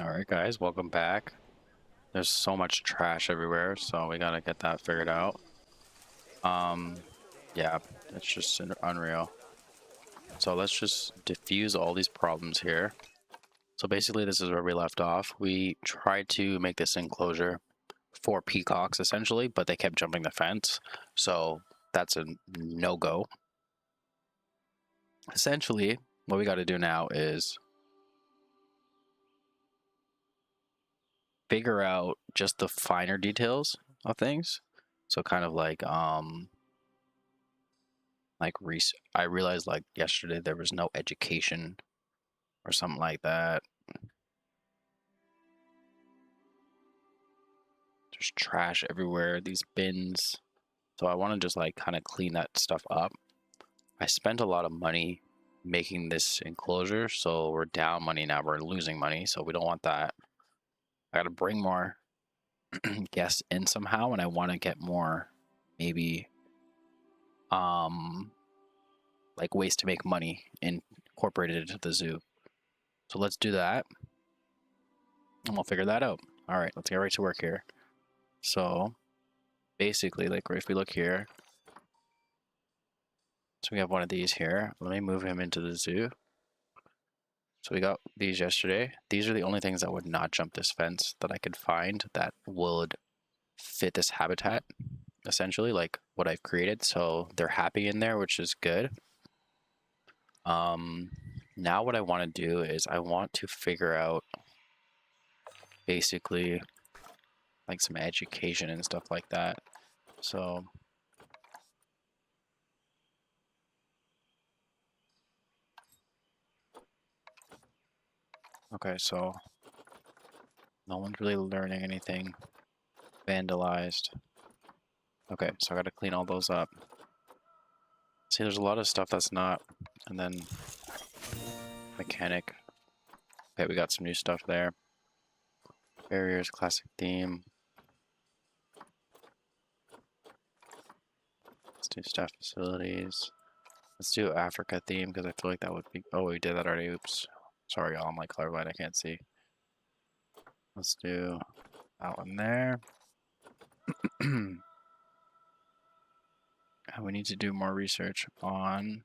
Alright guys, welcome back. There's so much trash everywhere, so we gotta get that figured out. Yeah, it's just unreal. So let's just diffuse all these problems here. So basically this is where we left off. We tried to make this enclosure for peacocks essentially, but they kept jumping the fence. So that's a no-go. Essentially, what we gotta do now is figure out just the finer details of things. So kind of like I realized like yesterday there was no education or something like that. There's trash everywhere, these bins. So I want to just like kind of clean that stuff up. I spent a lot of money making this enclosure, so we're down money now, we're losing money, so we don't want that. I gotta bring more guests in somehow, and I want to get more maybe like ways to make money incorporated into the zoo. So let's do that and we'll figure that out. All right, let's get right to work here. So basically, like if we look here, so we have one of these here. Let me move him into the zoo. So we got these yesterday. These are the only things that would not jump this fence that I could find that would fit this habitat, essentially, like what I've created. So they're happy in there, which is good. Now what I want to do is I want to figure out basically like some education and stuff like that. So okay, so no one's really learning anything. Vandalized. Okay, so I gotta clean all those up. See, there's a lot of stuff that's not, and then mechanic. Okay, we got some new stuff there. Barriers, classic theme. Let's do staff facilities. Let's do Africa theme because I feel like that would be. Oh, we did that already. Oops. Sorry, y'all. I'm like colorblind. I can't see. Let's do that one there. And we need to do more research on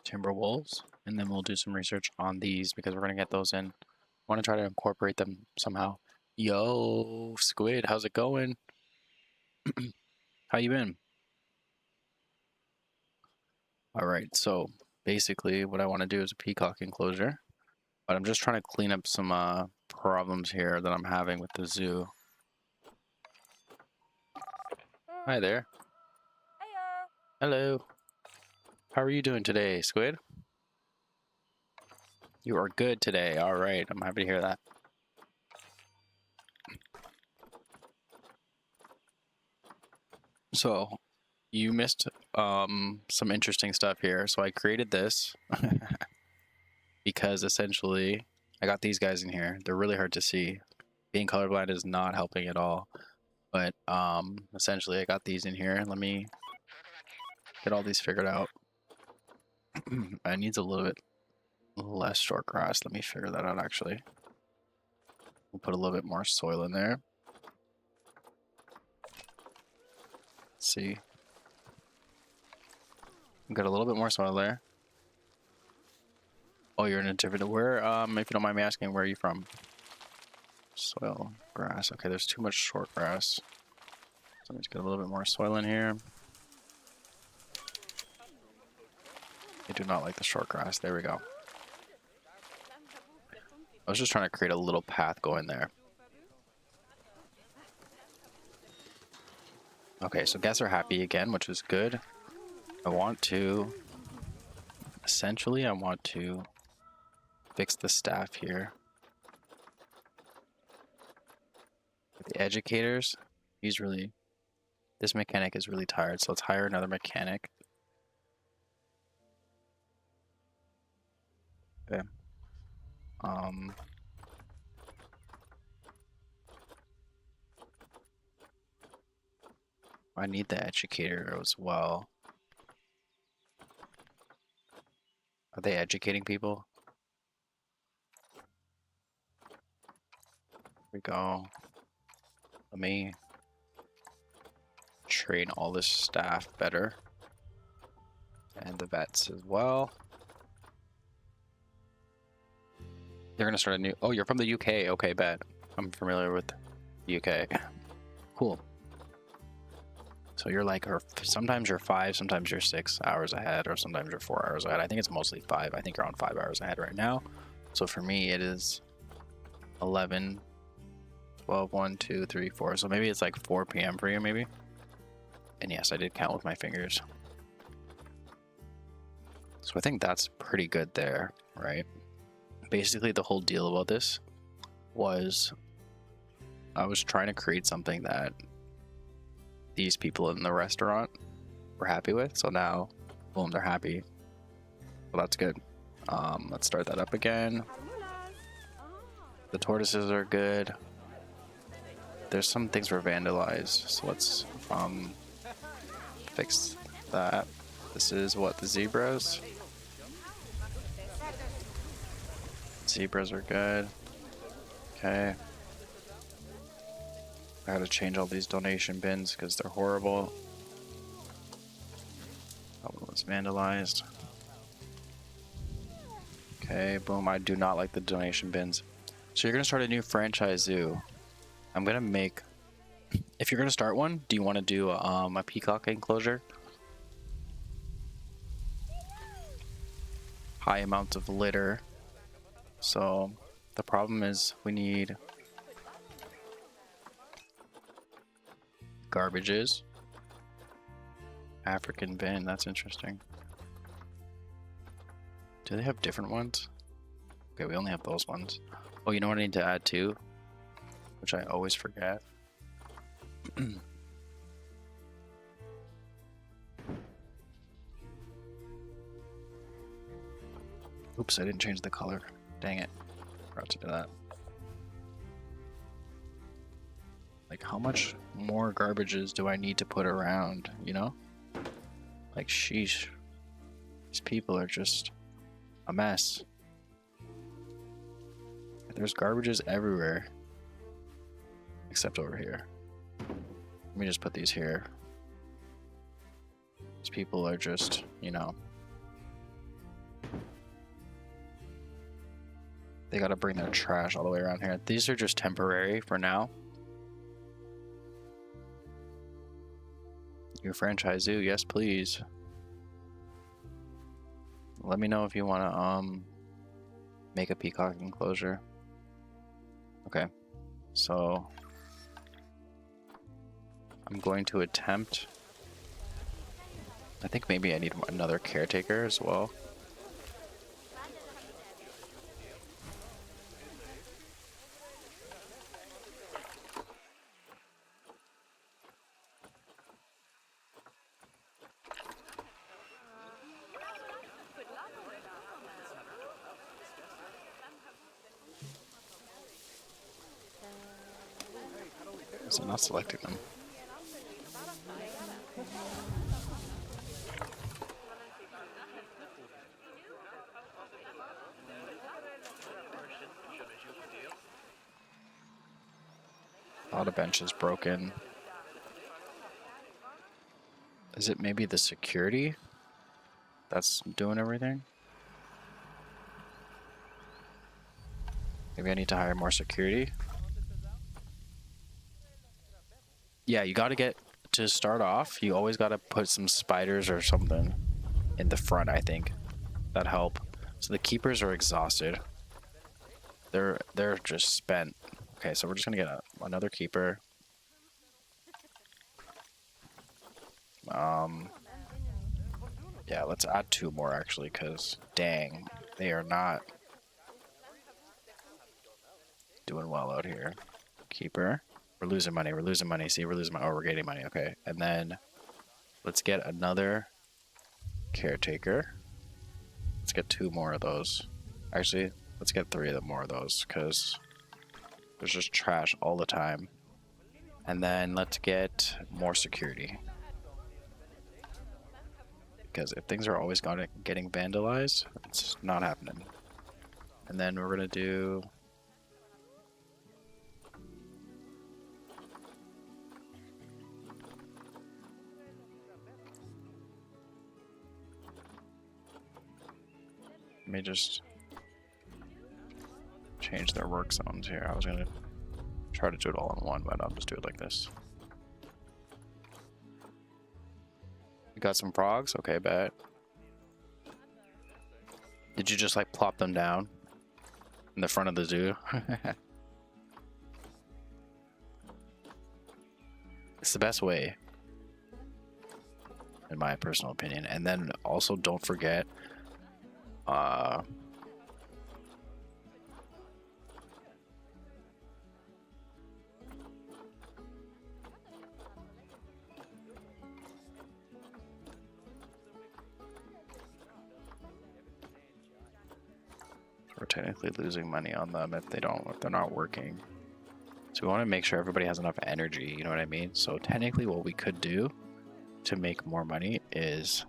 timber wolves, and then we'll do some research on these because we're gonna get those in. I want to try to incorporate them somehow. Yo, Squid, how's it going? How you been? All right, so basically what I want to do is a peacock enclosure, but I'm just trying to clean up some problems here that I'm having with the zoo. Hi there. Hello. How are you doing today, Squid? You are good today. All right, I'm happy to hear that. So you missed some interesting stuff here. So I created this because essentially I got these guys in here. They're really hard to see. Being colorblind is not helping at all. But essentially I got these in here. Let me get all these figured out. I needs a little bit less short grass. Let me figure that out actually. We'll put a little bit more soil in there. Let's see. Got a little bit more soil there. Oh, you're in a different, where, if you don't mind me asking, where are you from? Soil, grass. Okay, there's too much short grass. So let's get a little bit more soil in here. I do not like the short grass. There we go. I was just trying to create a little path going there. Okay, so guests are happy again, which is good. Essentially, I want to fix the staff here. The educators, this mechanic is really tired, so let's hire another mechanic. Okay. I need the educator as well. Are they educating people? we go. Let me train all this staff better. And the vets as well. They're gonna start a new... Oh, you're from the UK. Okay, bet. I'm familiar with the UK. Cool. So you're like, or sometimes you're 5, sometimes you're 6 hours ahead, or sometimes you're 4 hours ahead. I think it's mostly 5. I think you're on 5 hours ahead right now. So for me, it is 11, 12, 1, 2, 3, 4. So maybe it's like 4 p.m. for you, maybe. And yes, I did count with my fingers. So I think that's pretty good there, right? Basically, the whole deal about this was I was trying to create something that these people in the restaurant were happy with. So now, boom, they're happy. Well, that's good. Let's start that up again. The tortoises are good. There's some things were vandalized, so let's fix that. This is what, the zebras? Zebras are good. Okay. I gotta change all these donation bins because they're horrible. That one was vandalized. Okay, boom. I do not like the donation bins. So you're gonna start a new franchise zoo. I'm gonna make... If you're gonna start one, do you want to do a peacock enclosure? High amounts of litter. So the problem is we need garbages. African bin, that's interesting. Do they have different ones? Okay, we only have those ones. Oh, you know what I need to add too? Which I always forget. Oops, I didn't change the color. Dang it. Forgot to do that. Like, how much more garbages do I need to put around, you know? Like, sheesh. These people are just a mess. There's garbages everywhere. Except over here. Let me just put these here. These people are just, you know... They gotta bring their trash all the way around here. These are just temporary for now. Your franchise zoo, yes please. Let me know if you wanna make a peacock enclosure. Okay, so I'm going to attempt. I think maybe I need another caretaker as well. So I'm not selecting them. A lot of benches broken. Is it maybe the security that's doing everything? Maybe I need to hire more security. Yeah, you gotta get, to start off, you always gotta put some spiders or something in the front, I think. That help. So the keepers are exhausted. They're just spent. Okay, so we're just gonna get another keeper. Yeah, let's add 2 more actually, because dang, they are not doing well out here. Keeper. We're losing money. We're losing money. See, we're losing money. Oh, we're getting money. Okay. And then let's get another caretaker. Let's get 2 more of those. Actually, let's get 3 more of those because there's just trash all the time. And then let's get more security. Because if things are always getting vandalized, it's not happening. And then we're going to do Let me just change their work zones here. I was gonna try to do it all in one, but I'll just do it like this. You got some frogs? Okay, bet. Did you just like plop them down in the front of the zoo? It's the best way, in my personal opinion. And then also don't forget we're technically losing money on them if they're not working. So we want to make sure everybody has enough energy, you know what I mean? So technically what we could do to make more money is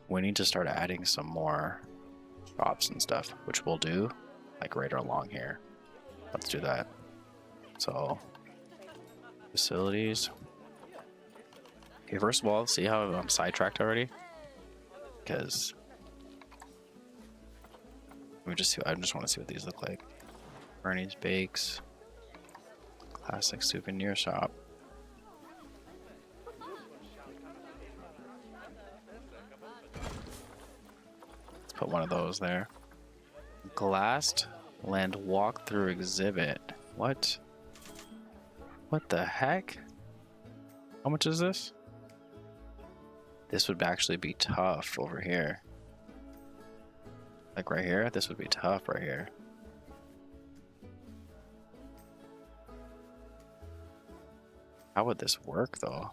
we need to start adding some more shops and stuff, which we'll do like right along here. Let's do that. So facilities. Okay, first of all, see how I'm sidetracked already? Because I just want to see what these look like. Bernie's Bakes. Classic souvenir shop. Let's put one of those there. Glassed land walkthrough exhibit. What? What the heck? How much is this? This would actually be tough over here. Like right here, this would be tough right here. How would this work though?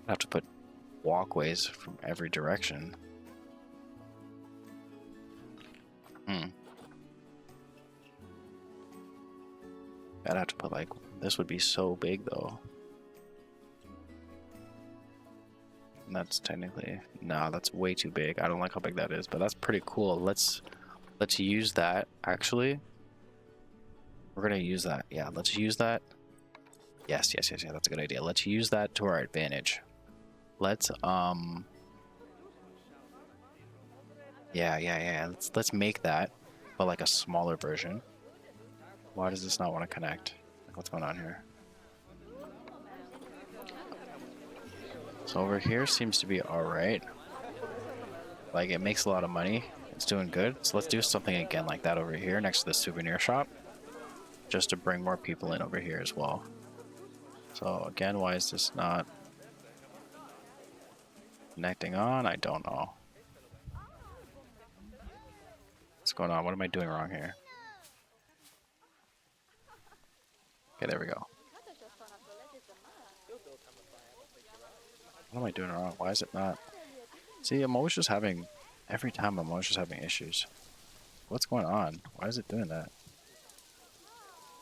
I have to put walkways from every direction. I'd have to put like, this would be so big though. And that's technically, no, that's way too big. I don't like how big that is, but that's pretty cool. Let's use that actually. We're gonna use that. Yeah, let's use that. Yes, that's a good idea. Let's use that to our advantage. Let's yeah. Let's make that, but like a smaller version. Why does this not want to connect? What's going on here? So over here seems to be alright. Like it makes a lot of money. It's doing good. So let's do something again like that over here next to the souvenir shop. Just to bring more people in over here as well. So again, why is this not connecting on? I don't know. What's going on? What am I doing wrong here? Okay, there we go. What am I doing wrong? Why is it not? See, I'm always just having, every time I'm always just having issues. What's going on? Why is it doing that?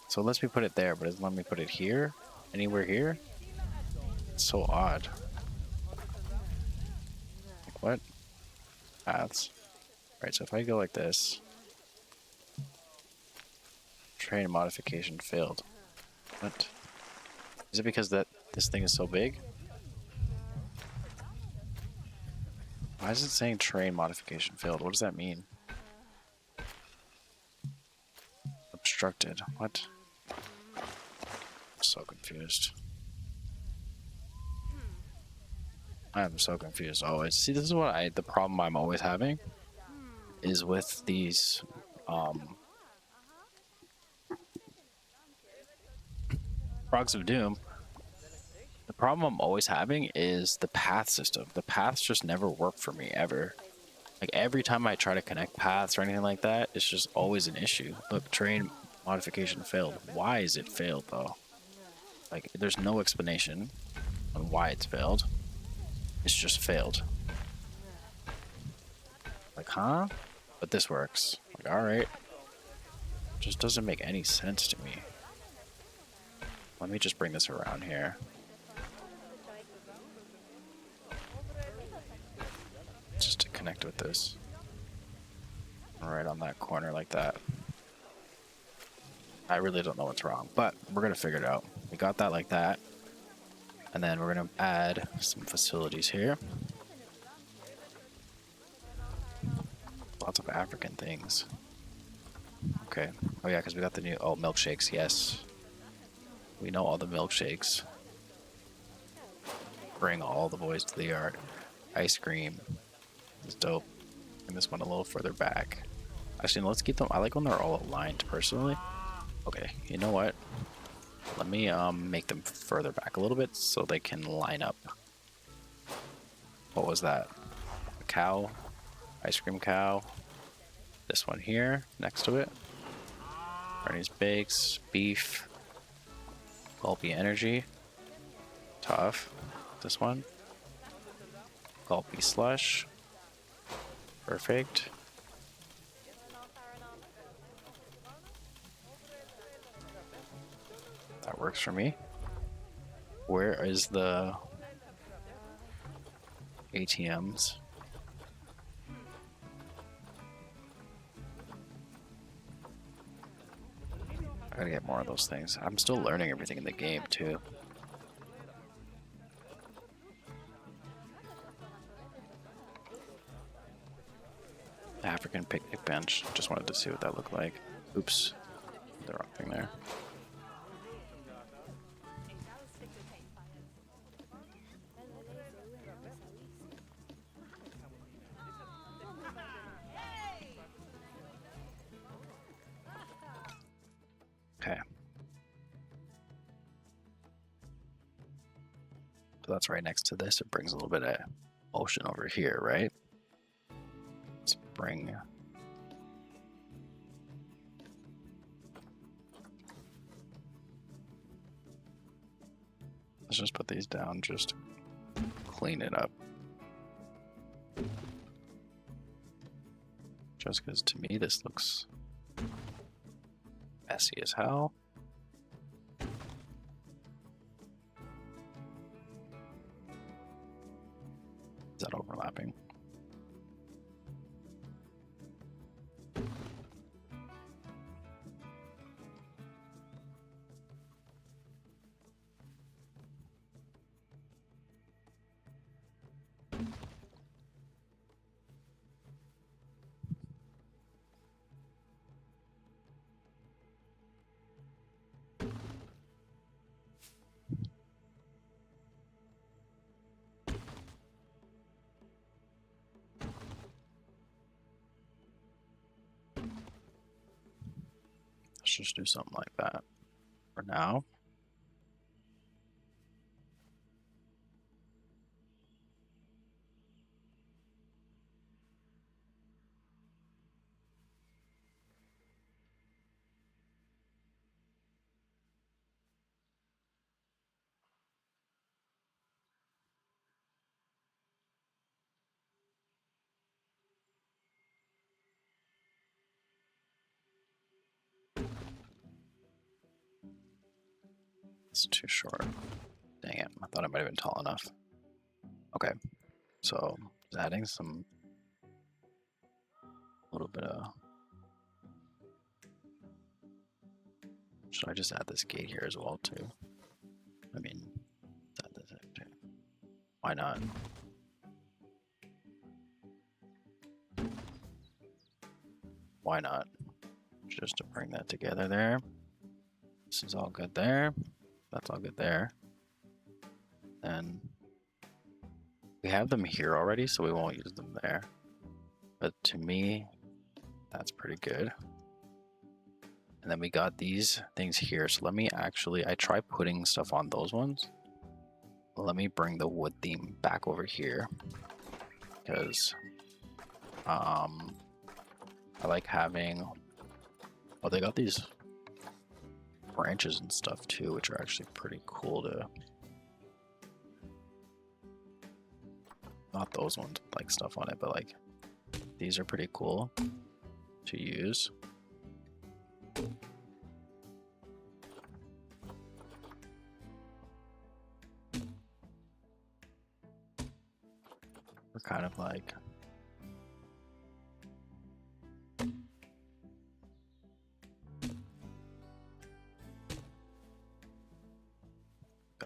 So let's me put it there, but it doesn't let me put it here? Anywhere here? It's so odd. Like what? Paths. Right, so if I go like this. Train modification failed. What? Is it because that this thing is so big? Why is it saying train modification failed? What does that mean? Obstructed. What? I'm so confused. I'm so confused always. See, this is what the problem I'm always having is with these Frogs of Doom. The problem I'm always having is the path system. The paths just never work for me ever. Like every time I try to connect paths or anything like that, it's just always an issue. Look, train modification failed. Why is it failed though? Like there's no explanation on why it's failed. It's just failed. Like, huh? But this works. Like, alright. Just doesn't make any sense to me. Let me just bring this around here. Just to connect with this. Right on that corner like that. I really don't know what's wrong, but we're gonna figure it out. We got that like that. And then we're gonna add some facilities here. lots of African things. Okay. Oh yeah, because we got the new milkshakes. Yes, we know all the milkshakes. Bring all the boys to the yard. Ice cream is dope. And this one a little further back. Actually, let's keep them. I like when they're all aligned personally. Okay, you know what? Let me make them further back a little bit so they can line up. What was that? A cow, ice cream cow. This one here next to it. Bernie's Bakes, beef, Gulpy Energy, tough. This one, Gulpy Slush, perfect. That works for me. Where is the ATMs? I gotta get more of those things. I'm still learning everything in the game too. African picnic bench. Just wanted to see what that looked like. Oops, the wrong thing there. Okay. So that's right next to this. It brings a little bit of motion over here, right? Let's bring... Let's just put these down, just clean it up. Just because to me this looks messy as hell. Is that overlapping? Let's just do something like that for now. It's too short. Dang it, I thought it might have been tall enough. Okay, so just adding some, a little bit of, should I just add this gate here as well too? I mean, add this too. Why not? Why not? Just to bring that together there. This is all good there. That's all good there. And we have them here already, so we won't use them there. But to me, that's pretty good. And then we got these things here. So let me actually, I try putting stuff on those ones. Let me bring the wood theme back over here. Because I like having, oh, they got these branches and stuff too, which are actually pretty cool to, not those ones with like stuff on it, but like these are pretty cool to use. We're kind of like,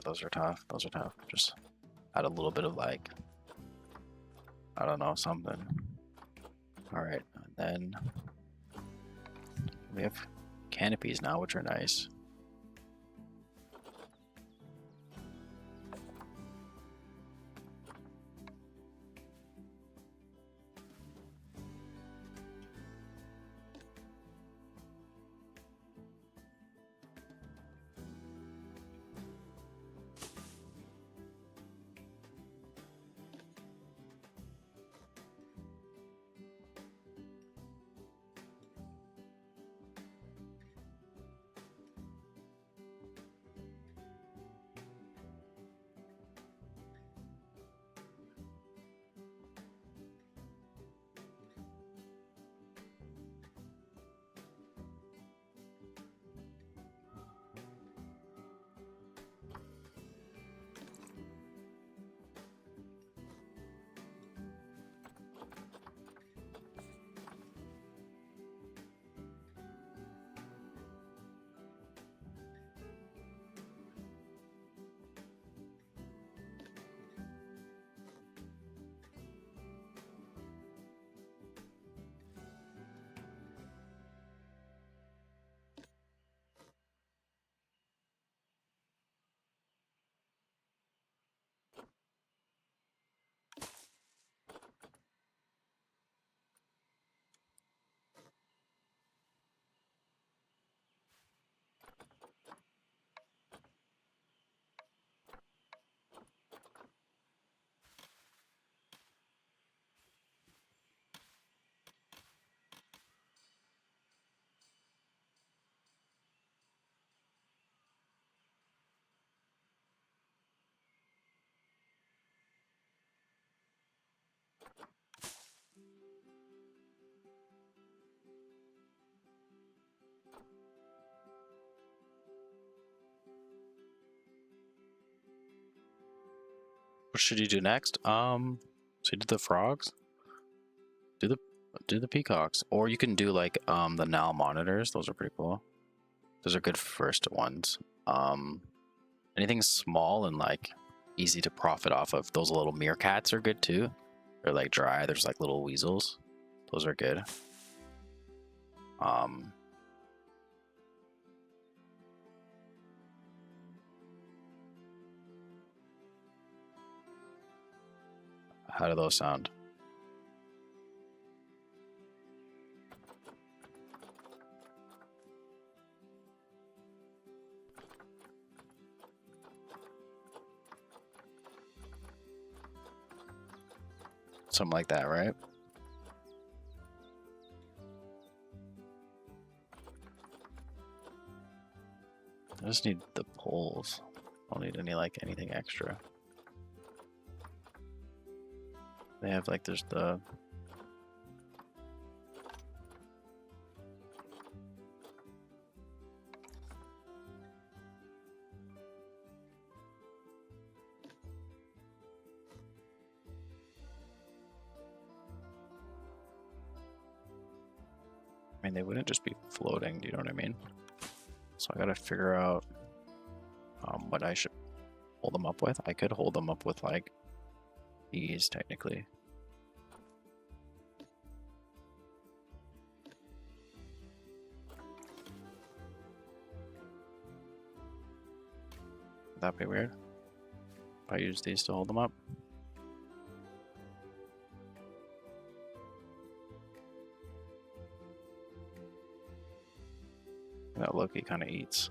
those are tough. Those are tough. Just add a little bit of like, I don't know, something. All right, and then we have canopies now, which are nice. What should you do next? So you did the frogs. Do the peacocks, or you can do like the now monitors. Those are pretty cool. Those are good first ones. Anything small and like easy to profit off of. Those little meerkats are good too. They're like dry. There's like little weasels. Those are good. How do those sound? Something like that, right? I just need the poles. I don't need any like anything extra. They have like there's the I mean, they wouldn't just be floating, do you know what I mean? So I gotta figure out what I should hold them up with. I could hold them up with like these technically. Would that be weird? If I use these to hold them up? That Loki kind of eats.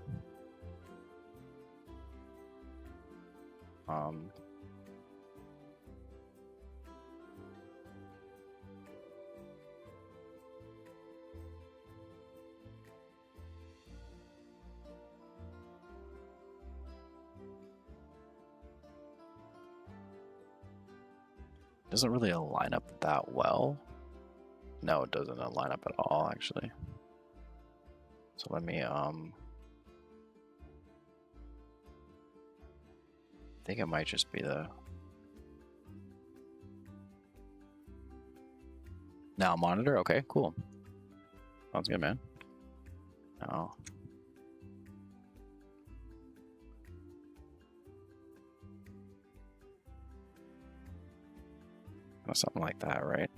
Doesn't really line up that well. No, it doesn't line up at all, actually. So let me, I think it might just be the now monitor. Okay, cool. Sounds good, man. Oh. Something like that, right?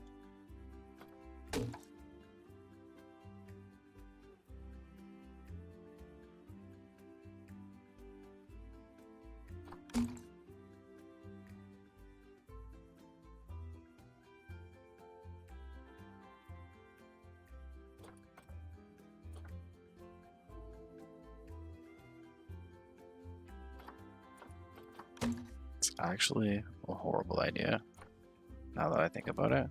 actually a horrible idea, now that I think about it.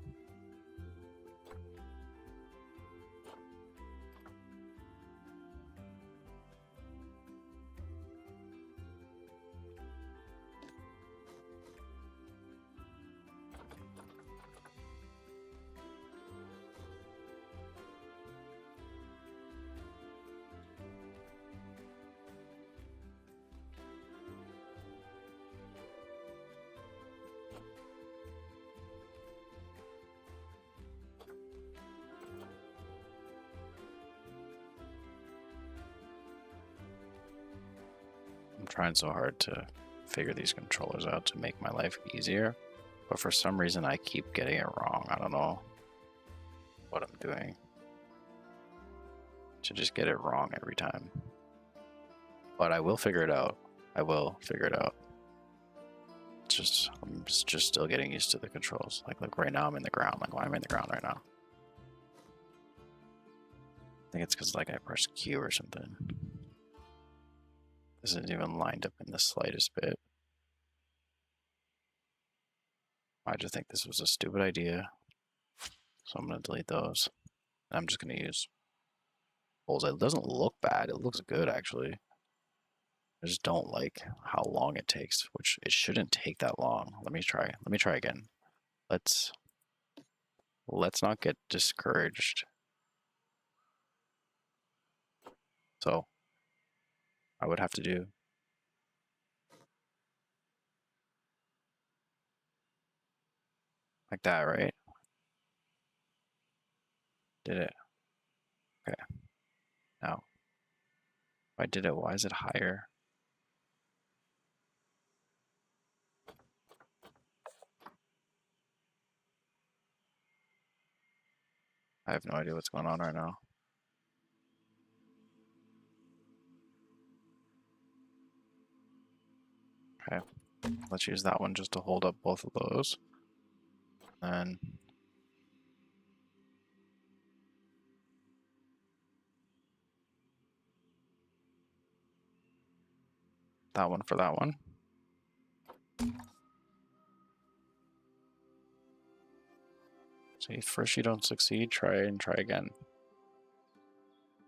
I'm trying so hard to figure these controllers out to make my life easier, but for some reason I keep getting it wrong. I don't know what I'm doing to just get it wrong every time. But I will figure it out. I will figure it out. It's just, I'm just still getting used to the controls. Like right now I'm in the ground. Like, why am I in the ground right now? I think it's because like I pressed Q or something. This isn't even lined up in the slightest bit. I just think this was a stupid idea. So I'm going to delete those. I'm just going to use bullseye. It doesn't look bad. It looks good, actually. I just don't like how long it takes, which it shouldn't take that long. Let me try again. Let's not get discouraged. So I would have to do like that, right? Did it. Okay. Now, if I did it, why is it higher? I have no idea what's going on right now. Okay, let's use that one just to hold up both of those. And that one for that one. See, first you don't succeed, try again.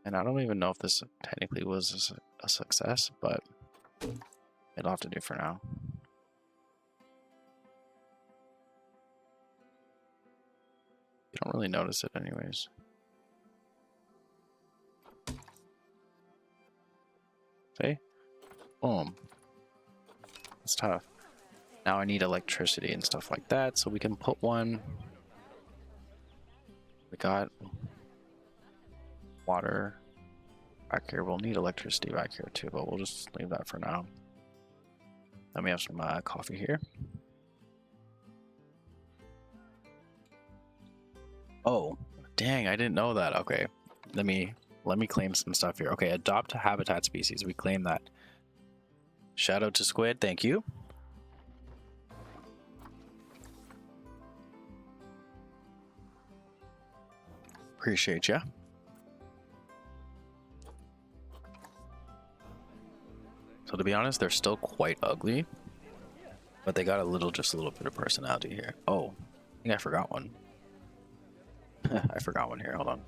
And I don't even know if this technically was a success, but it'll have to do for now. You don't really notice it anyways. See? Boom. It's tough. Now I need electricity and stuff like that, so we can put one. We got water back here. We'll need electricity back here too, but we'll just leave that for now. Let me have some coffee here. Oh, dang, I didn't know that. Okay, let me claim some stuff here. Okay, adopt a habitat species. We claim that. Shadow to squid, thank you. Appreciate ya. So to be honest, they're still quite ugly, but they got just a little bit of personality here. Oh, I think I forgot one. I forgot one here, hold on.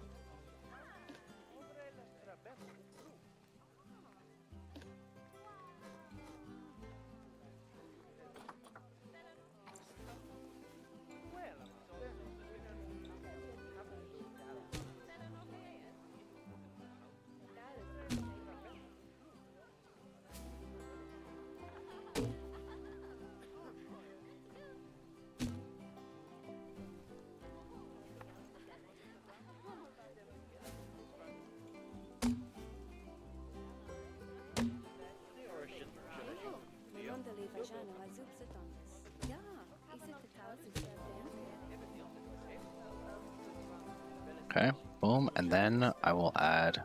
Okay, boom, and then I will add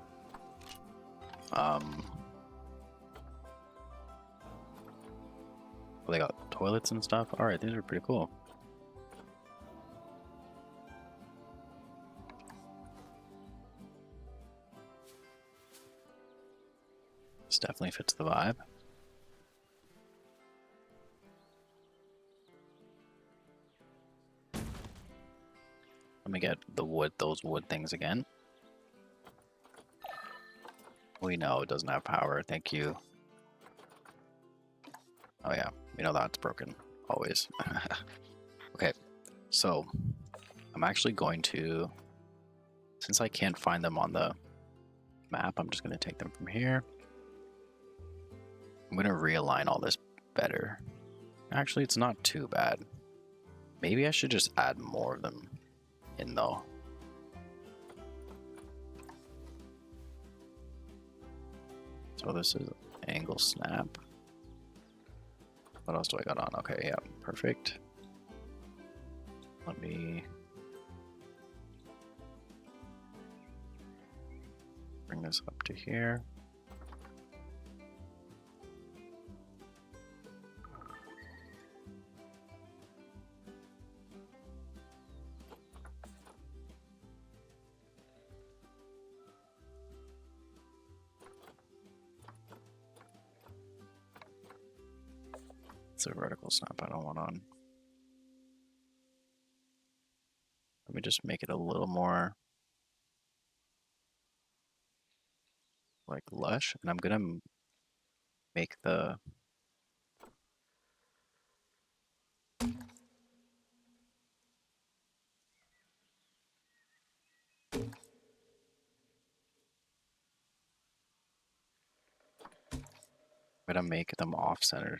they got toilets and stuff. All right, these are pretty cool. This definitely fits the vibe. me get the wood, those wood things again. We know it doesn't have power. Thank you. Oh yeah, we know that's broken. Always. Okay, so I'm actually going to, since I can't find them on the map, I'm just going to take them from here. I'm going to realign all this better. Actually, it's not too bad. Maybe I should just add more of them in though. So this is angle snap. What else do I got on? Okay, yeah, perfect. Let me bring this up to here. It's a vertical snap I don't want on. Let me just make it a little more like lush, and I'm gonna make the make them off-centered.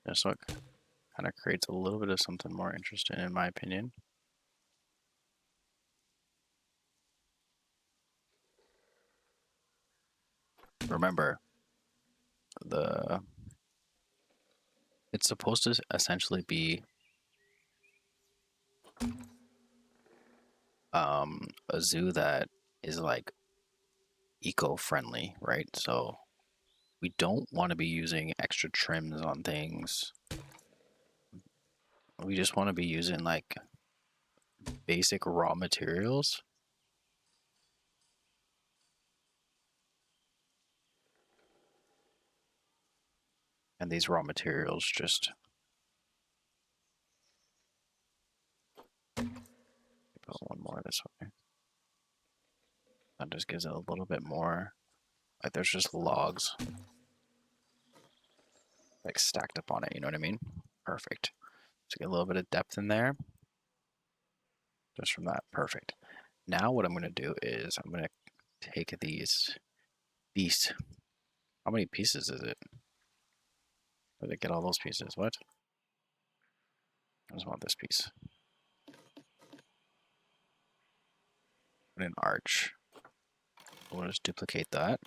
Just so it kind of creates a little bit of something more interesting, in my opinion. Remember, it's supposed to essentially be a zoo that is like eco-friendly, right? So we don't want to be using extra trims on things. We just want to be using like basic raw materials. And these raw materials just put one more this way. That just gives it a little bit more, like there's just logs like stacked up on it, you know what I mean? Perfect. So get a little bit of depth in there. Just from that, perfect. Now what I'm gonna do is I'm gonna take these beasts. How many pieces is it? Did I get all those pieces? What? I just want this piece. Put an arch. We'll just duplicate that.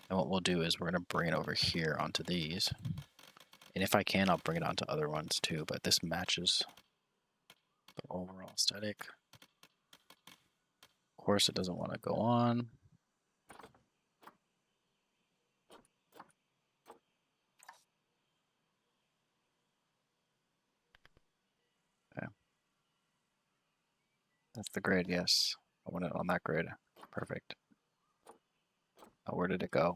And what we'll do is we're gonna bring it over here onto these. And if I can, I'll bring it onto other ones too, but this matches the overall aesthetic. Of course, it doesn't want to go on. Okay. That's the grid, yes. I want it on that grid. Perfect. Oh, where did it go?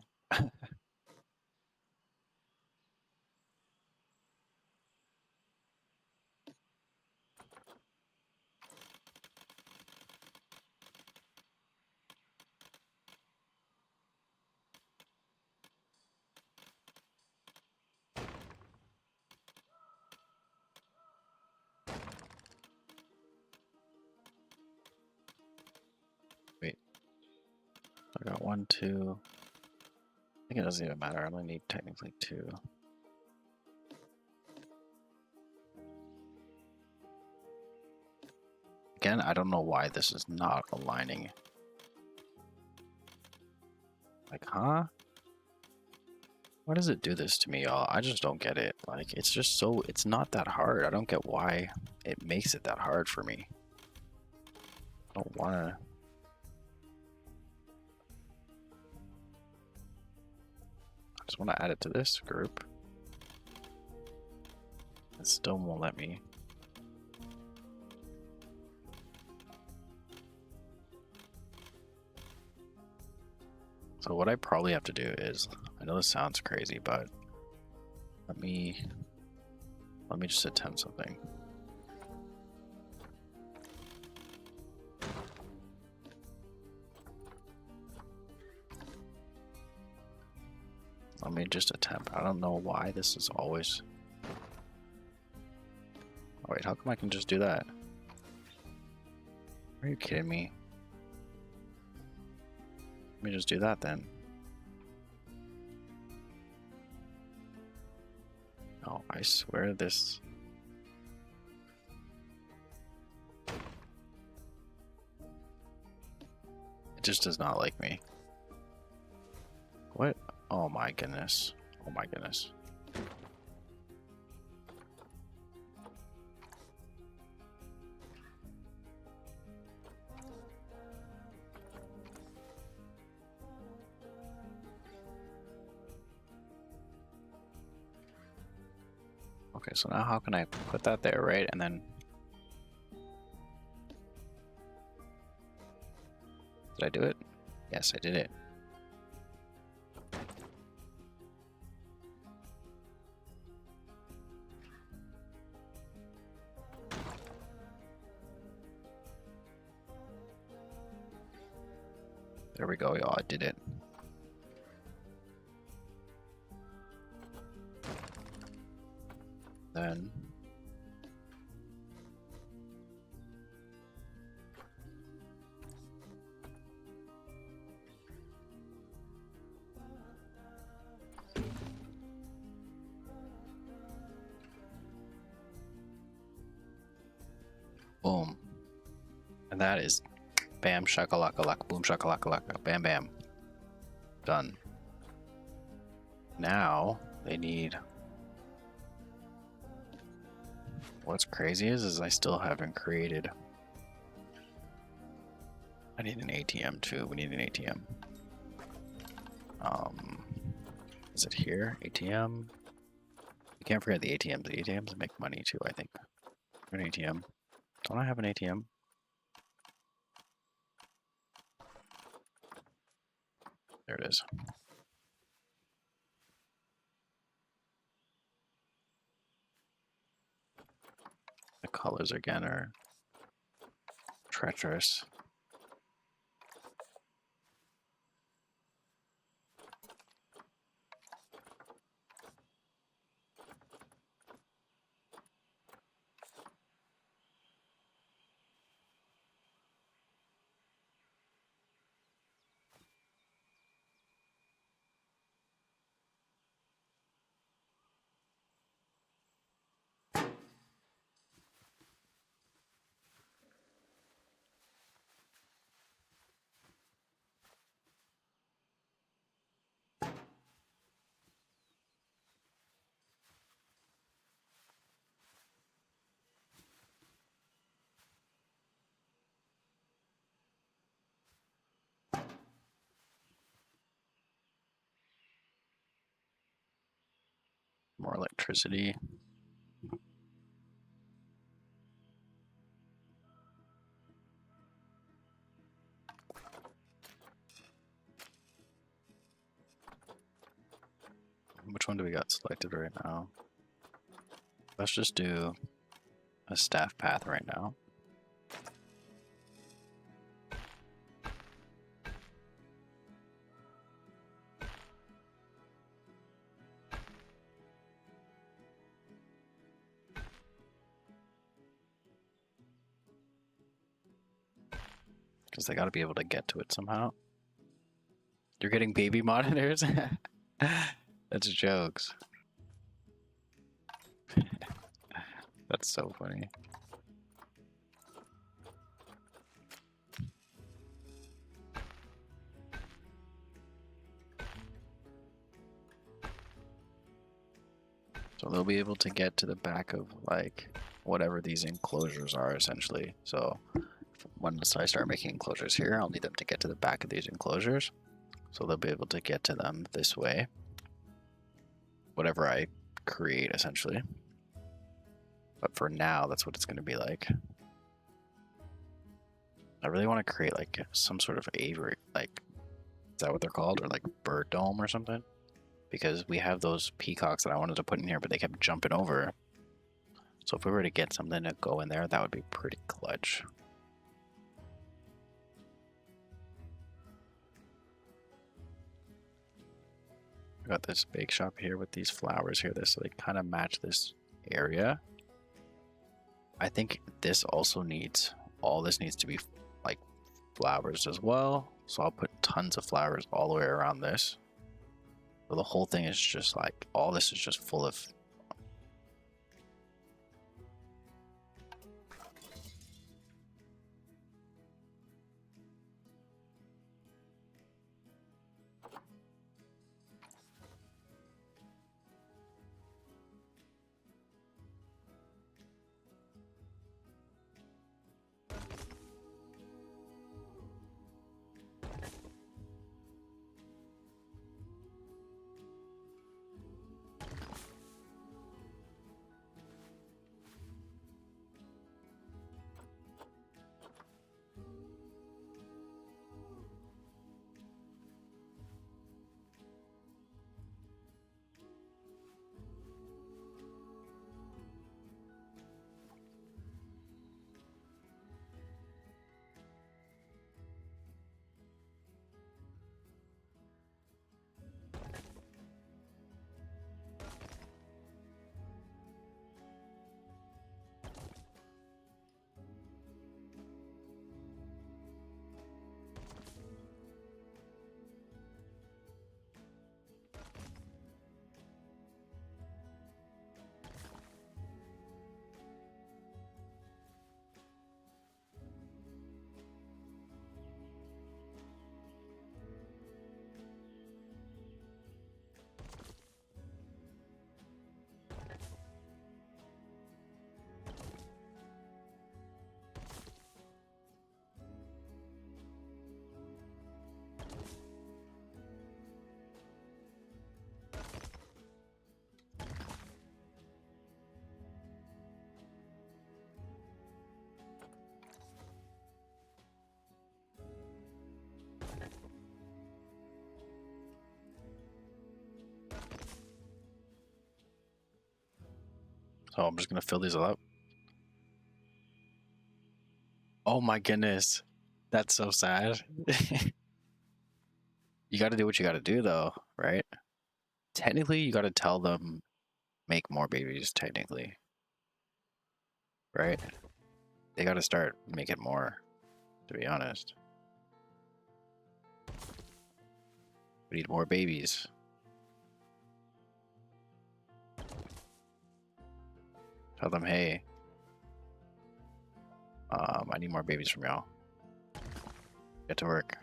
Wait. I got 1, 2. I think it doesn't even matter. I only need technically 2. Again, I don't know why this is not aligning. Like, huh? Why does it do this to me, y'all? I just don't get it. Like, it's just so, it's not that hard. I don't get why it makes it that hard for me. I don't want to. I just want to add it to this group. It still won't let me. So what I probably have to do is, I know this sounds crazy, but let me just attempt something. Let me just attempt. I don't know why this is always... Oh wait, how come I can just do that? Are you kidding me? Let me just do that then. Oh, I swear this... It just does not like me. What? Oh my goodness. Oh my goodness. Okay, so now how can I put that there, right? And then... Did I do it? Yes, I did it. There we go, y'all. I did it. Then... Boom. And that is bam shakalaka laka boom shakalaka laka bam bam. Done. Now they need... What's crazy is I still haven't created... I need an ATM too. We need an ATM. Is it here? ATM? You can't forget the ATMs. The ATMs make money too, I think. An ATM. Don't I have an ATM? There it is. The colors again are treacherous. More electricity. Which one do we got selected right now? Let's just do a staff path right now. Because they got to be able to get to it somehow. You're getting baby monitors? That's jokes. That's so funny. So they'll be able to get to the back of like whatever these enclosures are essentially. So once I start making enclosures here, I'll need them to get to the back of these enclosures. So they'll be able to get to them this way. Whatever I create essentially. But for now, that's what it's going to be like. I really want to create like some sort of aviary, like Is that what they're called? Or like bird dome or something? Because we have those peacocks that I wanted to put in here, but they kept jumping over. So if we were to get something to go in there, that would be pretty clutch. I got this bake shop here with these flowers here, so they kind of match this area. I think this also needs, all this needs to be like flowers as well. So I'll put tons of flowers all the way around this. So the whole thing is just like, all this is just full of. So I'm just gonna fill these up. Oh my goodness, that's so sad. You got to do what you got to do, though, right? Technically, you got to tell them make more babies. Technically, right? They got to start making more. To be honest, we need more babies. Tell them, hey, I need more babies from y'all. Get to work.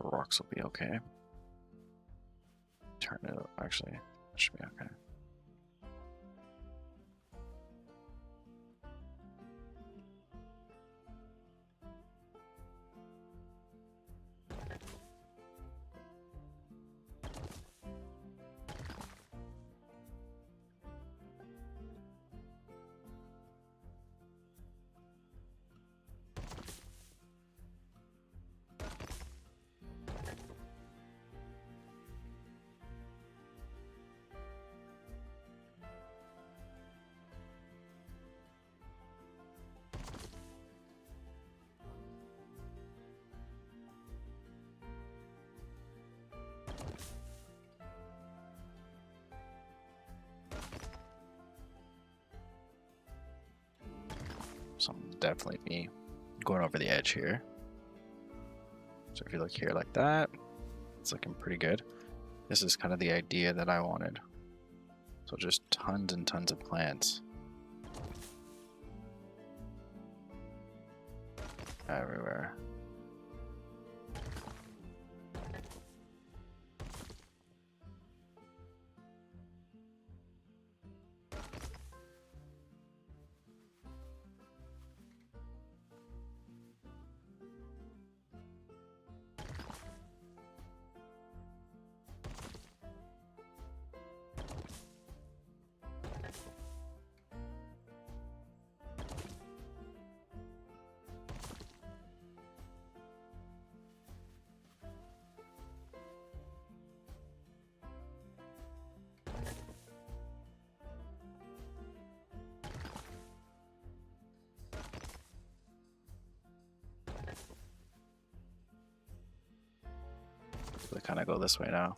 Rocks will be okay. Turn it up, actually. That should be okay. Something definitely be going over the edge here. So if you look here like that, it's looking pretty good. This is kind of the idea that I wanted. So just tons and tons of plants. Everywhere. We kind of go this way now.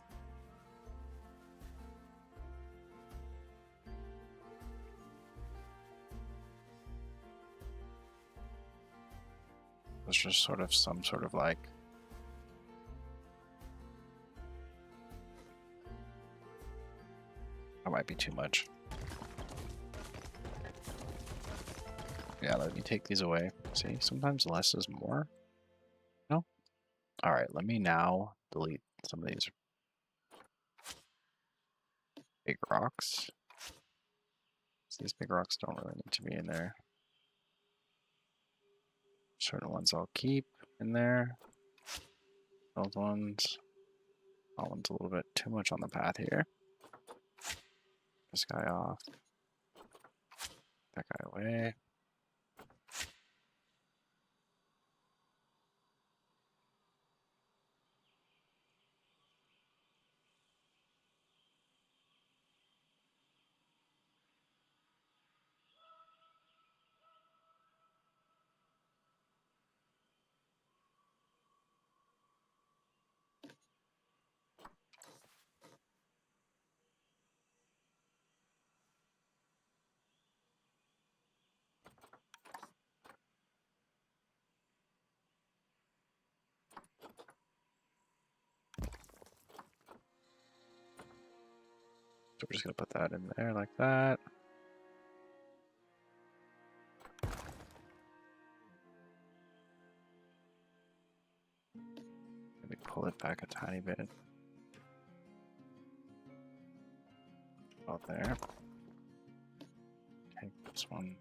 There's just sort of some sort of like that might be too much. Yeah, let me take these away. See, sometimes less is more. No? Alright, let me now delete some of these big rocks. These big rocks don't really need to be in there. Certain ones I'll keep in there. Those ones. That one's a little bit too much on the path here. This guy off. That guy away. So we're just gonna put that in there like that. Maybe pull it back a tiny bit. About there. Take this one.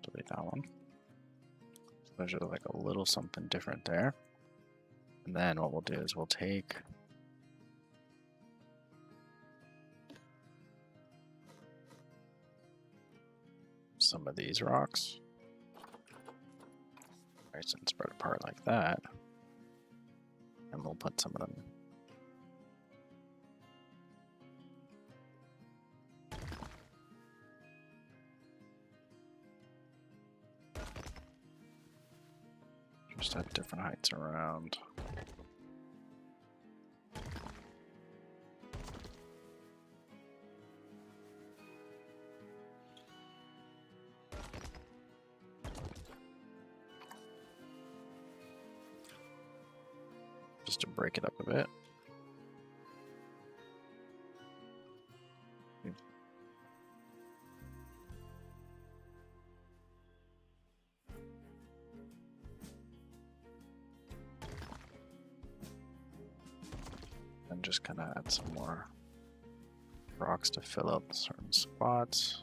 Delete that one. So there's like a little something different there. And then what we'll do is we'll take some of these rocks. Nice and spread apart like that. And we'll put some of them just at different heights around. Just to break it up a bit. And just kind of add some more rocks to fill up certain spots.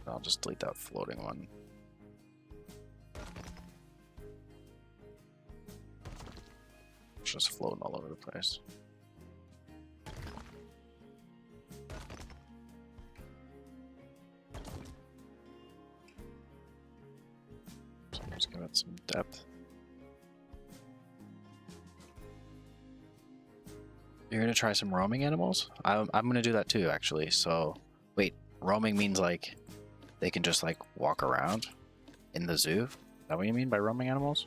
I'll just delete that floating one. It's just floating all over the place. So just give it some depth. You're gonna try some roaming animals? I'm gonna do that too, actually. So, wait, roaming means like they can just like walk around in the zoo? Is that what you mean by roaming animals?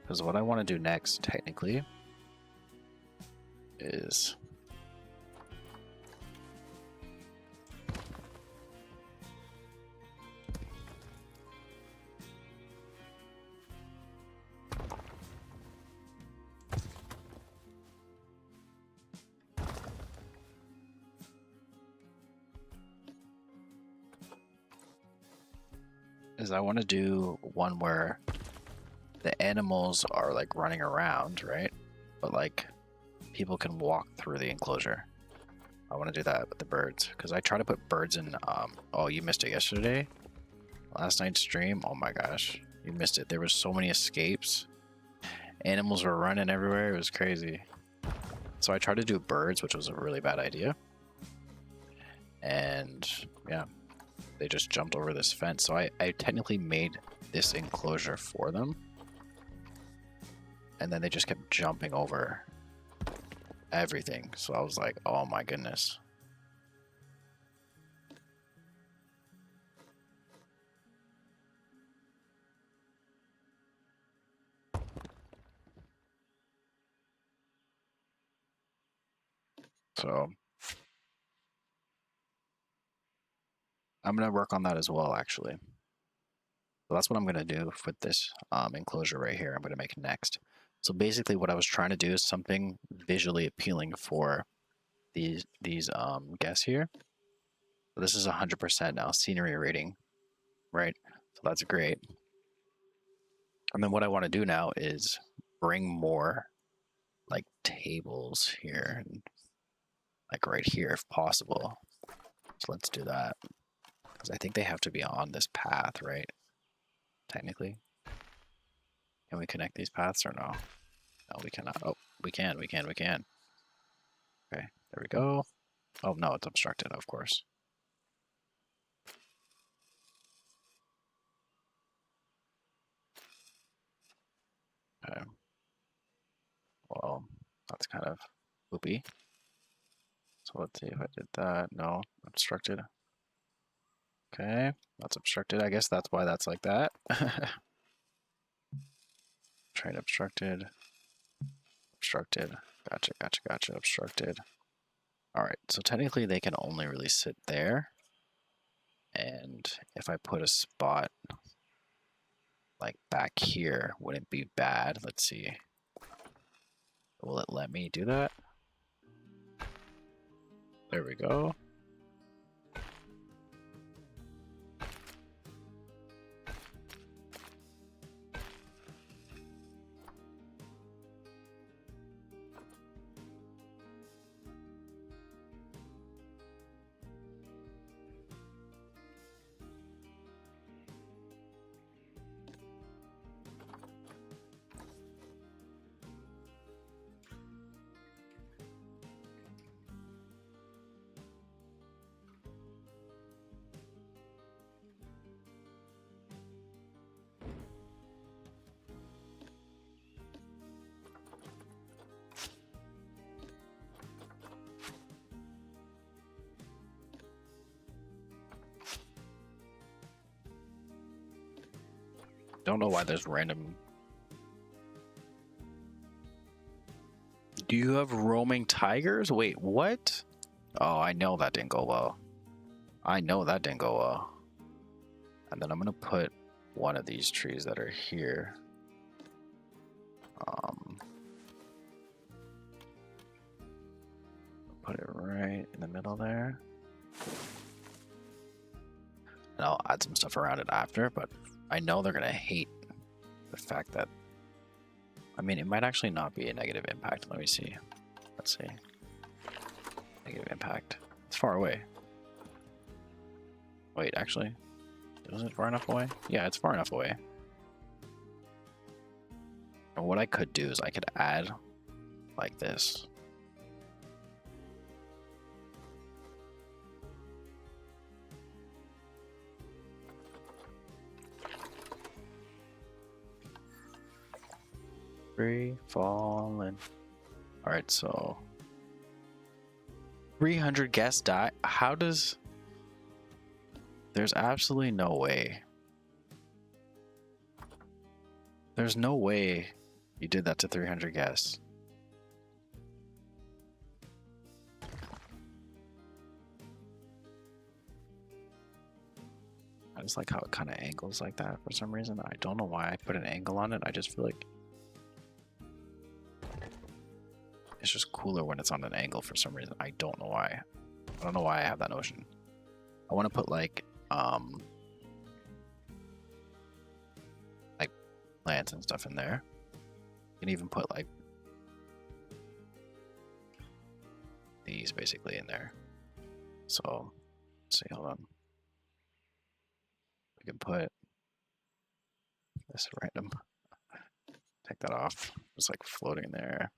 Because what I want to do next, technically, is I want to do one where the animals are like running around, right? But like people can walk through the enclosure. I want to do that with the birds because I try to put birds in. Oh, you missed it yesterday. Last night's stream. Oh my gosh, you missed it. There was so many escapes. Animals were running everywhere. It was crazy. So I tried to do birds, which was a really bad idea. And yeah, they just jumped over this fence. So I technically made this enclosure for them. And then they just kept jumping over everything. So I was like, oh my goodness. So I'm going to work on that as well, actually. So that's what I'm going to do with this enclosure right here. I'm going to make next. So basically what I was trying to do is something visually appealing for these guests here. So this is 100% now scenery rating, right? So that's great. And then what I want to do now is bring more like tables here, and like right here if possible. So let's do that. Because I think they have to be on this path, right? Technically. Can we connect these paths or no? No, we cannot. Oh, we can. Okay, there we go. Oh, no, it's obstructed, of course. Okay. Well, that's kind of loopy. So let's see if I did that. No, obstructed. Okay, that's obstructed. I guess that's why that's like that. Train obstructed. Obstructed. Gotcha. Obstructed. All right, so technically they can only really sit there. And if I put a spot like back here, wouldn't be bad. Let's see. Will it let me do that? There we go. Don't know why there's random. Do you have roaming tigers? Wait, what? Oh, I know that didn't go well. And then I'm gonna put one of these trees that are here. Put it right in the middle there. And I'll add some stuff around it after, but I know they're gonna hate the fact that, I mean, it might actually not be a negative impact. Let me see. Let's see. Negative impact. It's far away. Wait, actually, is it far enough away? Yeah, it's far enough away. And what I could do is I could add like this. Free fallen. All right, so 300 guests die. How does? There's absolutely no way. There's no way you did that to 300 guests. I just like how it kind of angles like that for some reason. I don't know why I put an angle on it. I just feel like it's just cooler when it's on an angle for some reason. I don't know why. I don't know why I have that notion. I want to put like plants and stuff in there. You can even put like these basically in there. So let's see, hold on. We can put this random, take that off. It's like floating there.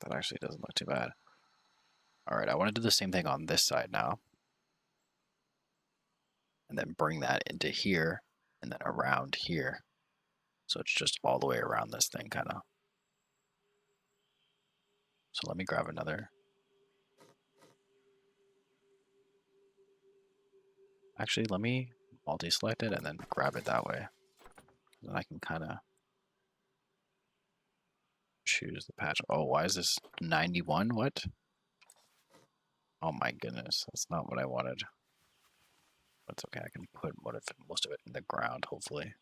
That actually doesn't look too bad. All right, I want to do the same thing on this side now. And then bring that into here and then around here. So it's just all the way around this thing kind of. So let me grab another. Actually, let me multi-select it and then grab it that way. Then I can kind of choose the patch. Oh, why is this 91? What? Oh my goodness, that's not what I wanted. That's okay, I can put most of it in the ground, hopefully.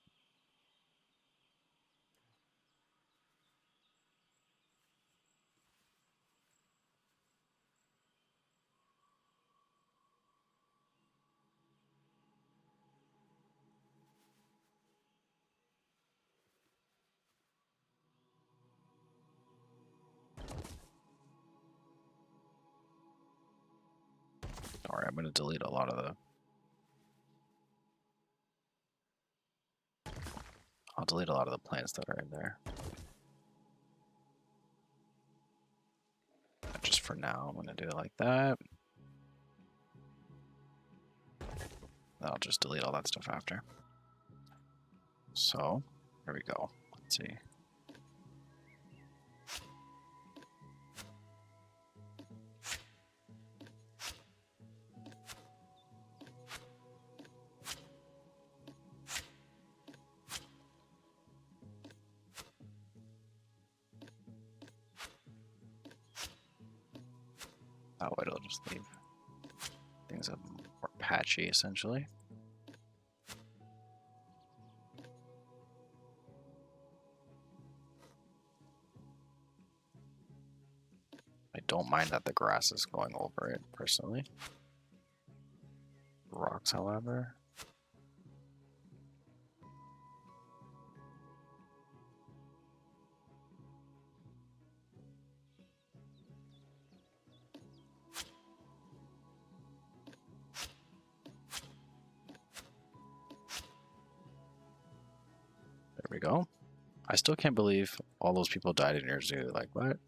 Alright, I'm going to delete a lot of the... I'll delete a lot of the plants that are in there. Just for now, I'm going to do it like that. I'll just delete all that stuff after. So, here we go. Let's see. That way it'll just leave things up more patchy, essentially. I don't mind that the grass is going over it, personally. Rocks, however. There we go. I still can't believe all those people died in your zoo. Like, what?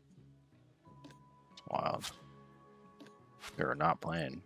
It's wild. They were not playing.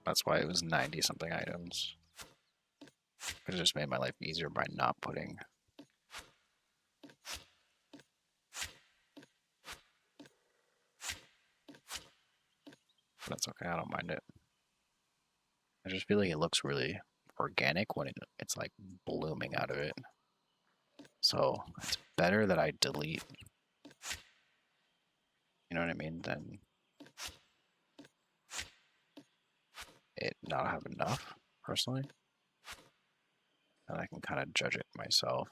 That's why it was 90 something items. Could have just made my life easier by not putting. But that's okay, I don't mind it. I just feel like it looks really organic when it's like blooming out of it. So it's better that I delete, you know what I mean, than it not have enough, personally. And I can kind of judge it myself.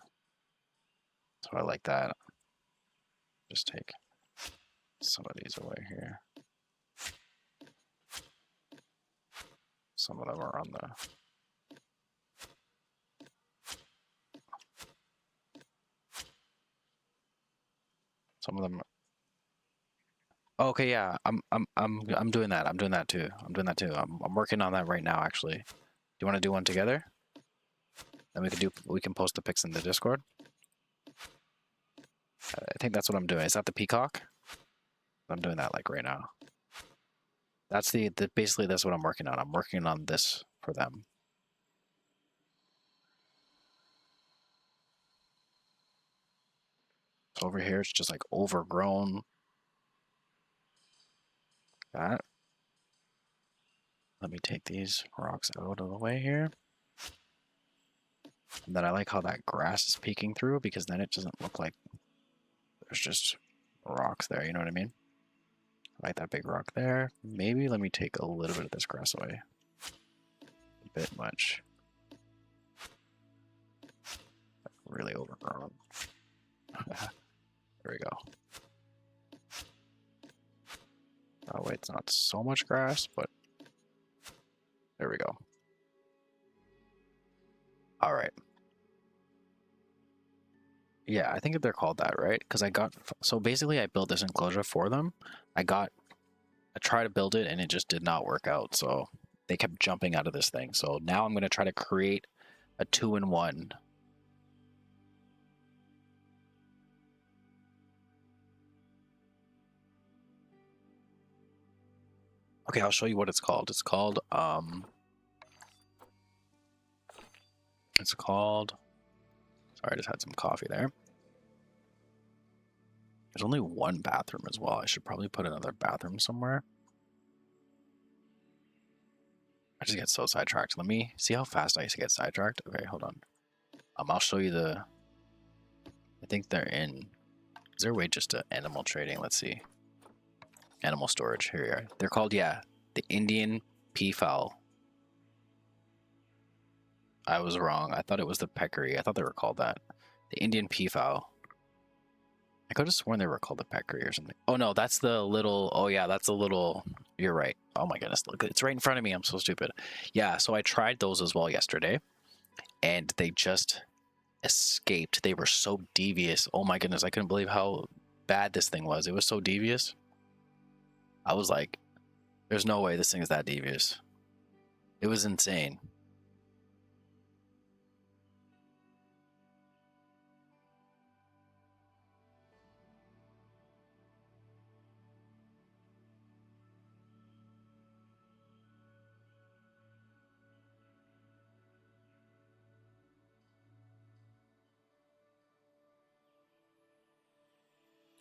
So I like that. Just take some of these away here. Some of them are on the... Some of them... Okay, yeah, I'm doing that. I'm doing that too. I'm working on that right now, actually. Do you want to do one together? Then we can post the pics in the Discord. I think that's what I'm doing. Is that the peacock? I'm doing that like right now. That's basically that's what I'm working on. I'm working on this for them. So over here, it's just like overgrown. That. Let me take these rocks out of the way here. And then I like how that grass is peeking through, because then it doesn't look like there's just rocks there, you know what I mean? I like that big rock there. Maybe let me take a little bit of this grass away. A bit much. Really overgrown. There we go. Oh wait, it's not so much grass, but there we go. All right. Yeah, I think they're called that, right? Because so basically I built this enclosure for them. I got I tried to build it and it just did not work out. So they kept jumping out of this thing. So now I'm going to try to create a 2-in-1. Okay, I'll show you what it's called. It's called sorry, I just had some coffee there. There's only one bathroom as well. I should probably put another bathroom somewhere. I just get so sidetracked. Let me see how fast I used to get sidetracked. Okay, hold on. I'll show you the, I think they're in, is there a way just to animal trading? Let's see. Animal storage, here we are. They're called, yeah, the Indian peafowl. I was wrong. I thought it was the peccary. I thought they were called that. The Indian peafowl. I could have sworn they were called the peccary or something. Oh no, that's the little, oh yeah, that's a little, you're right. Oh my goodness, look, it's right in front of me. I'm so stupid. Yeah, so I tried those as well yesterday and they just escaped. They were so devious. Oh my goodness, I couldn't believe how bad this thing was. It was so devious. I was like, there's no way this thing is that devious. It was insane.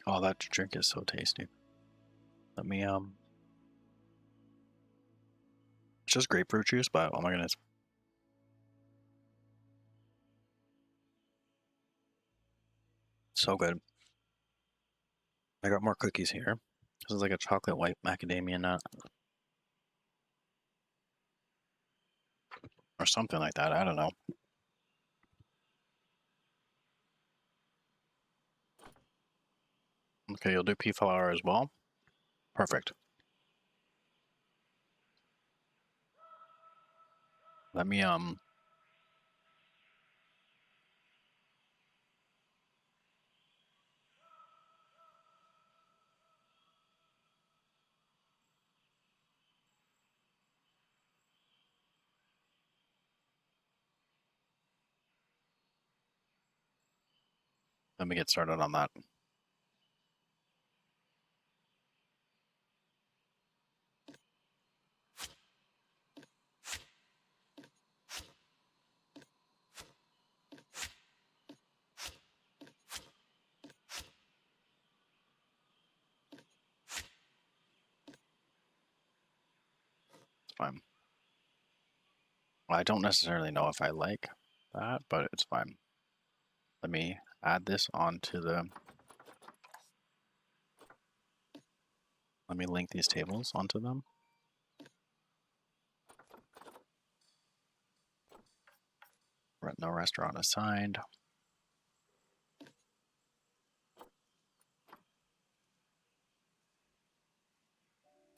Oh, that drink is so tasty. Let me, it's just grapefruit juice, but oh my goodness. So good. I got more cookies here. This is like a chocolate white macadamia nut. Or something like that. I don't know. Okay, you'll do pea flour as well. Perfect. Let me get started on that. It's fine. Well, I don't necessarily know if I like that, but it's fine. Let me add this onto the, let me link these tables onto them. No restaurant assigned.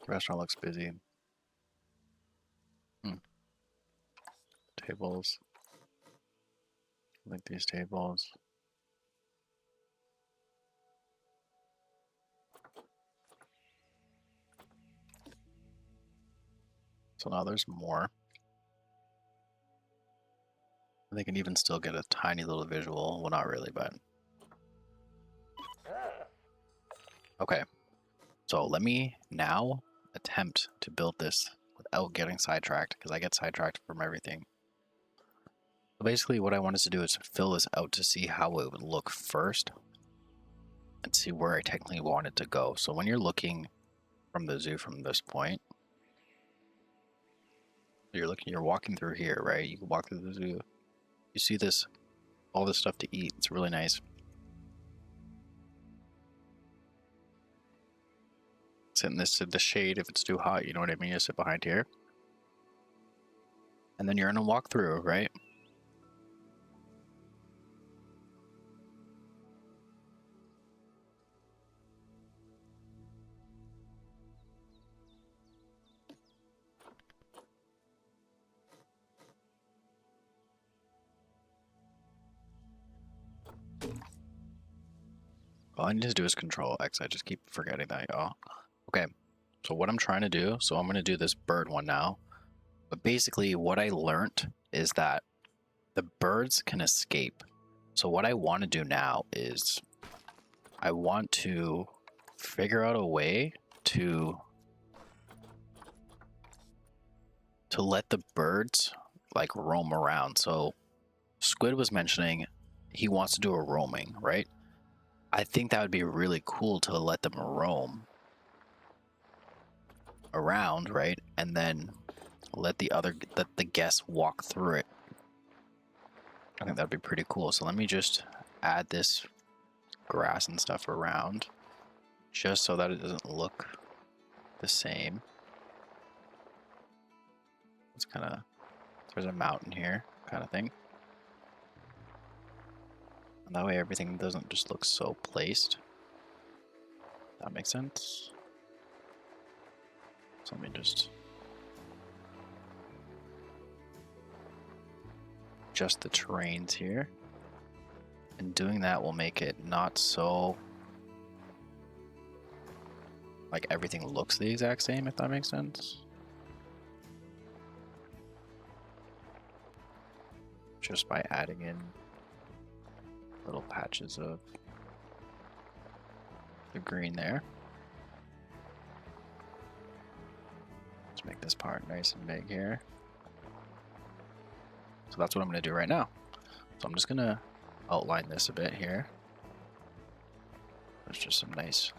Restaurant looks busy. Tables. Link these tables. So now there's more. They can even still get a tiny little visual. Well, not really, but. Okay. So let me now attempt to build this without getting sidetracked, because I get sidetracked from everything. So basically what I wanted to do is fill this out to see how it would look first and see where I technically want it to go. So when you're looking from the zoo from this point, you're walking through here, right? You can walk through the zoo. You see this, all this stuff to eat. It's really nice. Sit in this in the shade if it's too hot, you know what I mean? You sit behind here. And then you're in a walkthrough, right? All I need to do is control X. I just keep forgetting that, y'all. Okay, So what I'm trying to do, so I'm going to do this bird one now. But basically what I learned is that the birds can escape. So what I want to do now is I want to figure out a way to let the birds like roam around. So Squid was mentioning he wants to do a roaming, right? I think that would be really cool to let them roam around, right? And then let the guests walk through it. I think that'd be pretty cool. So let me just add this grass and stuff around just so that it doesn't look the same. It's kind of, there's a mountain here kind of thing. And that way everything doesn't just look so placed. That makes sense. So let me just adjust the terrains here. And doing that will make it not so like everything looks the exact same, if that makes sense. Just by adding in little patches of the green there. Let's make this part nice and big here. So that's what I'm going to do right now. So I'm just going to outline this a bit here. There's just some nice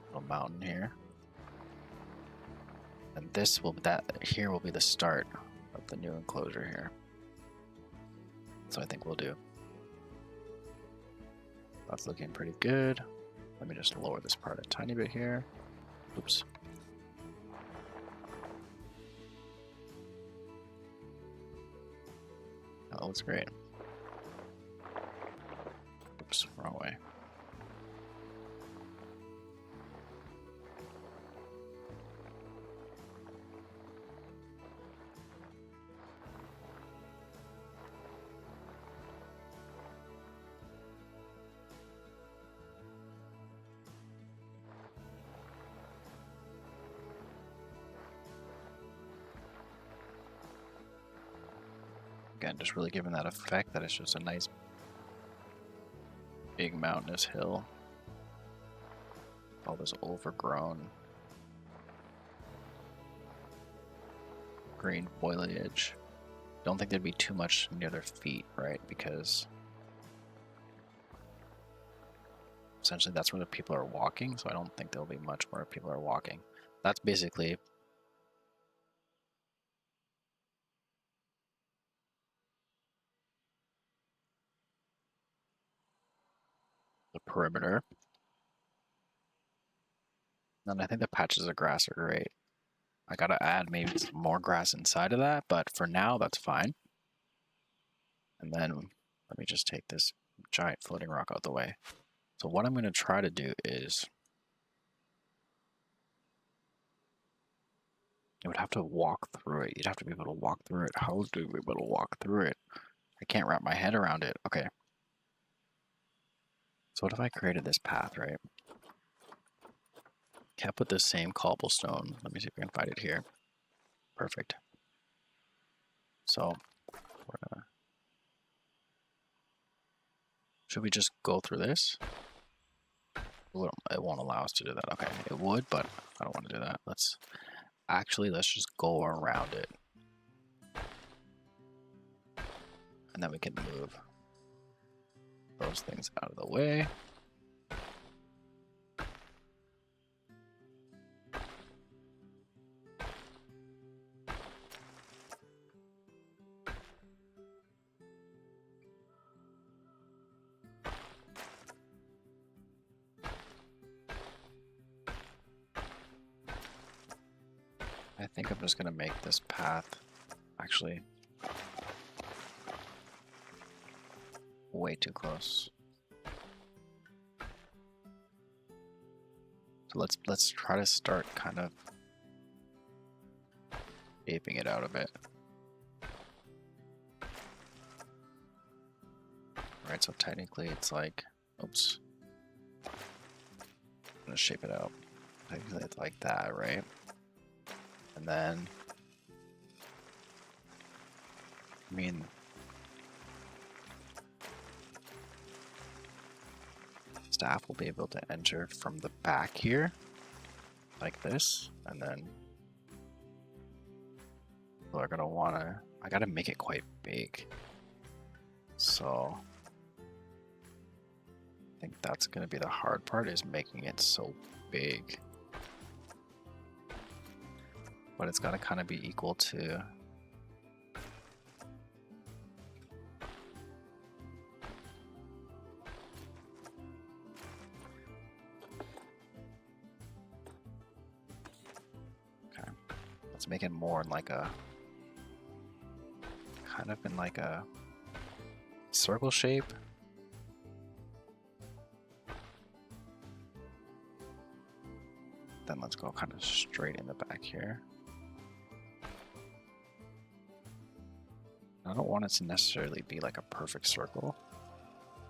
little mountain here. And this will, that here will be the start of the new enclosure here. So I think we'll do. That's looking pretty good. Let me just lower this part a tiny bit here. Oops. That looks great. Oops, wrong way. Again, just really giving that effect that it's just a nice big mountainous hill. All this overgrown green foliage. Don't think there'd be too much near their feet, right? Because essentially that's where the people are walking, so I don't think there'll be much where people are walking. That's basically the perimeter. And I think the patches of grass are great. I gotta add maybe some more grass inside of that, but for now that's fine. And then let me just take this giant floating rock out the way. So what I'm gonna try to do is you would have to walk through it. You'd have to be able to walk through it. How do we be able to walk through it? I can't wrap my head around it. Okay. So what if I created this path, right? Kept with the same cobblestone. Let me see if I can find it here. Perfect. So we're gonna, should we just go through this? It won't allow us to do that. Okay, it would, but I don't want to do that. Let's just go around it. And then we can move those things out of the way. I think I'm just going to make this path actually way too close. So let's try to start kind of aping it out a bit. Right, so technically it's like, oops. I'm gonna shape it out. It's like that, right? And then, I mean, staff will be able to enter from the back here, like this, and then people are gonna wanna, I gotta make it quite big. So I think that's gonna be the hard part, is making it so big. But it's gotta kind of be equal to let's make it more in like a kind of in like a circle shape. Then let's go kind of straight in the back here. I don't want it to necessarily be like a perfect circle.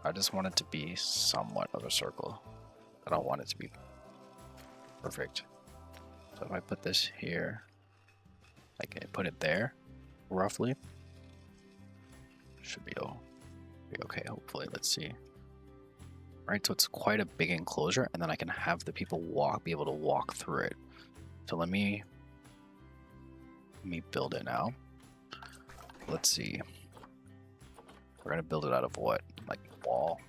I just want it to be somewhat of a circle. I don't want it to be perfect. So if I put this here, like I put it there, roughly, should be okay, hopefully. Let's see. All right, so it's quite a big enclosure, and then I can have the people be able to walk through it. So let me build it now. Let's see. We're gonna build it out of what? Like wall.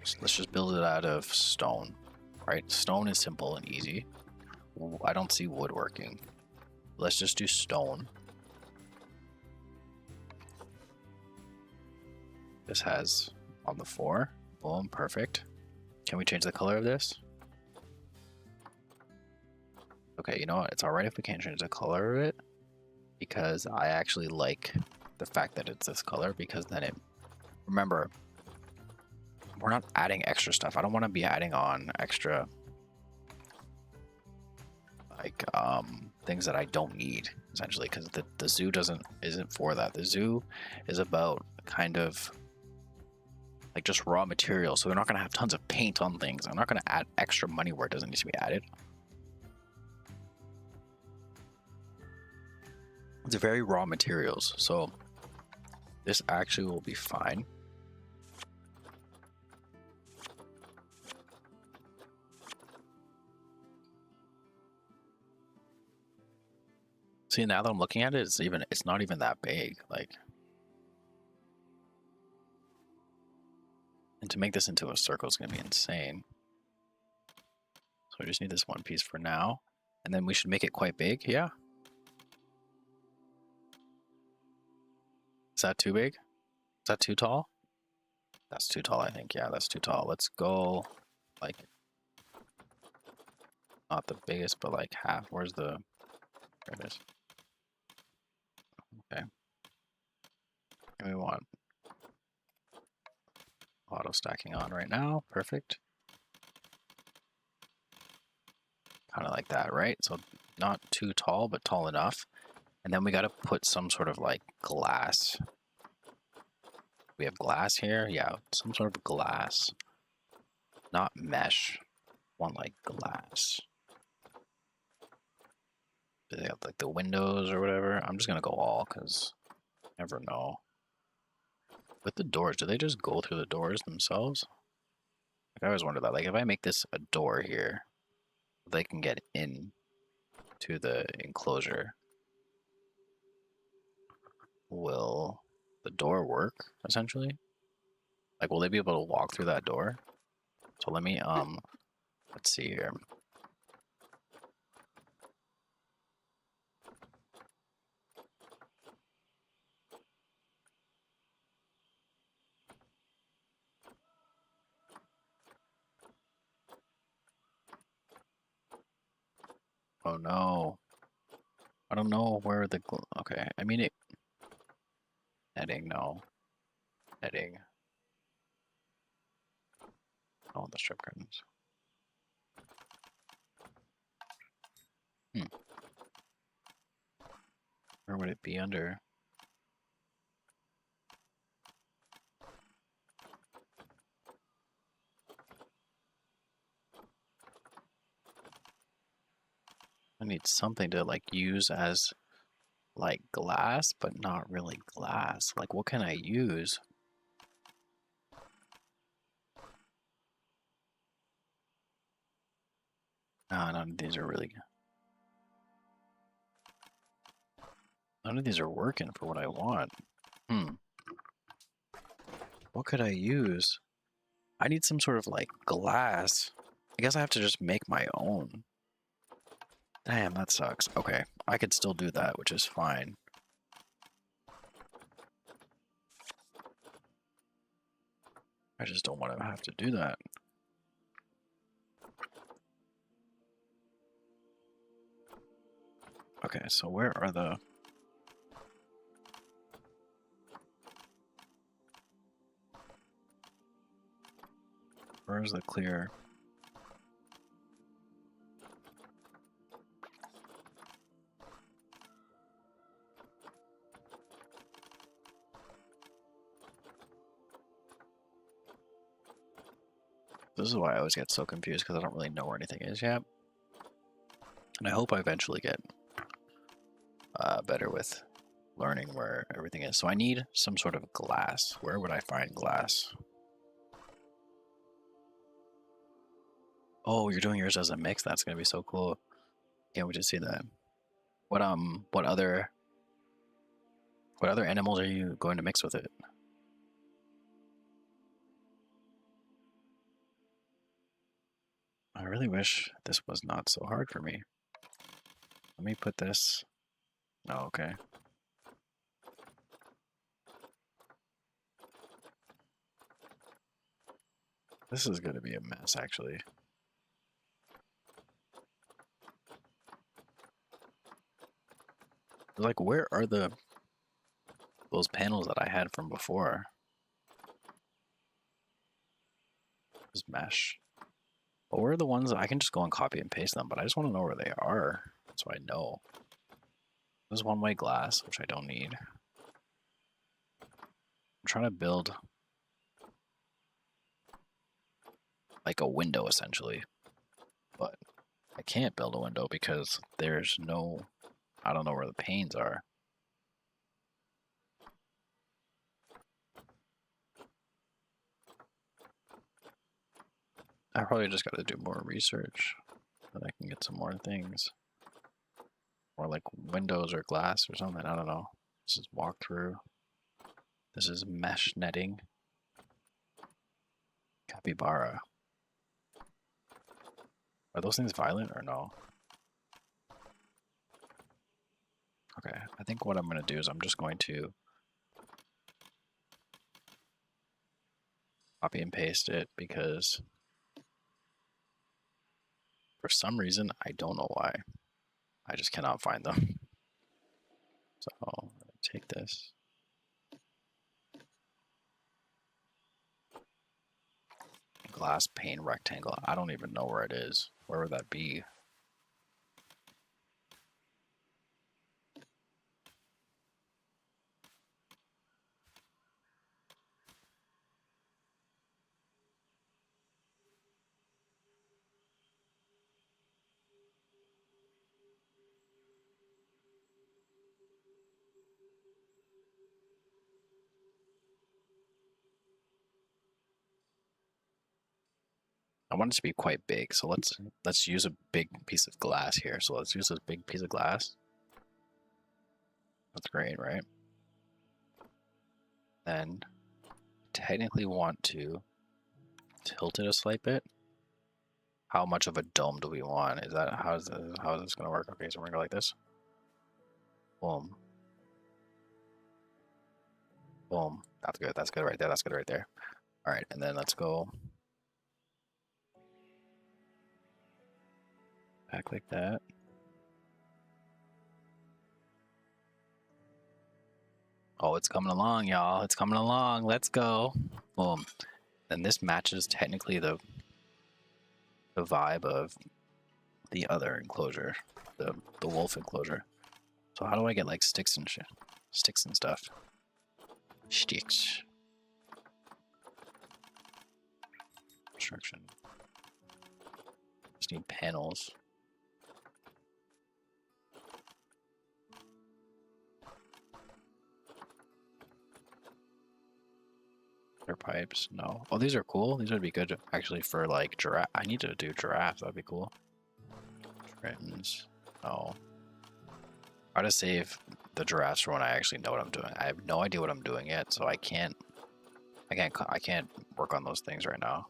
So let's just build it out of stone. Right? Stone is simple and easy. I don't see woodworking. Let's just do stone. This has on the floor. Boom, perfect. Can we change the color of this? Okay, you know what? It's alright if we can't change the color of it, because I actually like the fact that it's this color, because then it, remember, we're not adding extra stuff. I don't want to be adding on extra like things that I don't need, essentially, because the zoo isn't for that. The zoo is about kind of like just raw material, so they're not going to have tons of paint on things. I'm not going to add extra money where it doesn't need to be added. It's very raw materials, so this actually will be fine. See, now that I'm looking at it, it's not even that big. Like, and to make this into a circle is going to be insane. So I just need this one piece for now, and then we should make it quite big. Yeah. Is that too big? Is that too tall? That's too tall, I think. Yeah, that's too tall. Let's go like not the biggest, but like half. Where's the? There it is. Okay. And we want auto stacking on right now. Perfect. Kind of like that, right? So not too tall, but tall enough. And then we got to put some sort of like glass. We have glass here. Yeah, some sort of glass. Not mesh. One like glass. Do they have like the windows or whatever? I'm just gonna go all, because you never know. With the doors, do they just go through the doors themselves? Like, I always wonder that. Like, if I make this a door here, they can get in to the enclosure. Will the door work, essentially? Like, will they be able to walk through that door? So let me, let's see here. Oh no. I don't know where the, okay, I mean it, netting, no. Netting. Oh, the strip curtains. Where would it be under? I need something to like use as like glass, but not really glass. Like what can I use? None of these are really. None of these are working for what I want. What could I use? I need some sort of like glass. I guess I have to just make my own. Damn, that sucks. Okay, I could still do that, which is fine. I just don't want to have to do that. Okay, so where are the... Where's the clear? This is why I always get so confused, because I don't really know where anything is yet. And I hope I eventually get better with learning where everything is. So I need some sort of glass. Where would I find glass? Oh, you're doing yours as a mix? That's gonna be so cool. Can't wait to see that. What other animals are you going to mix with it? I really wish this was not so hard for me. Let me put this... Oh, okay. This is going to be a mess, actually. Like, where are those panels that I had from before? This mesh. But where are the ones that I can just go and copy and paste them, but I just want to know where they are, so I know. This is one-way glass, which I don't need. I'm trying to build like a window, essentially. But I can't build a window because there's no... I don't know where the panes are. I probably just got to do more research so that I can get some more things. Or like windows or glass or something, I don't know. This is walkthrough. This is mesh netting. Capybara. Are those things violent or no? Okay, I think what I'm going to do is I'm just going to copy and paste it because for some reason, I don't know why. I just cannot find them. So I'm going to take this. Glass pane rectangle. I don't even know where it is. Where would that be? I want it to be quite big, so let's use a big piece of glass here. So let's use this big piece of glass. That's great, right? Then technically want to tilt it a slight bit. How much of a dome do we want? Is that how is this gonna work? Okay, so we're gonna go like this. Boom. Boom. That's good. That's good right there. That's good right there. All right, and then let's go back like that. Oh, it's coming along, y'all. It's coming along. Let's go. Boom. And this matches technically the vibe of the other enclosure, the wolf enclosure. So how do I get like sticks and shit? Sticks and stuff. Sticks. Construction. Just need panels. Their pipes, no. Oh, these are cool. These would be good actually for like giraffe. I need to do giraffes. That'd be cool. Tritons, no. Try to save the giraffes for when I actually know what I'm doing. I have no idea what I'm doing yet, so I can't work on those things right now.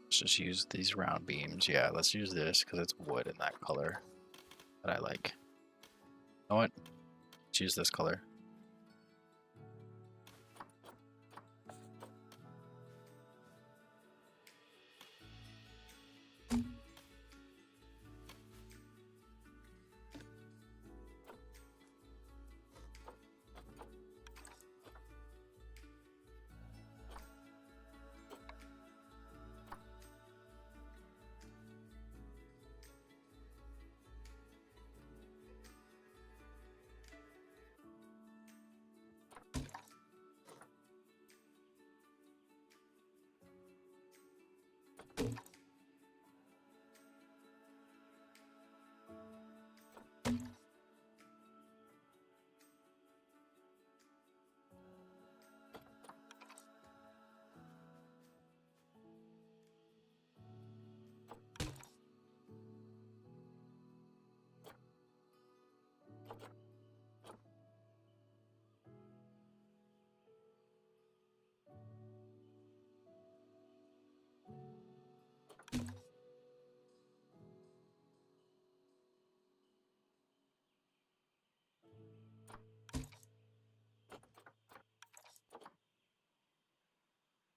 Let's just use these round beams. Yeah, let's use this because it's wood in that color that I like. You know what? Let's use this color.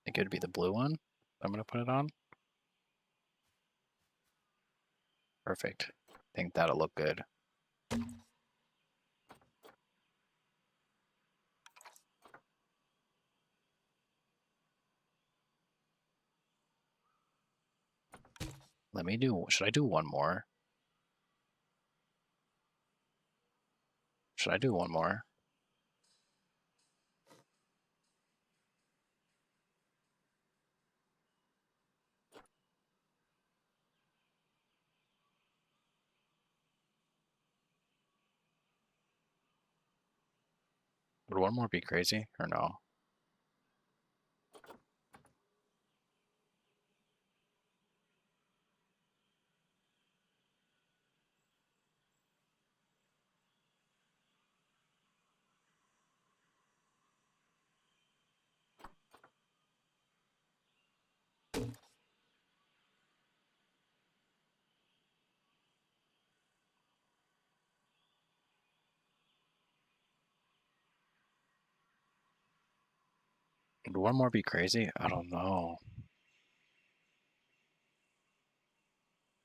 I think it'd be the blue one. I'm gonna put it on. Perfect. I think that'll look good. Let me do, should I do one more? Should I do one more? Would one more be crazy or no? Would one more be crazy? I don't know.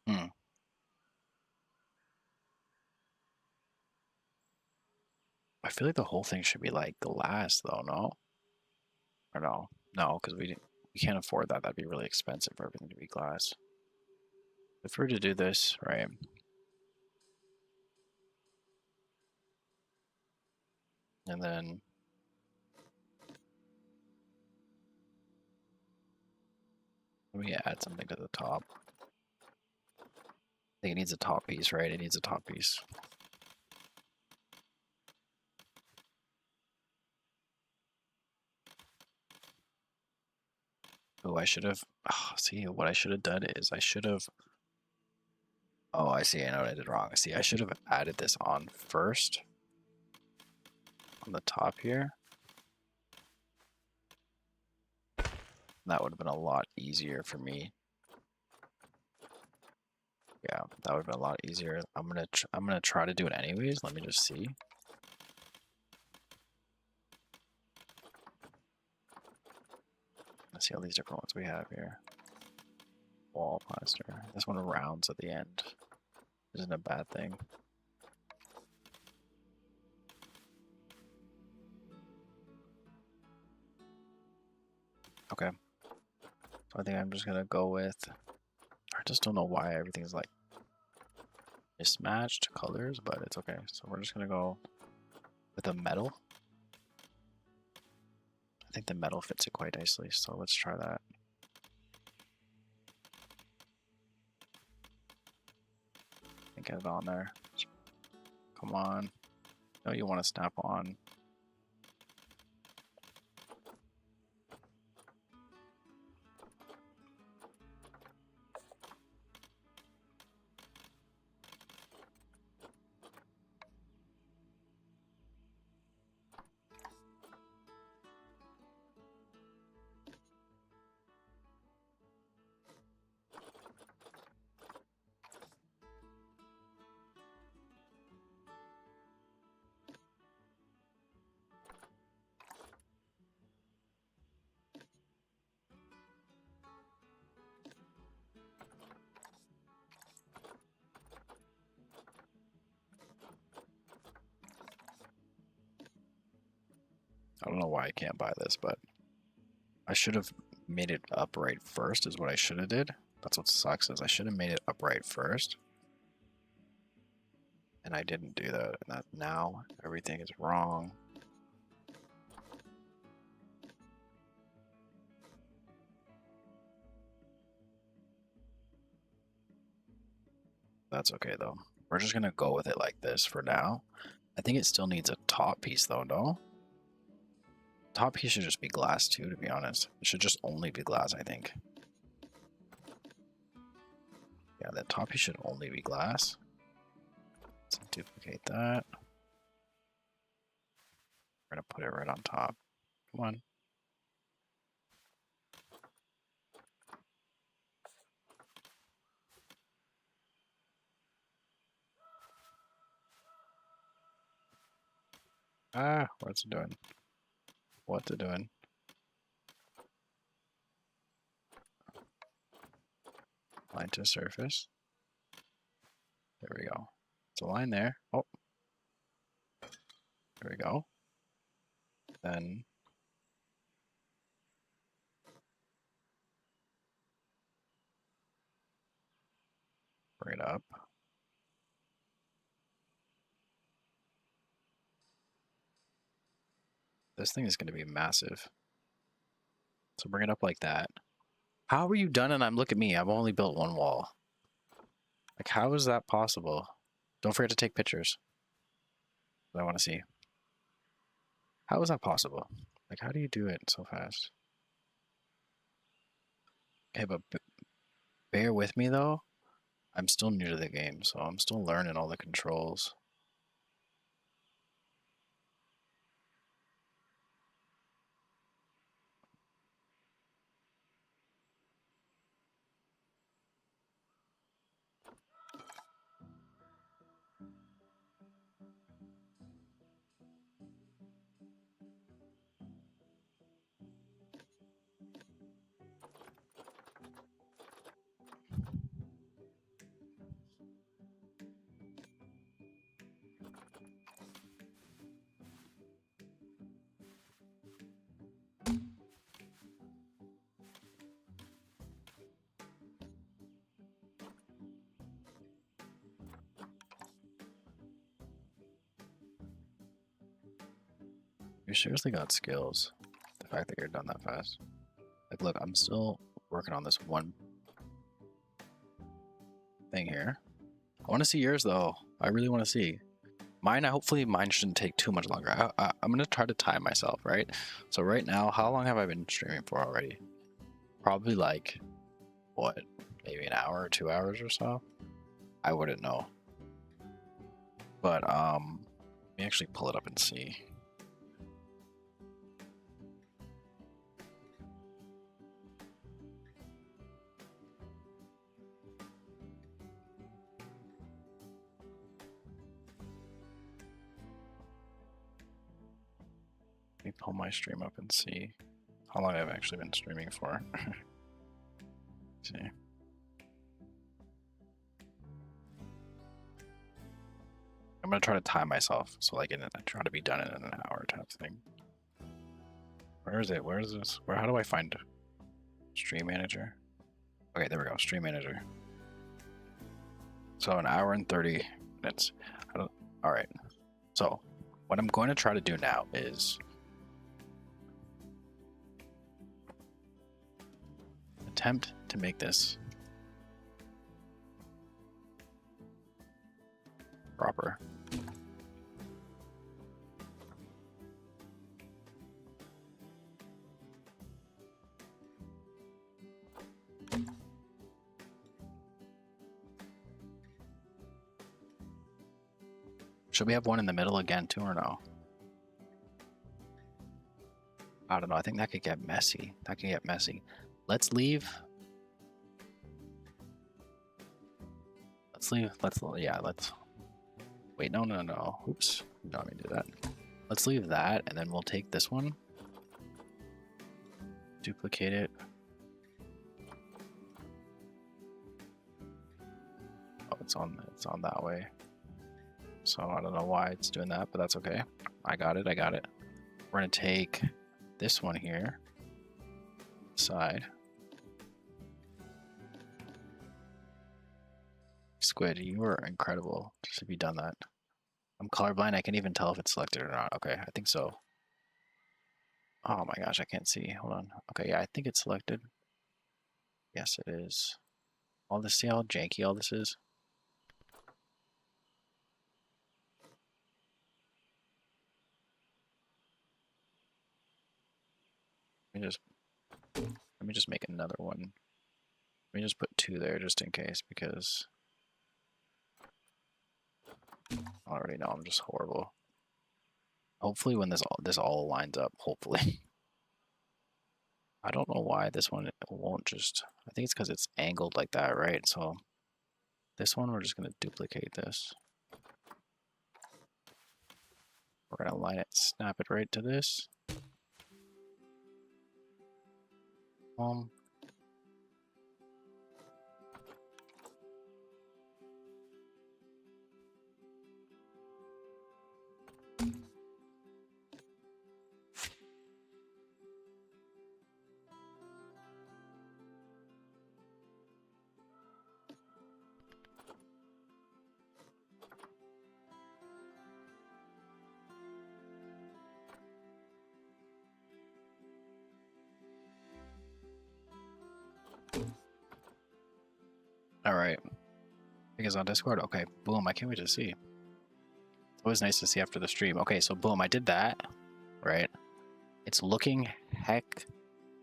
Hmm. I feel like the whole thing should be like glass though, no? Or no? No, because we can't afford that. That'd be really expensive for everything to be glass. If we were to do this, right? And then let me add something to the top. I think it needs a top piece, right? It needs a top piece. Oh, I should have. Oh, see, what I should have done is I should have. Oh, I see. I know what I did wrong. See, I should have added this on first on the top here. That would have been a lot easier for me. Yeah, that would have been a lot easier. I'm gonna try to do it anyways. Let me just see. Let's see all these different ones we have here. Wall plaster. This one rounds at the end. Isn't a bad thing. Okay. So I think I'm just gonna go with. I just don't know why everything's like mismatched colors, but it's okay. So we're just gonna go with a metal. I think the metal fits it quite nicely, so let's try that. And get it on there. come on. No, you want to snap on. I don't know why I can't buy this, but I should have made it upright first is what I should have did. That's what sucks is I should have made it upright first. And I didn't do that. And that now everything is wrong. That's okay though. We're just gonna go with it like this for now. I think it still needs a top piece though, no? Top piece should just be glass too, to be honest. It should just only be glass, I think. Yeah, that top piece should only be glass. Let's duplicate that. We're gonna put it right on top. Come on. Ah, what's it doing? What's it doing? Line to surface. There we go. It's a line there. Oh. There we go. Then bring it up. This thing is going to be massive. So bring it up like that. How are you done? And look at me. I've only built one wall. Like, how is that possible? Don't forget to take pictures. I want to see. How is that possible? Like, how do you do it so fast? Okay, but bear with me though. I'm still new to the game, so I'm still learning all the controls. You seriously got skills. The fact that you're done that fast. Like, look, I'm still working on this one thing here. I want to see yours though. I really want to see. Mine, hopefully mine shouldn't take too much longer. I'm going to try to time myself, right? So right now, how long have I been streaming for already? Probably like, what, maybe an hour or 2 hours or so? I wouldn't know. But, let me actually pull it up and see. Let me pull my stream up and see how long I've actually been streaming for. See. I'm gonna try to time myself, so like I try to be done in an hour type thing. Where is it? Where is this? How do I find Stream Manager? Okay, there we go. Stream Manager. So an hour and 30 minutes. All right. So what I'm going to try to do now is attempt to make this proper. Should we have one in the middle again too, or no? I don't know. I think that could get messy. That could get messy. Let's leave. Let's leave. Let's. Wait, no. Oops. You don't want me to do that. Let's leave that, and then we'll take this one. Duplicate it. Oh, it's on that way. So I don't know why it's doing that, but that's okay. I got it. We're gonna take this one here. Side. Squid, you are incredible. Just have you done that. I'm colorblind. I can even tell if it's selected or not. Okay, I think so. Oh my gosh, I can't see. Hold on. Okay, yeah, I think it's selected. Yes, it is. All this, see how janky all this is? Let me just make another one. Let me just put 2 there just in case, because I already know I'm just horrible. Hopefully when this all lines up, hopefully. I don't know why this one won't just, I think it's because it's angled like that, right? So this one, we're just going to duplicate this. We're going to line it, snap it right to this. All right. I think it's on Discord. Okay, boom. I can't wait to see. It's always nice to see after the stream. Okay, so boom, I did that, right? It's looking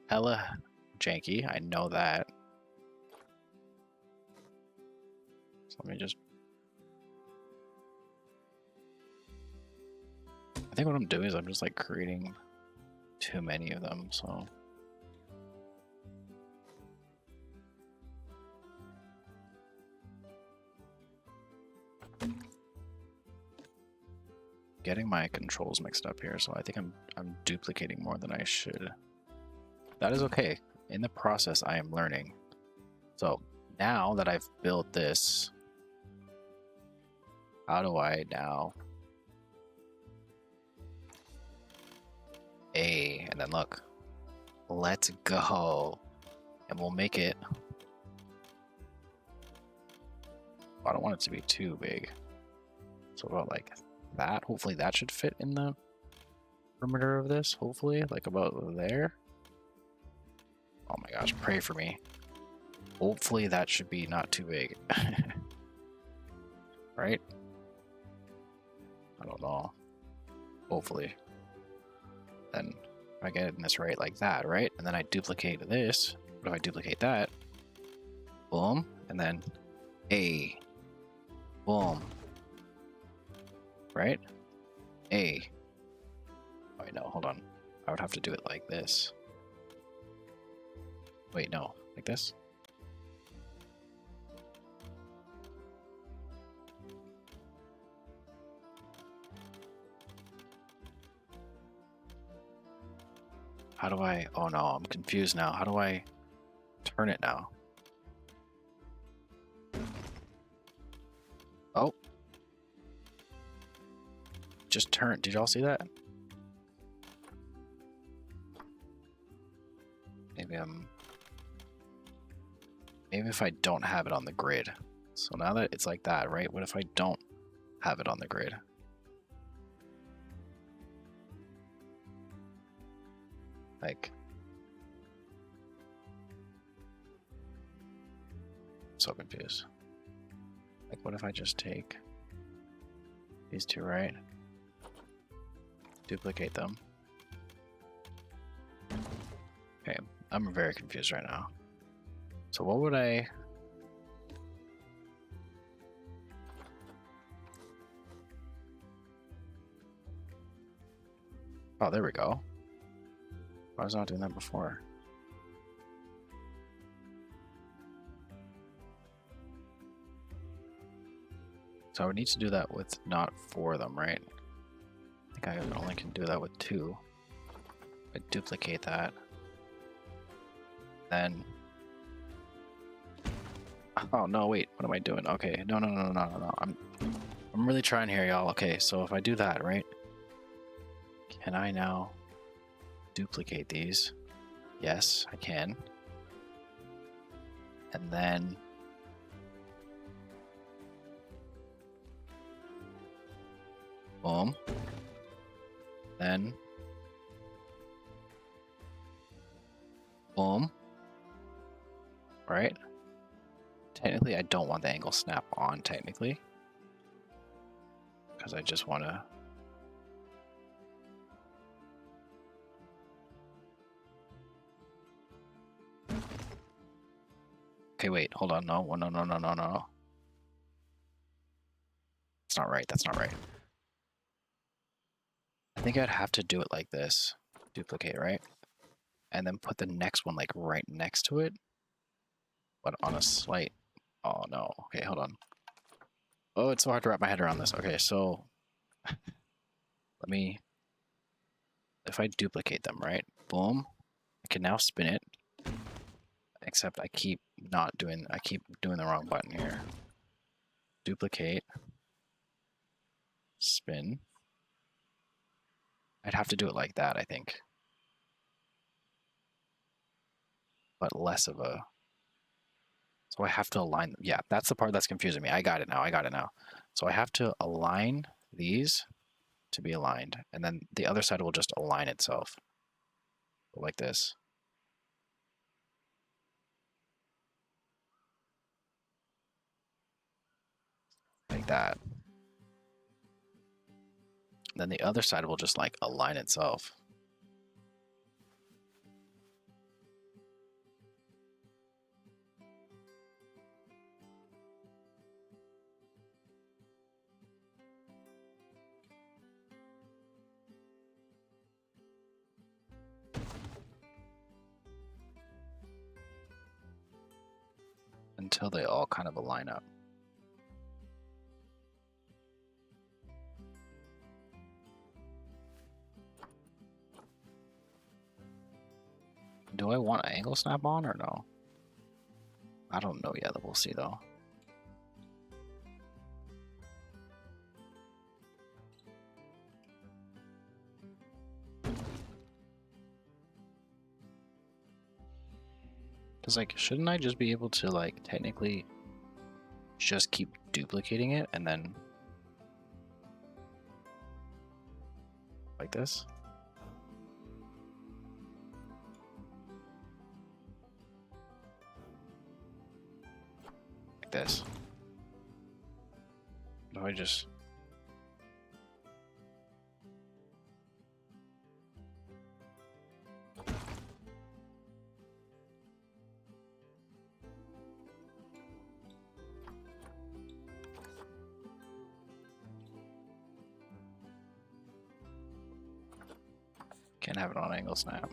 hella janky. I know that. So let me just... I think what I'm doing is I'm just like creating too many of them, so... Getting my controls mixed up here, so I think I'm duplicating more than I should. That is okay. In the process, I am learning. So now that I've built this, how do I now and then look, let's go, and we'll make it. I don't want it to be too big, so about like that. Hopefully that should fit in the perimeter of this, hopefully like about there. Oh my gosh, pray for me. Hopefully that should be not too big. Right? I don't know. Hopefully. Then if I get this right like that, right? And then I duplicate this. What if I duplicate that? Boom. And then boom. Right? Oh wait, no, hold on. I would have to do it like this. Wait, no, like this? How do I, oh no, I'm confused now. How do I turn it now? Oh. Just turn, did y'all see that? Maybe if I don't have it on the grid. So now that it's like that, right? What if I don't have it on the grid? Like, I'm so confused. Like, what if I just take these two, right? Duplicate them. Okay, I'm very confused right now. So what would I... Oh, there we go. I was not doing that before. So I would need to do that with not 4 of them, right? I think I only can do that with 2. I duplicate that. Then... Oh, no, wait. What am I doing? Okay. No. I'm really trying here, y'all. Okay, so if I do that, right? Can I now duplicate these? Yes, I can. And then... Boom. Then... Boom. Right? Technically, I don't want the angle snap on, technically. Because I just want to... Okay, wait, hold on. No. That's not right. That's not right. I think I'd have to do it like this. Duplicate, right? And then put the next one like right next to it. But on a slight... Oh, no. Okay, hold on. Oh, it's so hard to wrap my head around this. Okay, so... Let me... If I duplicate them, right? Boom. I can now spin it. Except I keep not doing... I keep doing the wrong button here. Duplicate. Spin. I'd have to do it like that, I think. But less of a... So I have to align... Yeah, that's the part that's confusing me. I got it now. So I have to align these to be aligned. And then the other side will just align itself. Like this. Like that. Then the other side will just like align itself. Until they all kind of align up. Do I want an angle snap on or no? I don't know yet. We'll see though. Because like, shouldn't I just be able to like technically just keep duplicating it and then like this? Like this. Do I just... Can't have it on angle snap.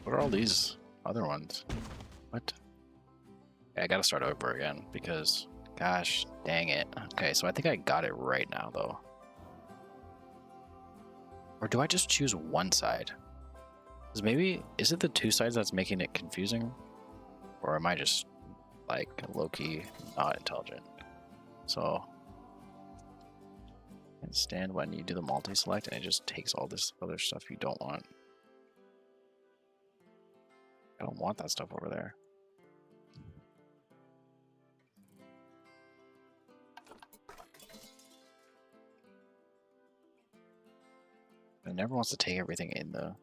What are all these other ones? What? Yeah, I gotta start over again because, gosh, dang it. Okay, so I think I got it right now though. Or do I just choose one side? Because maybe, is it the 2 sides that's making it confusing? Or am I just, like, low-key not intelligent? So, and stand when you do the multi-select and it just takes all this other stuff you don't want. I don't want that stuff over there. It never wants to take everything in the...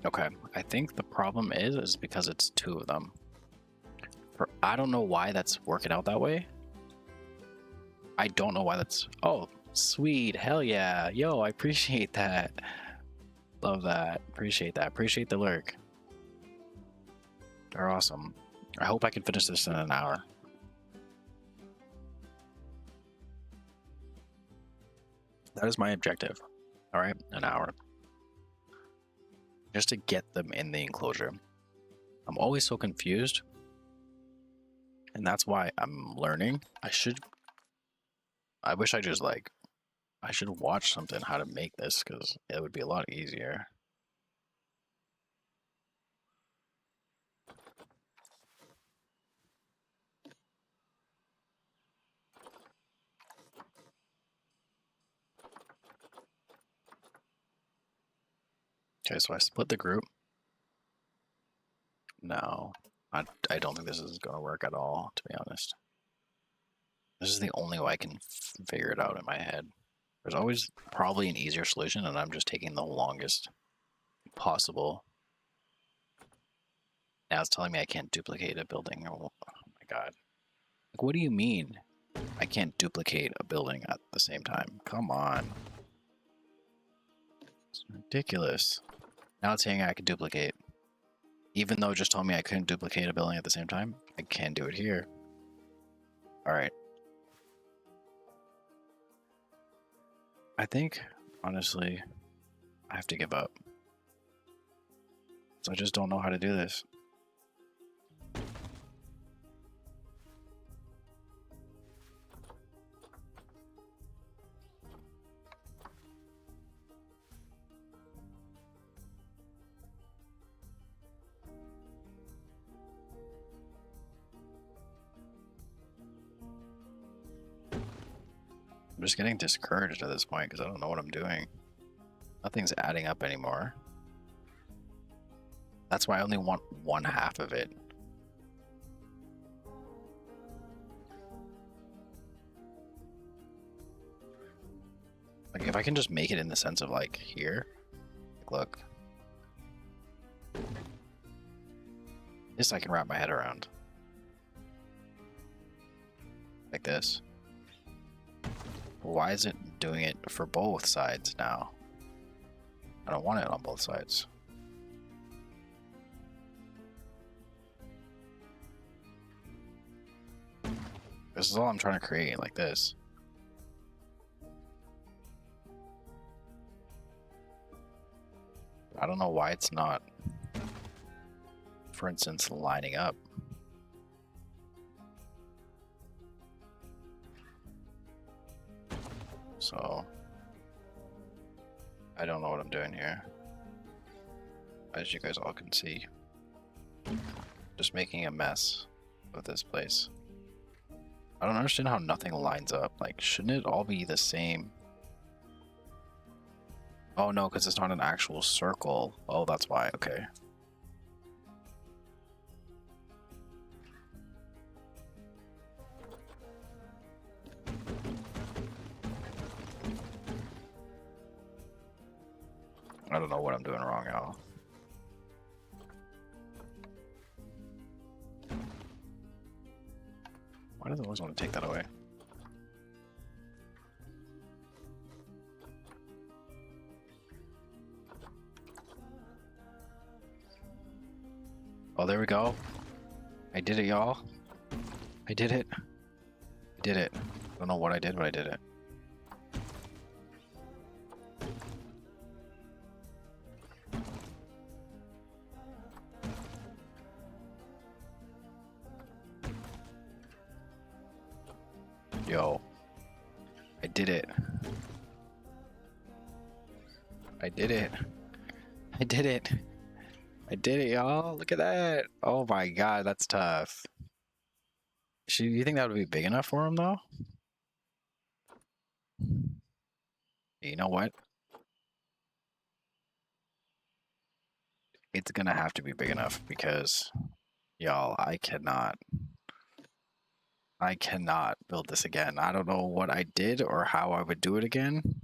Okay, I think the problem is because it's two of them. I don't know why that's working out that way. I don't know why that's... Oh, sweet. Hell yeah. Yo, I appreciate that. Love that. Appreciate that. Appreciate the lurk. They're awesome. I hope I can finish this in an hour. That is my objective. All right, an hour. Just to get them in the enclosure. I'm always so confused. And that's why I'm learning. I wish I just I should watch something how to make this because it would be a lot easier. Okay, so I split the group. No, I don't think this is going to work at all, to be honest. This is the only way I can figure it out in my head. There's always probably an easier solution, and I'm just taking the longest possible. Now it's telling me I can't duplicate a building. Oh my god. Like, what do you mean I can't duplicate a building at the same time? Come on. It's ridiculous. Now it's saying I can duplicate. Even though it just told me I couldn't duplicate a building at the same time, I can do it here. Alright. I think, honestly, I have to give up. So I just don't know how to do this. I'm just getting discouraged at this point because I don't know what I'm doing. Nothing's adding up anymore. That's why I only want one half of it. Like, if I can just make it in the sense of, like, here. Like, look. This I can wrap my head around. Like this. Why is it doing it for both sides now? I don't want it on both sides. This is all I'm trying to create, like this. I don't know why it's not, for instance, lining up. So, I don't know what I'm doing here. As you guys all can see. Just making a mess of this place. I don't understand how nothing lines up. Like, shouldn't it all be the same? Oh no, because it's not an actual circle. Oh, that's why. Okay. I don't know what I'm doing wrong, y'all. Why does it always want to take that away? Oh, there we go. I did it, y'all. I did it. I did it. I don't know what I did, but I did it. Yo. I did it. I did it. I did it. I did it, y'all. Look at that. Oh my god, that's tough. You think that would be big enough for him, though? You know what? It's gonna have to be big enough because, y'all, I cannot build this again. I don't know what I did or how I would do it again.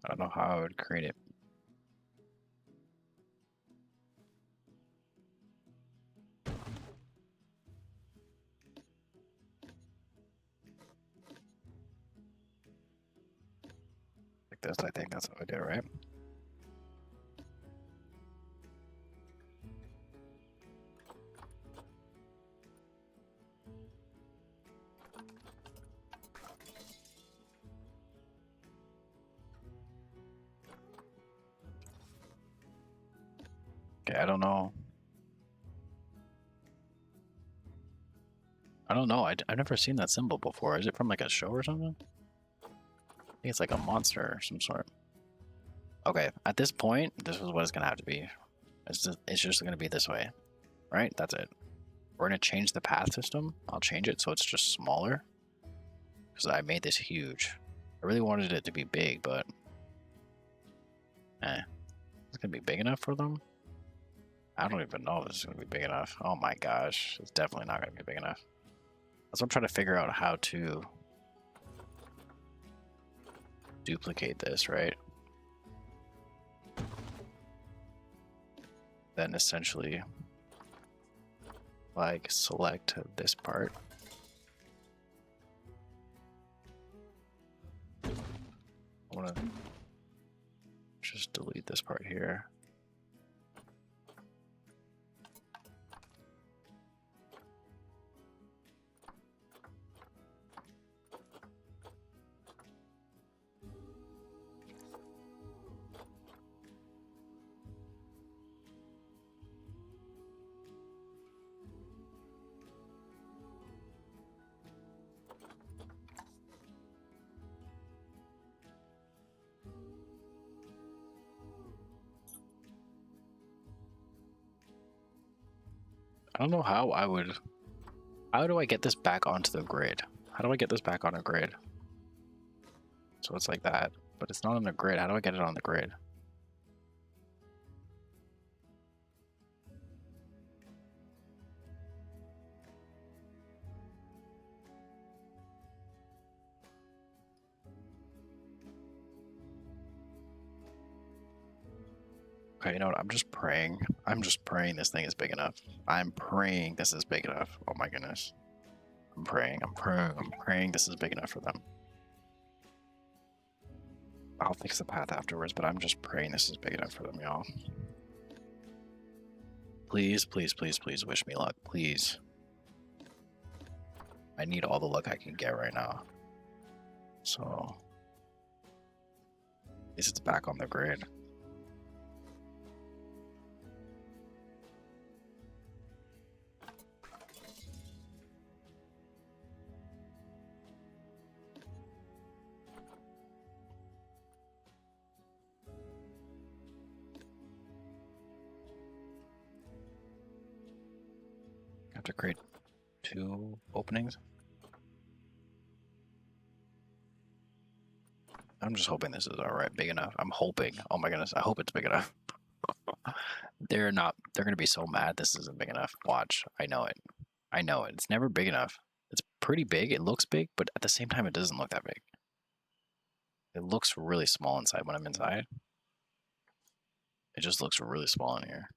I don't know how I would create it. Like this, I think that's how I do it, right? Okay, I don't know. I don't know. I've never seen that symbol before. Is it from like a show or something? I think it's like a monster or some sort. Okay, at this point, this is what it's gonna have to be. It's just gonna be this way, right? That's it. We're gonna change the path system. I'll change it so it's just smaller. Because I made this huge. I really wanted it to be big, but it's gonna be big enough for them. I don't even know if this is gonna be big enough. Oh my gosh, it's definitely not gonna be big enough. That's what I'm trying to figure out how to duplicate this, right? Then essentially, like, select this part. I want to just delete this part here. I don't know how I would. How do I get this back onto the grid? How do I get this back on a grid? So it's like that, but it's not on the grid. How do I get it on the grid? Okay, you know what? I'm just praying. I'm just praying this thing is big enough. I'm praying this is big enough. Oh my goodness. I'm praying. I'm praying this is big enough for them. I'll fix the path afterwards, but I'm just praying this is big enough for them, y'all. Please, please, please, please wish me luck. Please. I need all the luck I can get right now. So, at least it's back on the grid. I have to create 2 openings. I'm just hoping this is alright, big enough. I'm hoping. Oh my goodness, I hope it's big enough. They're not. They're gonna be so mad this isn't big enough. Watch. I know it. I know it. It's never big enough. It's pretty big. It looks big, but at the same time, it doesn't look that big. It looks really small inside when I'm inside. It just looks really small in here.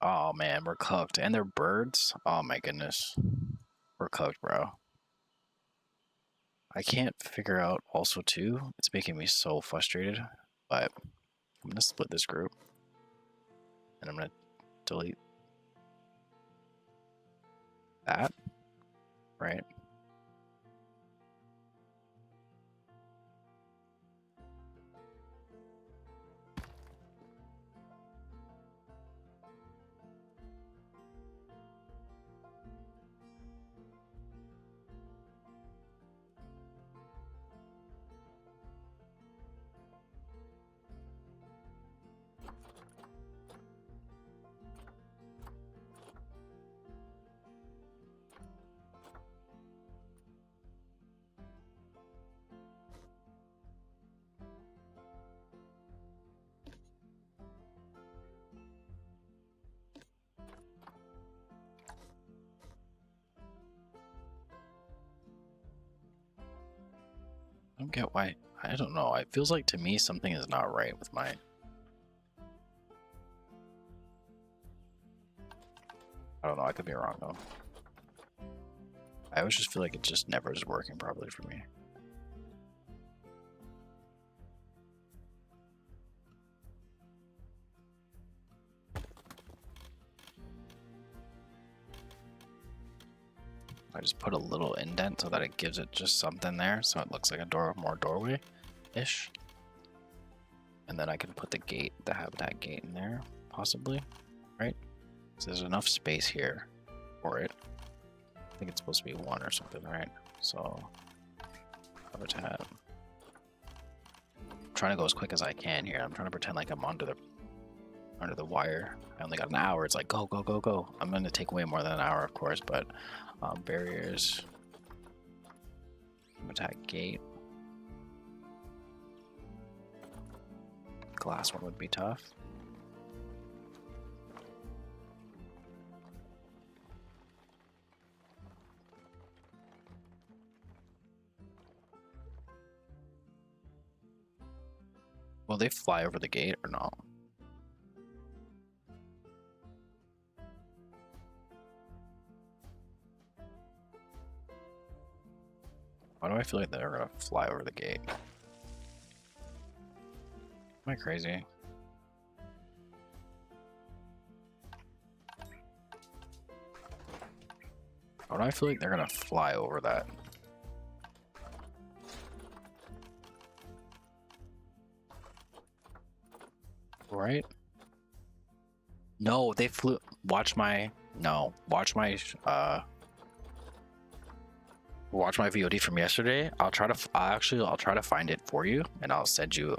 Oh man, we're cooked. And they're birds. Oh my goodness. We're cooked, bro. I can't figure out also too. It's making me so frustrated. But I'm gonna split this group. And I'm gonna delete that. Right? don't get why. I don't know. It feels like to me something is not right with my... I don't know. I could be wrong though. I always just feel like it just never is working properly for me. I just put a little indent so that it gives it just something there, so it looks like a more doorway-ish. And then I can put the gate, the habitat gate in there, possibly, right? So there's enough space here for it. I think it's supposed to be 1 or something, right? So habitat. I'm trying to go as quick as I can here. I'm trying to pretend like I'm under the wire. I only got an hour. It's like go, go, go, go. I'm going to take way more than an hour, of course, but barriers, habitat gate. Glass one would be tough. Will they fly over the gate or not? Why do I feel like they're gonna fly over the gate? Am I crazy? Why do I feel like they're gonna fly over that? Right? No, they flew. Watch my VOD from yesterday. I'll try to find it for you and I'll send you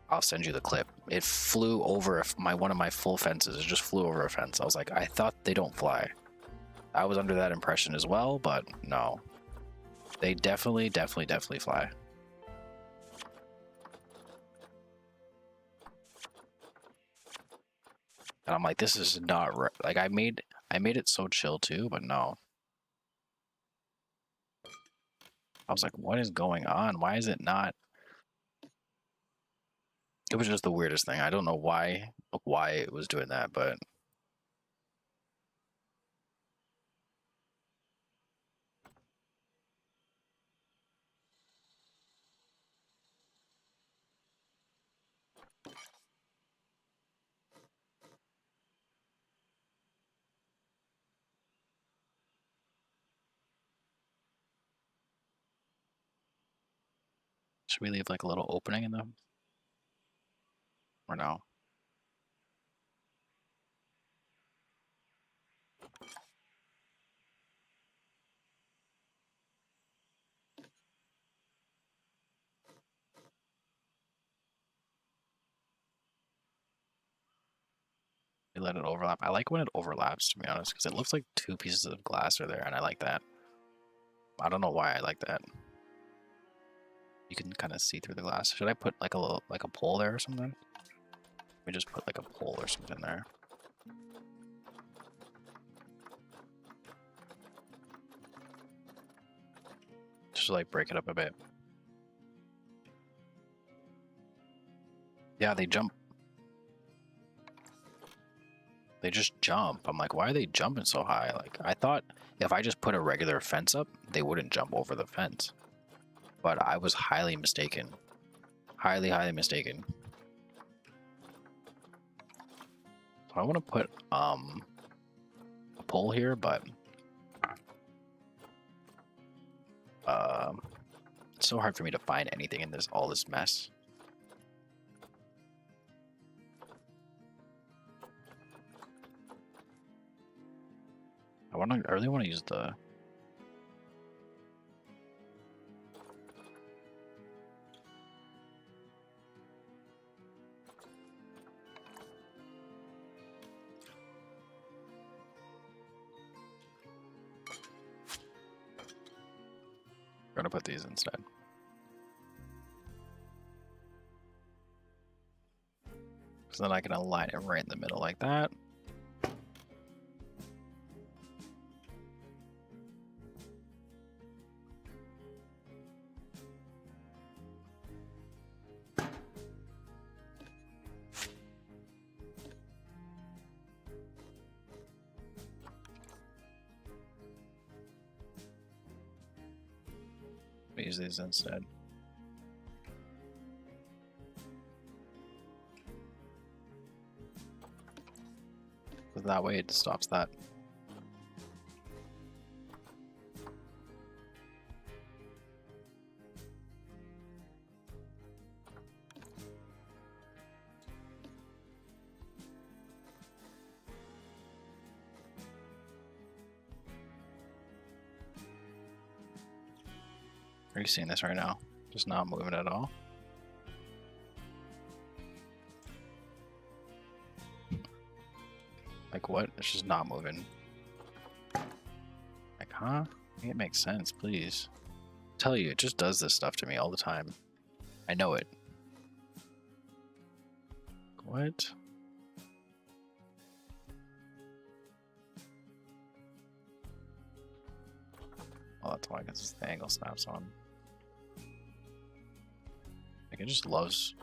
the clip. It flew over one of my full fences. It just flew over a fence. I was like, I thought they don't fly. I was under that impression as well, but no. They definitely fly. And I'm like, this is not right. Like I made it so chill too, but no. I was like, what is going on? Why is it not? It was just the weirdest thing. I don't know why it was doing that, but should we leave like a little opening in them? Or no? We let it overlap. I like when it overlaps, to be honest, because it looks like 2 pieces of glass are there, and I like that. I don't know why I like that. You can kind of see through the glass. Should I put like a pole there or something? Let me just put like a pole or something there. Just to, like, break it up a bit. Yeah, they jump. They just jump. I'm like, why are they jumping so high? Like, I thought if I just put a regular fence up, they wouldn't jump over the fence. But I was highly mistaken. Highly mistaken. So I want to put a pole here, but it's so hard for me to find anything in all this mess. I really want to use the... We're gonna put these instead. So then I can align it right in the middle like that. use these instead. But that way it stops that. Are you seeing this right now? Just not moving at all. Like what? It's just not moving. Like, huh? Make it make sense, please. I tell you, it just does this stuff to me all the time. I know it. What? Oh, that's why, because the angle snaps on. Like, it just loves.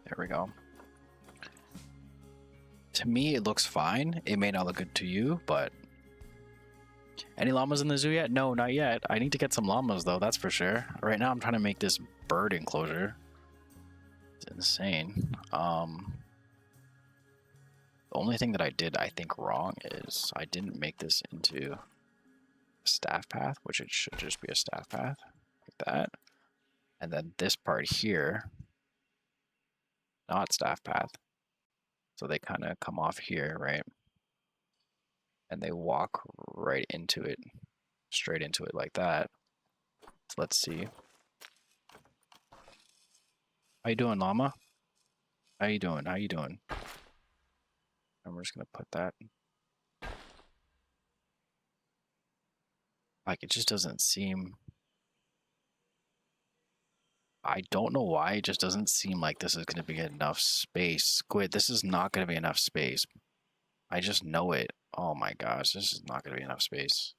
There we go. To me, it looks fine. It may not look good to you, but... Any llamas in the zoo yet? No, not yet. I need to get some llamas, though, that's for sure. Right now, I'm trying to make this bird enclosure. It's insane. The only thing that I did, I think, wrong is I didn't make this into a staff path, which it should just be a staff path, like that. And then this part here, not staff path. So they kind of come off here, right? And they walk right into it, straight into it like that. So let's see. How you doing, llama? How you doing? How you doing? And we're just gonna put that. Like, it just doesn't seem... I don't know why, it just doesn't seem like this is gonna be enough space. Squid, this is not gonna be enough space. I just know it. Oh my gosh, this is not gonna be enough space.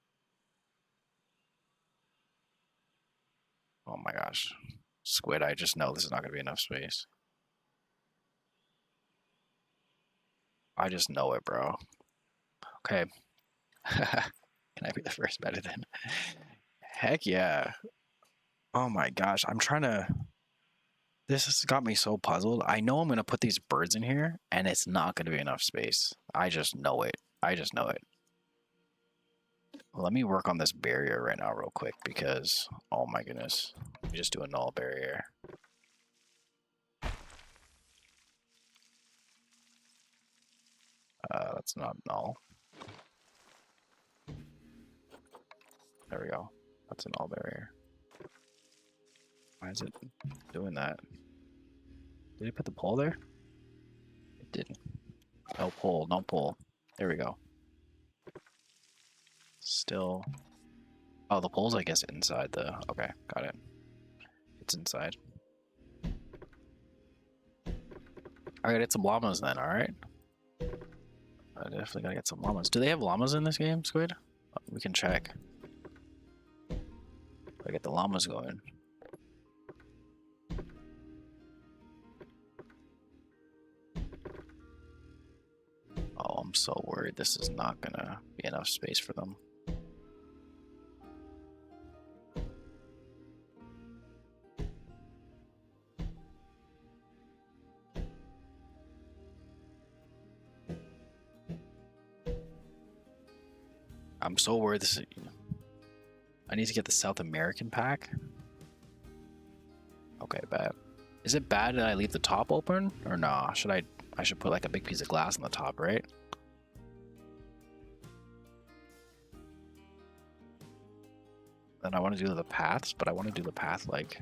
Oh my gosh. Squid, I just know this is not gonna be enough space. I just know it, bro. Okay. Can I be the first better then? Heck yeah. Oh my gosh, I'm trying to... This has got me so puzzled. I know I'm going to put these birds in here, and it's not going to be enough space. I just know it. I just know it. Let me work on this barrier right now real quick, because... Oh my goodness. Let me just do a null barrier. That's not null. There we go. That's a null barrier. Why is it doing that? Did it put the pole there? It didn't. No pole, no pole. There we go. Still... Oh, the pole's, I guess, inside the... Okay, got it. It's inside. I gotta get some llamas then, alright? I definitely gotta get some llamas. Do they have llamas in this game, Squid? We can check. I get the llamas going. Oh, I'm so worried this is not gonna be enough space for them. I'm so worried this is... I need to get the South American pack. Okay, bad. Is it bad that I leave the top open? Or nah? I should put like a big piece of glass on the top, right? Then I want to do the paths, but I want to do the path like...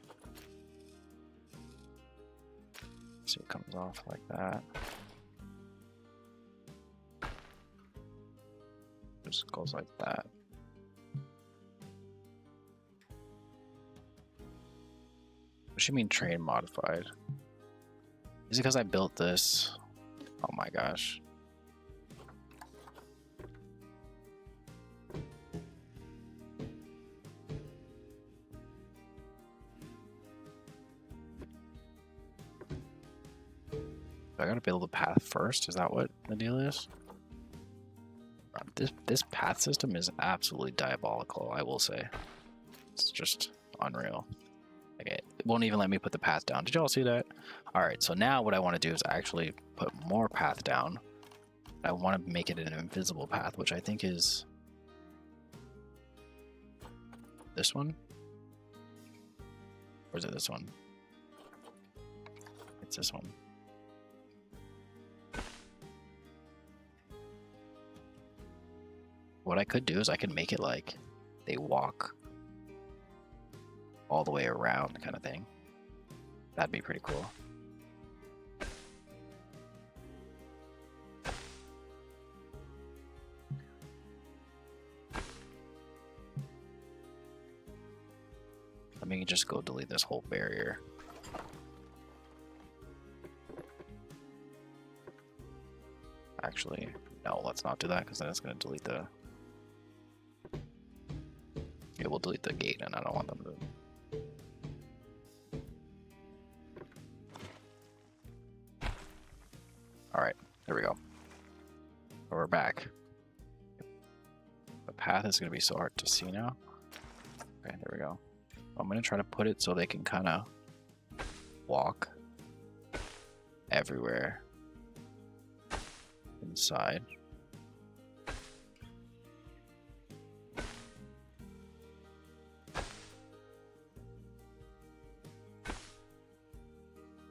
See, it comes off like that. It just goes like that. What do you mean train modified? Is it because I built this? Oh my gosh. I gotta build a path first. Is that what the deal is? This path system is absolutely diabolical, I will say. It's just unreal. Like it won't even let me put the path down. Did y'all see that? Alright, so now what I want to do is actually put more path down. I want to make it an invisible path, which I think is this one? Or is it this one? It's this one. What I could do is I could make it like they walk all the way around kind of thing. That'd be pretty cool. Let me just go delete this whole barrier. Actually, no, let's not do that because then it's going to delete the... It will delete the gate and I don't want them to... Alright, there we go. We're back. The path is going to be so hard to see now. Okay, there we go. I'm going to try to put it so they can kind of walk everywhere inside.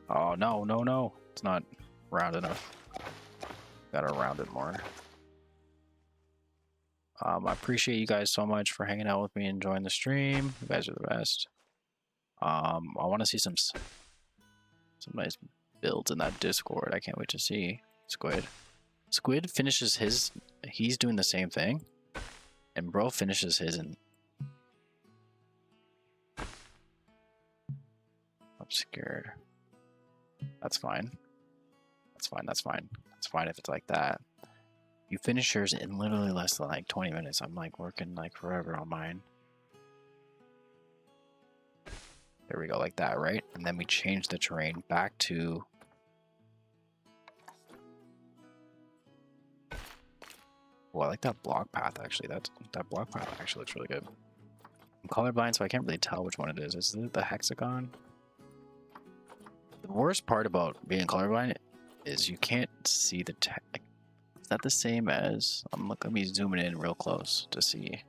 Oh, no, no, no. It's not round enough. Gotta round it more. I appreciate you guys so much for hanging out with me and enjoying the stream. You guys are the best. I want to see some nice builds in that Discord. I can't wait to see. Squid finishes his. He's doing the same thing, and bro finishes his in obscured. That's fine. That's fine. That's fine. That's fine if it's like that. You finish yours in literally less than like 20 minutes. I'm like working like forever on mine. There we go, like that, right? And then we change the terrain back to... Oh, I like that block path actually. That block path actually looks really good. I'm colorblind, so I can't really tell which one it is. Is it the hexagon? The worst part about being colorblind is you can't see the text. Is that the same as... Let me zooming in real close to see.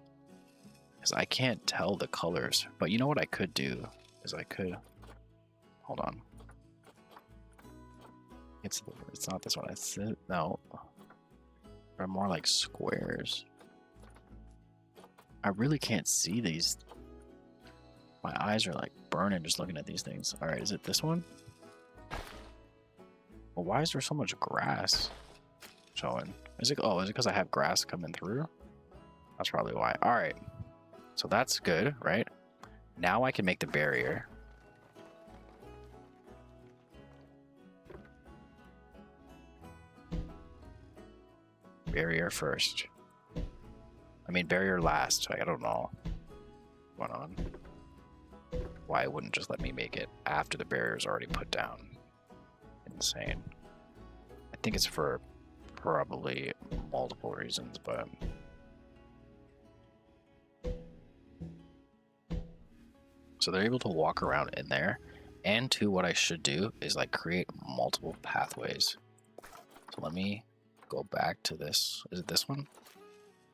Because I can't tell the colors. But you know what I could do? Is I could... Hold on. It's not this one. It's... No. They're more like squares. I really can't see these. My eyes are like burning just looking at these things. Alright, is it this one? Well, why is there so much grass showing? Is it because I have grass coming through? That's probably why. Alright. So that's good, right? Now I can make the barrier. Barrier first. I mean, barrier last. I don't know what's going on. Why it wouldn't just let me make it after the barrier is already put down. Insane. I think it's for probably multiple reasons, but... So they're able to walk around in there. And two, what I should do is like create multiple pathways. So let me go back to this. Is it this one?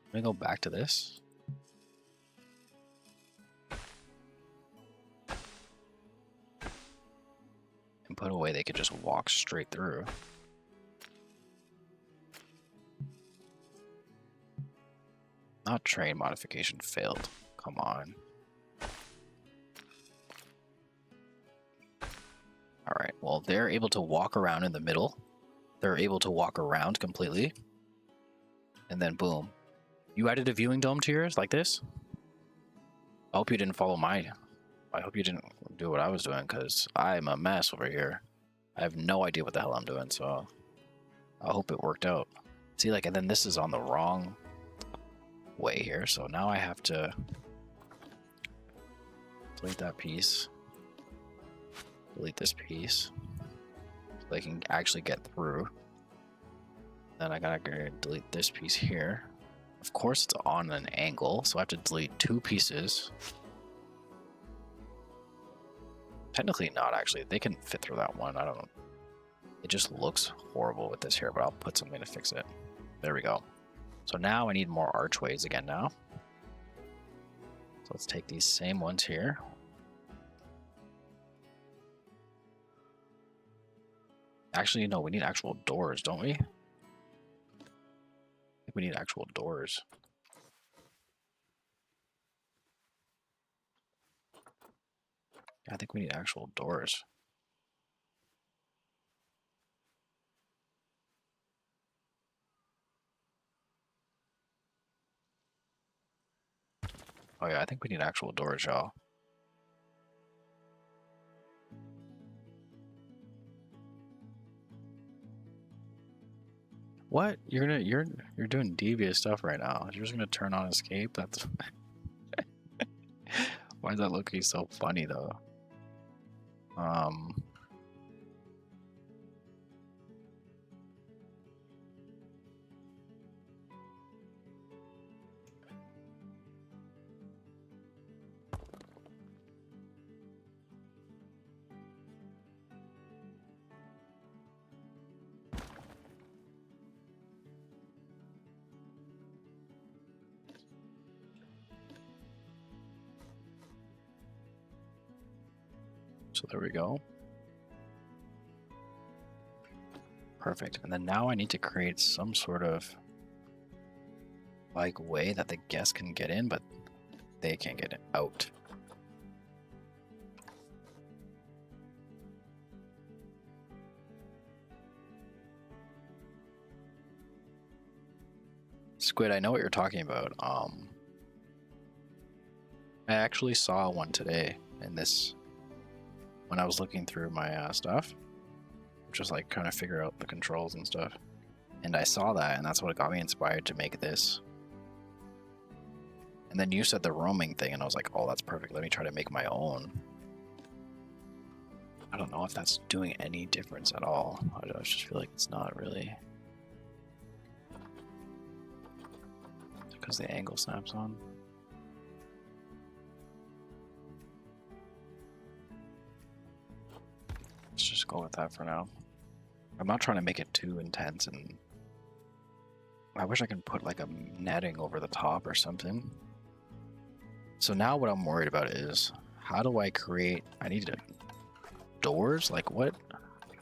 Let me go back to this. And put a way they could just walk straight through. Not train modification failed. Come on. Alright, well, they're able to walk around in the middle. They're able to walk around completely. And then boom. You added a viewing dome to yours like this? I hope you didn't follow my... I hope you didn't do what I was doing, because I'm a mess over here. I have no idea what the hell I'm doing, so... I hope it worked out. See, like, and then this is on the wrong way here, so now I have to... delete that piece. Delete this piece. They can actually get through. Then I gotta go delete this piece here. Of course it's on an angle, so I have to delete 2 pieces. Technically not, actually. They can fit through that one. I don't know. It just looks horrible with this here, but I'll put something to fix it. There we go. So now I need more archways again now. So let's take these same ones here. Actually, no, we need actual doors, don't we? I think we need actual doors. I think we need actual doors. Oh yeah, I think we need actual doors, y'all. What? You're doing devious stuff right now. You're just gonna turn on escape? That's why is that looking so funny though? So there we go. Perfect. And then now I need to create some sort of like way that the guests can get in, but they can't get it out. Squid, I know what you're talking about. I actually saw one today in this when I was looking through my stuff, just like kind of figure out the controls and stuff. And I saw that, and that's what got me inspired to make this. And then you said the roaming thing, and I was like, oh, that's perfect. Let me try to make my own. I don't know if that's doing any difference at all. I just feel like it's not really. Because the angle snaps on. Let's just go with that for now. I'm not trying to make it too intense, and I wish I could put like a netting over the top or something. So now what I'm worried about is, how do I create, I need doors? Like what?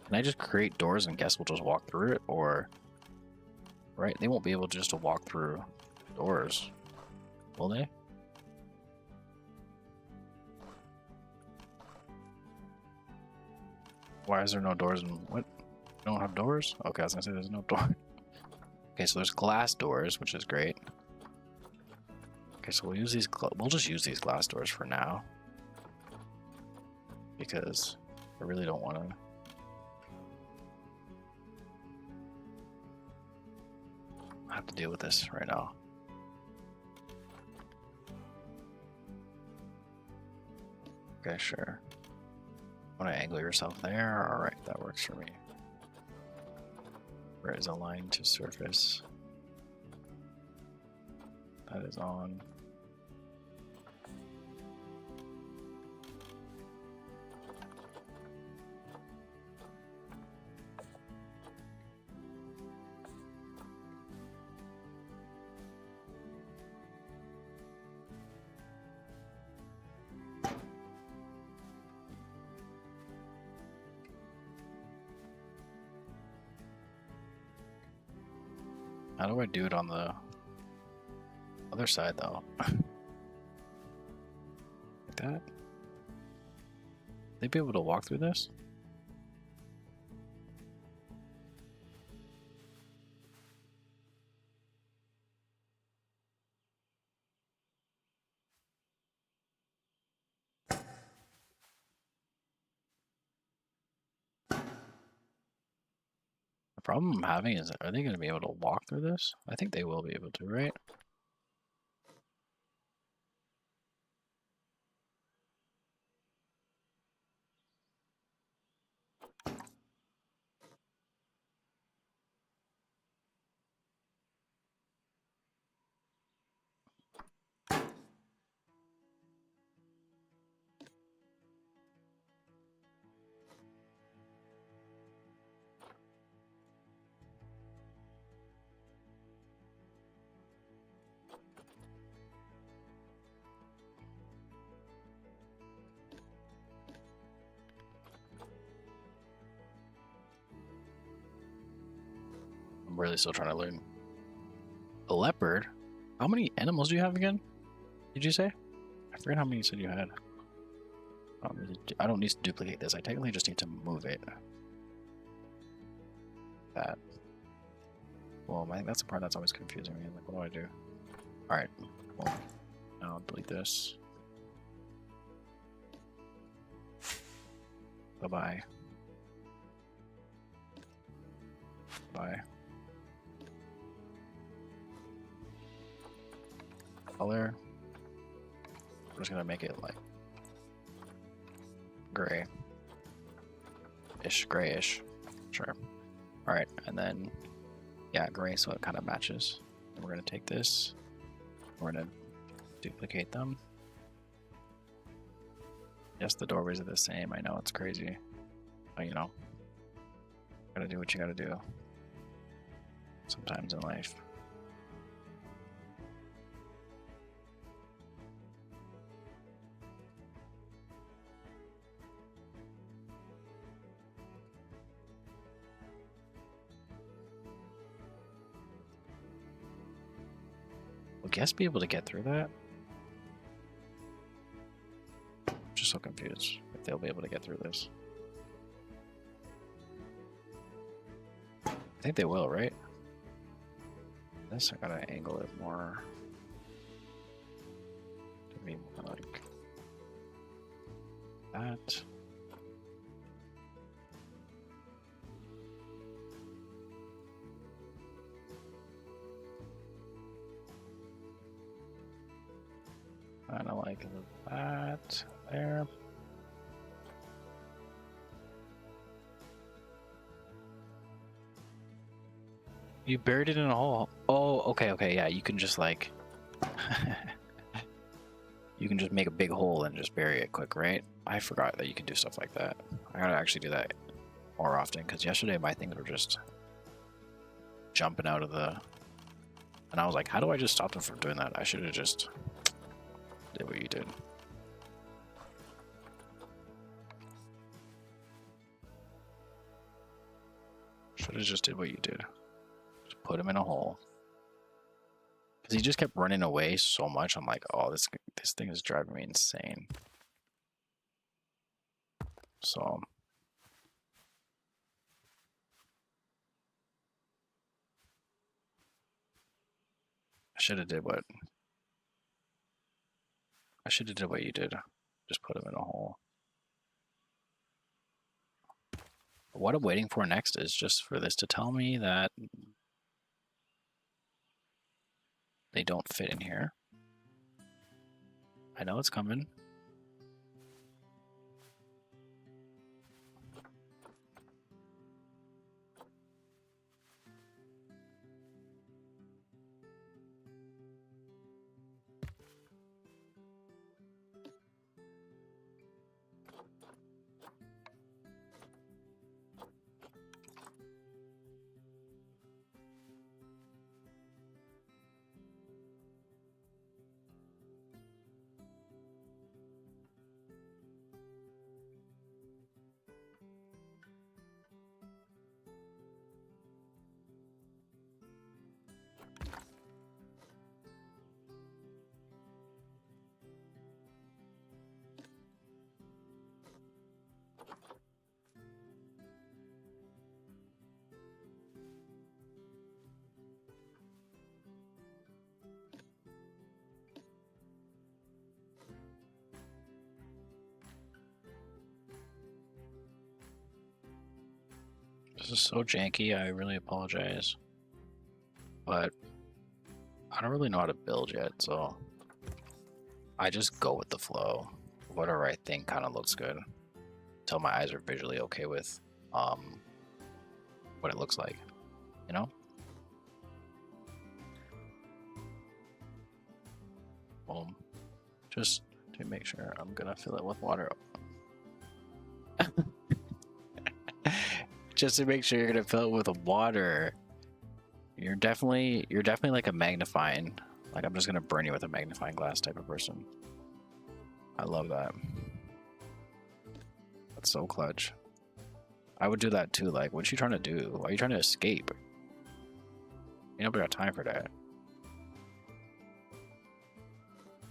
Can I just create doors and guests will just walk through it? Or, right, they won't be able just to walk through doors, will they? Why is there no doors and what? You don't have doors? Okay, I was gonna say there's no door. Okay, so there's glass doors, which is great. Okay, so we'll use these. We'll just use these glass doors for now, because I really don't want to. I have to deal with this right now. Okay, sure. Want to angle yourself there? All right, that works for me. Where is align to surface? That is on. How do I do it on the other side though? Like that? They be able to walk through this? The problem I'm having is, are they going to be able to walk through this? I think they will be able to, right? really still trying to learn. A leopard? How many animals do you have again? Did you say? I forget how many you said you had. I don't need to duplicate this. I technically just need to move it. That. Well, I think that's the part that's always confusing me. Like, what do I do? Alright. Well, now I'll delete this. Bye-bye. Bye. Color. I'm just gonna make it like gray. Grayish. Sure. Alright, and then yeah, gray, so it kind of matches. And we're gonna take this. We're gonna duplicate them. Yes, the doorways are the same. I know it's crazy. But you know, gotta do what you gotta do. Sometimes in life. Will guests be able to get through that? I'm just so confused if they'll be able to get through this. I think they will, right? This, I gotta angle it more. To be more like that. Kind of like that there. You buried it in a hole. Oh, okay, yeah. You can just like, you can just make a big hole and just bury it quick, right? I forgot that you can do stuff like that. I gotta actually do that more often because yesterday my things were just jumping out of the, and I was like, how do I just stop them from doing that? I should have just did what you did. Should have just did what you did. Just put him in a hole. Because he just kept running away so much. I'm like, oh, this thing is driving me insane. So I should have did what you did. Just put him in a hole. What I'm waiting for next is just for this to tell me that they don't fit in here. I know it's coming. This is so janky, I really apologize. But I don't really know how to build yet, so I just go with the flow. Whatever I think kind of looks good. Until my eyes are visually okay with what it looks like, you know? Boom. Just to make sure I'm gonna fill it with water. Just to make sure you're gonna fill it with water. You're definitely like a magnifying, like I'm just gonna burn you with a magnifying glass type of person. I love that. That's so clutch. I would do that too. Like, what's she trying to do? Why are you trying to escape? Nobody got time for that.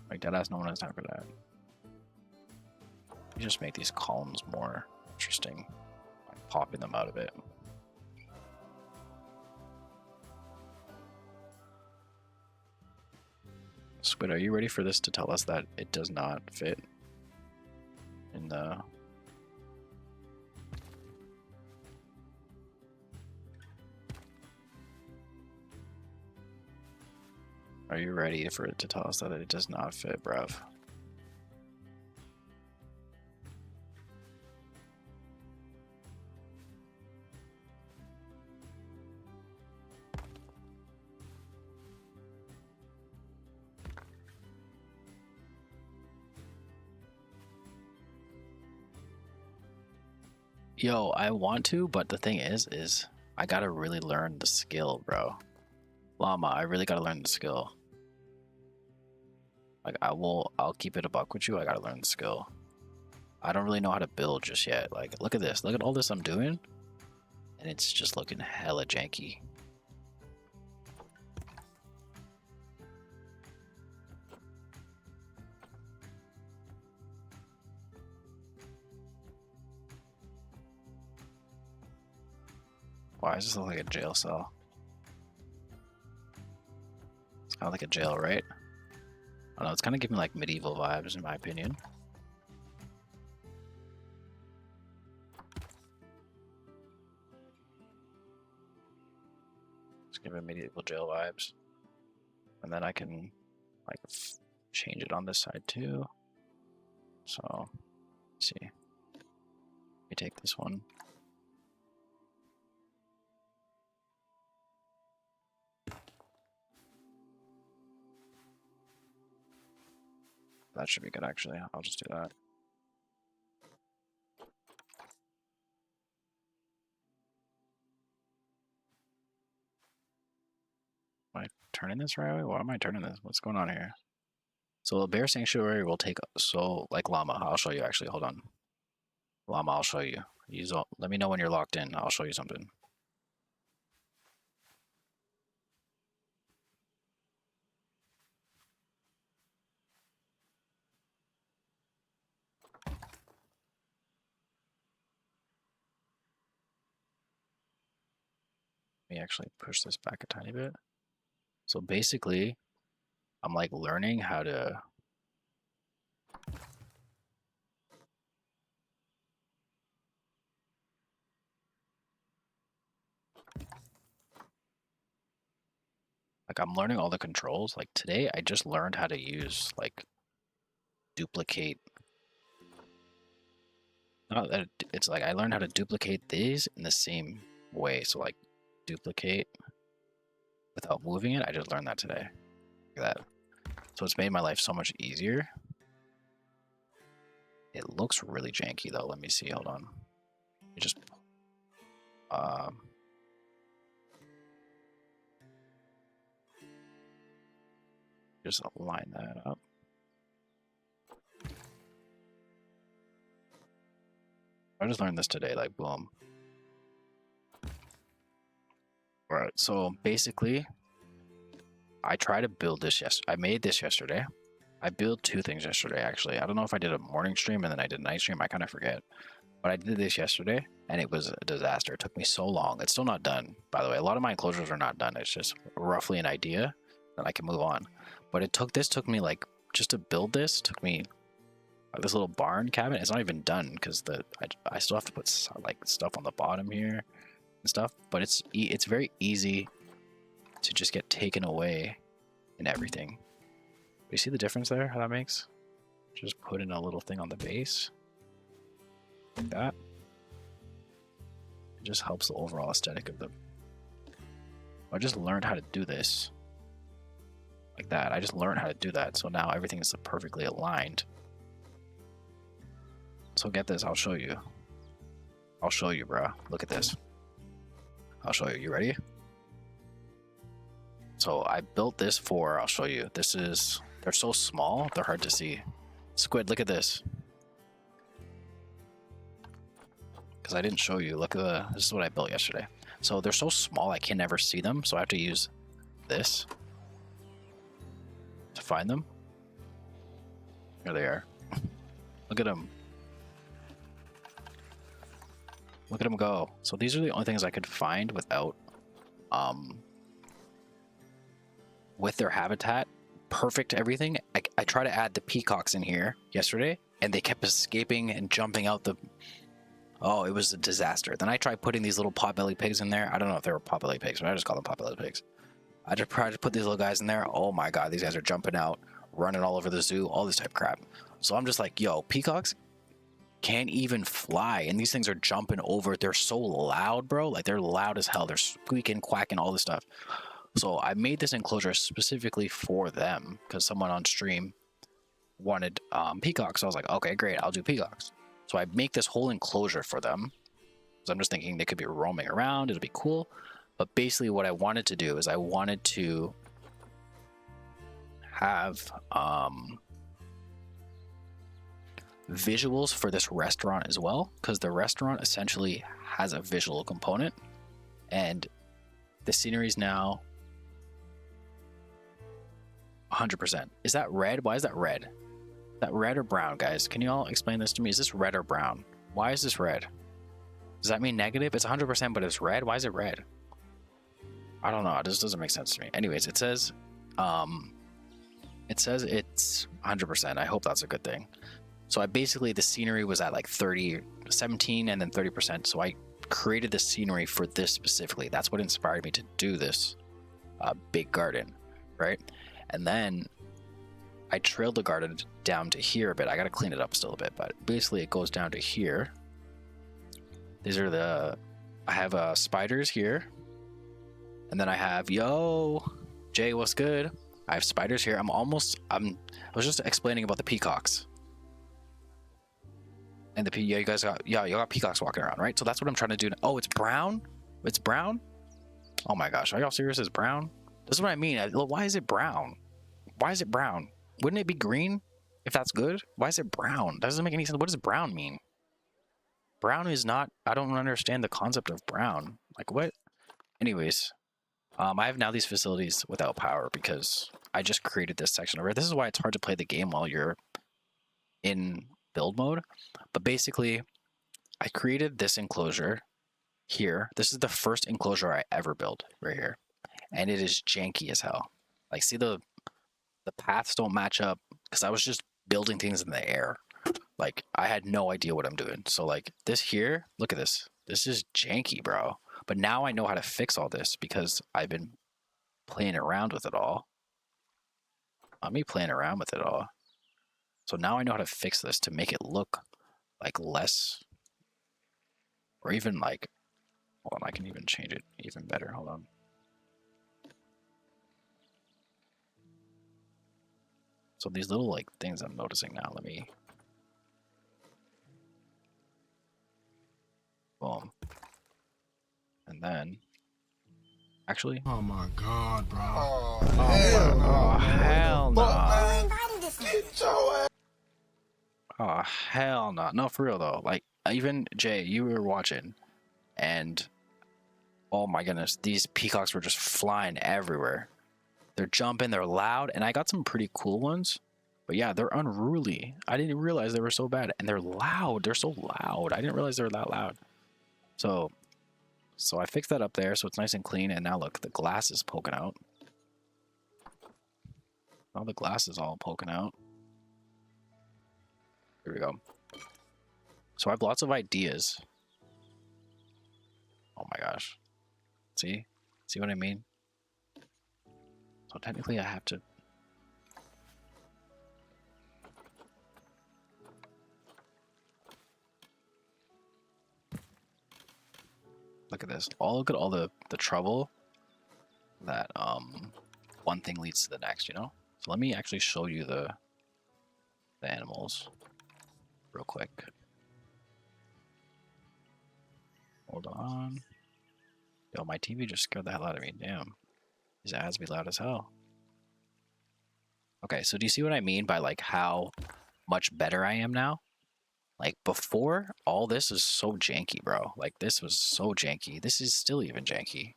Like, deadass, no one has time for that. You just make these columns more interesting, like popping them out of it. Squid, are you ready for this to tell us that it does not fit in the... Are you ready for it to tell us that it does not fit, bruv? Yo, I want to, but the thing is I gotta really learn the skill, bro. Llama, I really gotta learn the skill. Like, I'll keep it a buck with you. I gotta learn the skill. I don't really know how to build just yet. Like, look at this. Look at all this I'm doing. And it's just looking hella janky. Why does this look like a jail cell? It's kind of like a jail, right? I don't know, it's kind of giving like medieval vibes in my opinion. It's giving medieval jail vibes. And then I can like change it on this side too. So, let's see. Let me take this one. That should be good, actually. I'll just do that. Am I turning this right way? Why am I turning this? What's going on here? So the bear sanctuary will take, so like llama, I'll show you actually, hold on. Llama, I'll show you. Let me know when you're locked in, I'll show you something. Let me actually push this back a tiny bit. So basically, I'm like learning how to I'm learning all the controls. Like today, I just learned how to use like duplicate. Not that it's like I learned how to duplicate these in the same way. So like duplicate without moving it. I just learned that today. Like that. So it's made my life so much easier. It looks really janky though. Let me see. Hold on. You just line that up. I just learned this today, like boom. Alright, so basically, I tried to build this I made this yesterday. I built two things yesterday, actually. I don't know if I did a morning stream and then I did a night stream. I kind of forget. But I did this yesterday, and it was a disaster. It took me so long. It's still not done, by the way. A lot of my enclosures are not done. It's just roughly an idea, then I can move on. But it took me like, just to build this, took me this little barn cabinet. It's not even done because I still have to put like stuff on the bottom here and stuff. But it's very easy to just get taken away and everything. You see the difference there? How that makes? Just put in a little thing on the base like that. It just helps the overall aesthetic of the. I just learned how to do this like that. I just learned how to do that, so now everything is perfectly aligned. So get this, I'll show you. I'll show you, bro. Look at this. I'll show you. You ready? So I built this for, I'll show you. This is, they're so small, they're hard to see. Squid, look at this. Because I didn't show you. Look at this is what I built yesterday. So they're so small I can never see them, so I have to use this to find them. Here they are. Look at them. Look at them go. So these are the only things I could find without, with their habitat, perfect everything. I tried to add the peacocks in here yesterday, and they kept escaping and jumping out the... Oh, it was a disaster. Then I tried putting these little potbelly pigs in there. I don't know if they were potbelly pigs, but I just call them potbelly pigs. I just tried to put these little guys in there. Oh my god, these guys are jumping out, running all over the zoo, all this type of crap. So I'm just like, yo, peacocks can't even fly, and these things are jumping over. They're so loud, bro. Like, they're loud as hell. They're squeaking, quacking, all this stuff. So I made this enclosure specifically for them because someone on stream wanted peacocks. So I was like, okay, great, I'll do peacocks. So I make this whole enclosure for them. So I'm just thinking they could be roaming around. It'll be cool. But basically what I wanted to do is I wanted to have visuals for this restaurant as well, because the restaurant essentially has a visual component, and the scenery is now 100%. Is that red? Why is that red? Is that red or brown, guys? Can you all explain this to me? Is this red or brown? Why is this red? Does that mean negative? It's 100%, but it's red. Why is it red? I don't know. It just doesn't make sense to me. Anyways, it says it's 100%. I hope that's a good thing. So I basically, the scenery was at like 17 and then 30%. So I created the scenery for this specifically. That's what inspired me to do this big garden, right? And then I trailed the garden down to here a bit. I got to clean it up still a bit, but basically it goes down to here. These are I have spiders here. And then I have, yo, Jay, what's good? I have spiders here. I was just explaining about the peacocks. And you got peacocks walking around, right? So that's what I'm trying to do. Oh, it's brown? It's brown? Oh my gosh, are y'all serious? It's brown? This is what I mean. Why is it brown? Why is it brown? Wouldn't it be green if that's good? Why is it brown? That doesn't make any sense. What does brown mean? Brown is not... I don't understand the concept of brown. Like, what? Anyways, I have now these facilities without power because I just created this section over here. This is why it's hard to play the game while you're in build mode. But basically, I created this enclosure here. This is the first enclosure I ever built right here. And it is janky as hell. Like, see the paths don't match up because I was just building things in the air. Like, I had no idea what I'm doing. So like this here, look at this. This is janky, bro. But now I know how to fix all this because I've been playing around with it all. Playing around with it all. So now I know how to fix this to make it look like less, or even like, hold on, I can even change it even better. Hold on. So these little like things I'm noticing now, let me, boom. And then, actually. Oh my god, bro. Oh, hell no. Oh, hell no. No, for real though. Like, even Jay, you were watching, and oh my goodness, these peacocks were just flying everywhere. They're jumping, they're loud, and I got some pretty cool ones. But yeah, they're unruly. I didn't realize they were so bad. And they're loud. They're so loud. I didn't realize they were that loud. So I fixed that up there so it's nice and clean. And now look, the glass is poking out. All the glass is all poking out. Here we go. So I have lots of ideas. Oh my gosh. See? See what I mean? So technically I have to... Look at this. Look at all the trouble that one thing leads to the next, you know? So let me actually show you the animals real quick. Hold on. Yo, my TV just scared the hell out of me. Damn. These ads be loud as hell. Okay, so do you see what I mean by like how much better I am now? Like before, all this is so janky, bro. Like this was so janky. This is still even janky.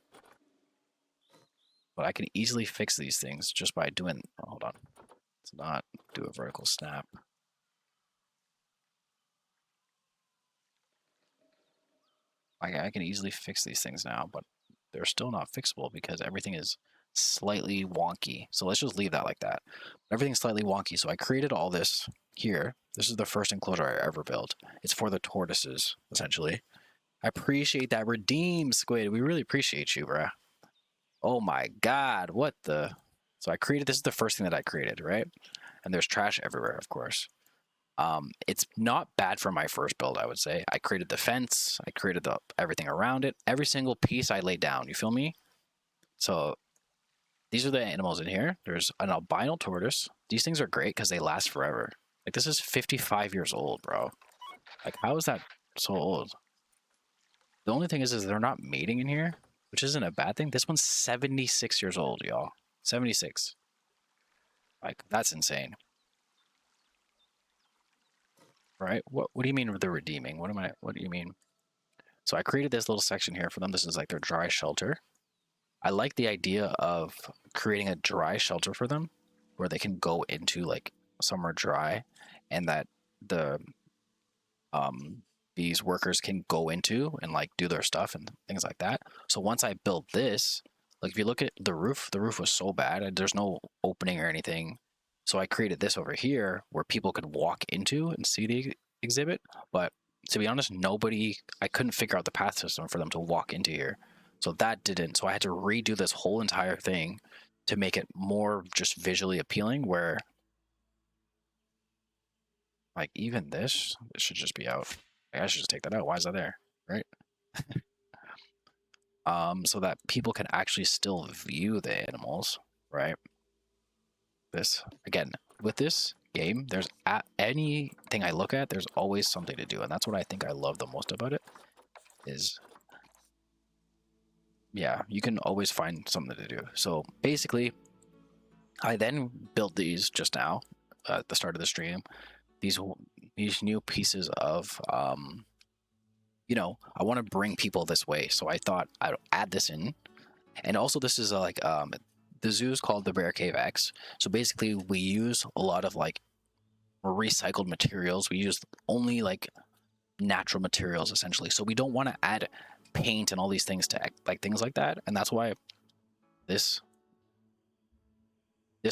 but I can easily fix these things just by doing, oh, hold on. Let's not do a vertical snap. I can easily fix these things now, but they're still not fixable because everything is slightly wonky. So let's just leave that like that. Everything's slightly wonky. So I created all this here. This is the first enclosure I ever built. It's for the tortoises, essentially. I appreciate that redeem, Squid. We really appreciate you, bruh. Oh my god, what the? So I created, this is the first thing that I created, right? And there's trash everywhere, of course. It's not bad for my first build, I would say. I created the fence, I created everything around it. Every single piece I laid down, you feel me? So these are the animals in here. There's an albino tortoise. These things are great because they last forever. Like, this is 55 years old, bro. Like, how is that so old? The only thing is they're not mating in here, which isn't a bad thing. This one's 76 years old, y'all. 76. Like, that's insane. Right? What do you mean with the redeeming? What do you mean? So I created this little section here for them. This is like their dry shelter. I like the idea of creating a dry shelter for them where they can go into like somewhere dry and that the these workers can go into and like do their stuff and things like that. So once I built this, like if you look at the roof was so bad and there's no opening or anything. So I created this over here where people could walk into and see the exhibit. But to be honest, I couldn't figure out the path system for them to walk into here. So that didn't, so I had to redo this whole entire thing to make it more just visually appealing where like even this should just be out. I should just take that out. Why is that there? Right? So that people can actually still view the animals, right? This, again, with this game, there's anything I look at, there's always something to do. And that's what I think I love the most about it is, yeah, you can always find something to do. So basically, I then built these just now at the start of the stream, these new pieces of you know, I want to bring people this way, so I thought I'd add this in. And also this is like the zoo is called the Bear Cave X, so basically we use a lot of like recycled materials. We use only like natural materials essentially, so we don't want to add paint and all these things to like things like that. And that's why this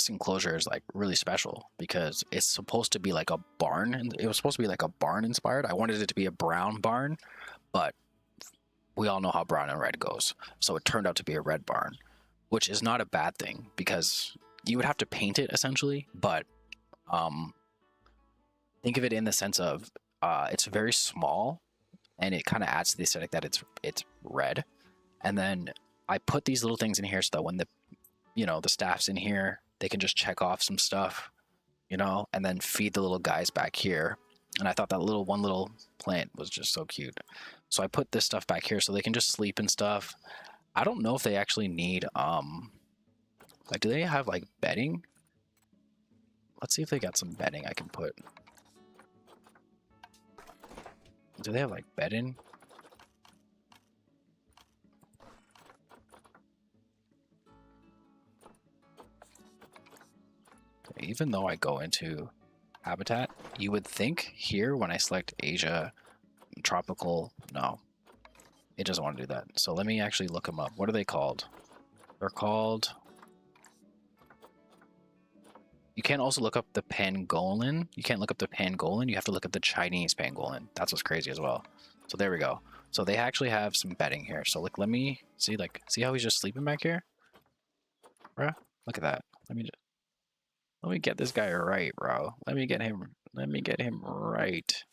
enclosure is like really special because it's supposed to be like a barn, and it was supposed to be like a barn inspired. I wanted it to be a brown barn, but we all know how brown and red goes, so it turned out to be a red barn, which is not a bad thing because you would have to paint it essentially. But think of it in the sense of it's very small and it kind of adds to the aesthetic that it's red. And then I put these little things in here so that when the staff's in here, they can just check off some stuff, and then feed the little guys back here. And I thought that one little plant was just so cute. So I put this stuff back here so they can just sleep and stuff. I don't know if they actually need, like, do they have like bedding? Let's see if they got some bedding I can put. Do they have like bedding? Even though I go into habitat, you would think here when I select Asia, tropical, no, it doesn't want to do that. So let me actually look them up. What are they called? They're called, you can't also look up the pangolin. You can't look up the pangolin. You have to look up the Chinese pangolin. That's what's crazy as well. So there we go. So they actually have some bedding here. So like, let me see, like, see how he's just sleeping back here? Bruh, look at that. Let me get this guy right, bro. Let me get him right.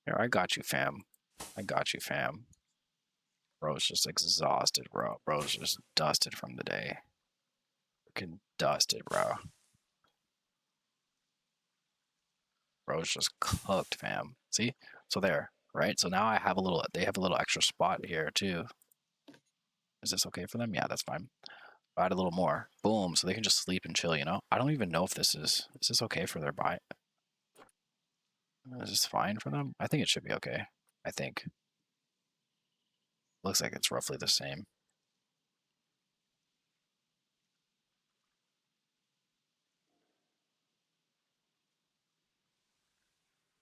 Here, I got you, fam. I got you, fam. Bro's just exhausted, bro. Bro's just dusted from the day. Freaking dusted, bro. Bro's just cooked, fam. See? So there, right? So now they have a little extra spot here too. Is this okay for them? Yeah, that's fine. Add a little more. Boom. So they can just sleep and chill, I don't even know if is this okay for their bite? Is this fine for them? I think it should be okay. I think. Looks like it's roughly the same.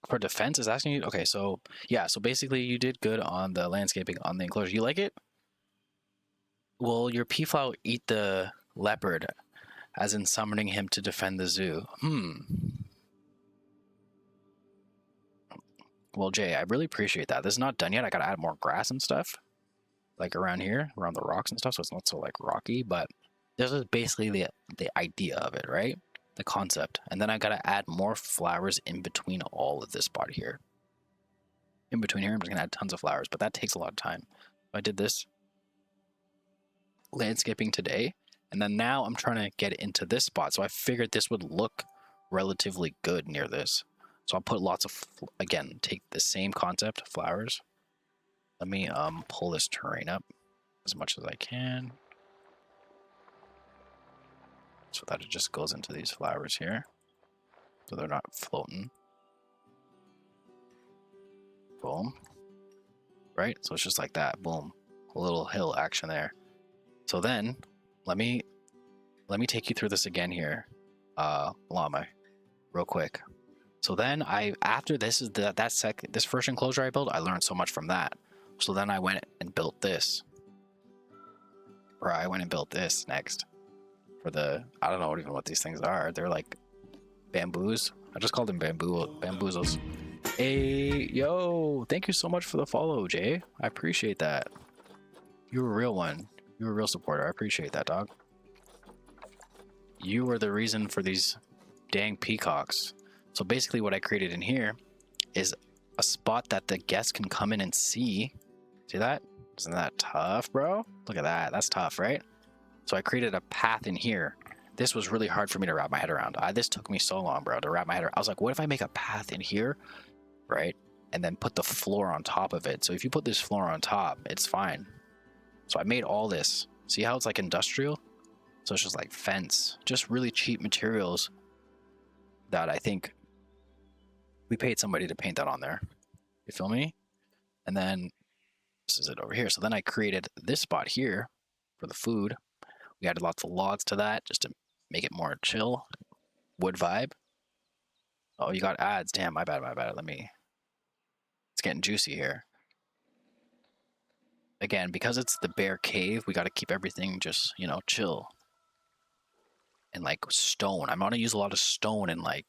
For defense is asking you. Okay, so yeah, so basically you did good on the landscaping on the enclosure. You like it? Will your peafowl will eat the leopard, as in summoning him to defend the zoo? Well, Jay, I really appreciate that. This is not done yet. I gotta add more grass and stuff, like around here, around the rocks and stuff, so it's not so like rocky. But this is basically the idea of it, right? The concept. And then I gotta add more flowers in between all of this spot here. In between here, I'm just gonna add tons of flowers, but that takes a lot of time. I did this landscaping today, and then now I'm trying to get into this spot. So I figured this would look relatively good near this. So I'll put lots of, again, take the same concept, flowers. Let me pull this terrain up as much as I can, so that it just goes into these flowers here, so they're not floating. Boom. Right? So it's just like that. Boom. A little hill action there. So then, let me take you through this again here, Llama, real quick. So then after this is this first enclosure I built, I learned so much from that. So then I went and built this. Or I went and built this next. For the, I don't know even what these things are. They're like bamboos. I just called them bamboozles. Hey, yo, thank you so much for the follow, Jay. I appreciate that. You're a real one. You're a real supporter. I appreciate that, dog. You were the reason for these dang peacocks. So basically what I created in here is a spot that the guests can come in and see. See that? Isn't that tough, bro? Look at that. That's tough, right? So I created a path in here. This was really hard for me to wrap my head around. This took me so long, bro, to wrap my head around. I was like, what if I make a path in here, right? And then put the floor on top of it. So if you put this floor on top, it's fine. So I made all this. See how it's like industrial? So it's just like fence, just really cheap materials that I think we paid somebody to paint that on there. You feel me? And then this is it over here. So then I created this spot here for the food. We added lots of logs to that just to make it more chill, wood vibe. Oh, you got ads. Damn, my bad. It's getting juicy here. Again, because it's the bear cave, we got to keep everything just, you know, chill. And like stone. I'm going to use a lot of stone and like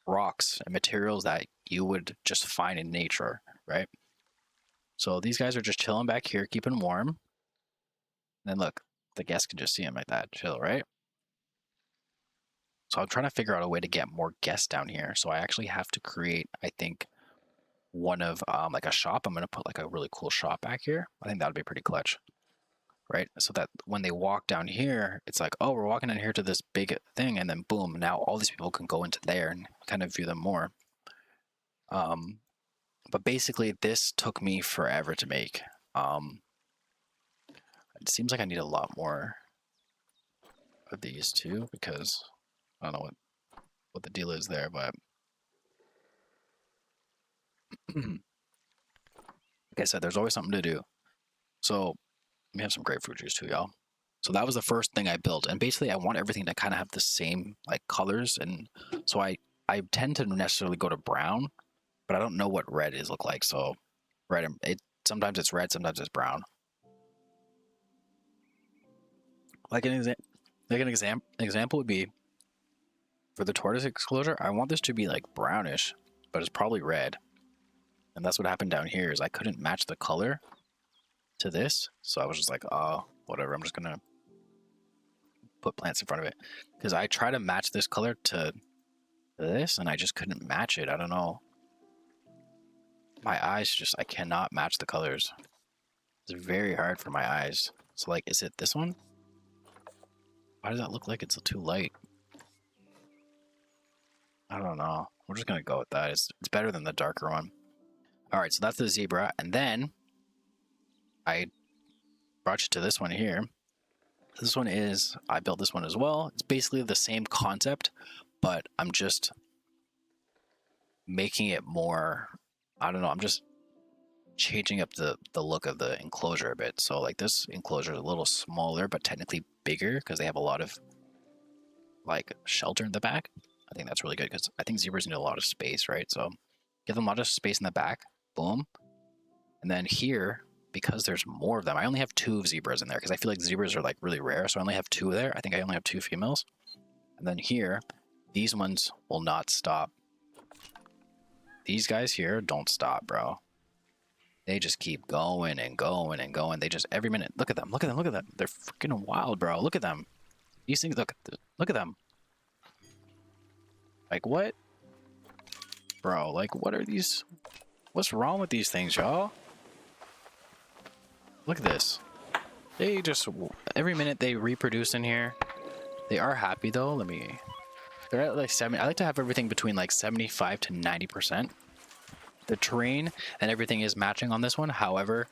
rocks and materials that you would just find in nature, right? So these guys are just chilling back here, keeping warm. And then look, the guests can just see them like that, chill, right? So I'm trying to figure out a way to get more guests down here. So I actually have to create, I think, one of like a shop. I'm going to put like a really cool shop back here. I think that'll be pretty clutch, right? So that when they walk down here, it's like, oh, we're walking in here to this big thing, and then boom, now all these people can go into there and kind of view them more. But basically this took me forever to make. It seems like I need a lot more of these too, because I don't know what the deal is there, but like I said, there's always something to do. So let me have some grapefruit juice too, y'all. So that was the first thing I built, and basically I want everything to kind of have the same like colors, and so I tend to necessarily go to brown, but I don't know what red is look like. So red, sometimes it's red, sometimes it's brown. Like an example would be for the tortoise enclosure. I want this to be like brownish, but it's probably red. And that's what happened down here is I couldn't match the color to this. So I was just like, oh, whatever. I'm just going to put plants in front of it. Because I try to match this color to this and I just couldn't match it. I don't know. My eyes just, I cannot match the colors. It's very hard for my eyes. So like, is it this one? Why does that look like it's too light? I don't know. We're just going to go with that. It's better than the darker one. All right, so that's the zebra. And then I brought you to this one here. This one is, I built this one as well. It's basically the same concept, but I'm just making it more, I don't know, I'm just changing up the look of the enclosure a bit. So like this enclosure is a little smaller, but technically bigger because they have a lot of like shelter in the back. I think that's really good because I think zebras need a lot of space, right? So give them a lot of space in the back. Boom. And then here, because there's more of them, I only have 2 zebras in there because I feel like zebras are like really rare. So I only have 2 there. I think I only have 2 females. And then here, these ones will not stop. These guys here don't stop, bro. They just keep going and going and going. They just every minute. Look at them. Look at them. Look at them. They're freaking wild, bro. Look at them. These things. Look at them. Like what, bro? Like what are these? What's wrong with these things, y'all? Look at this. They just every minute they reproduce in here. They are happy though. They're at like 70. I like to have everything between like 75 to 90%. The terrain and everything is matching on this one. However,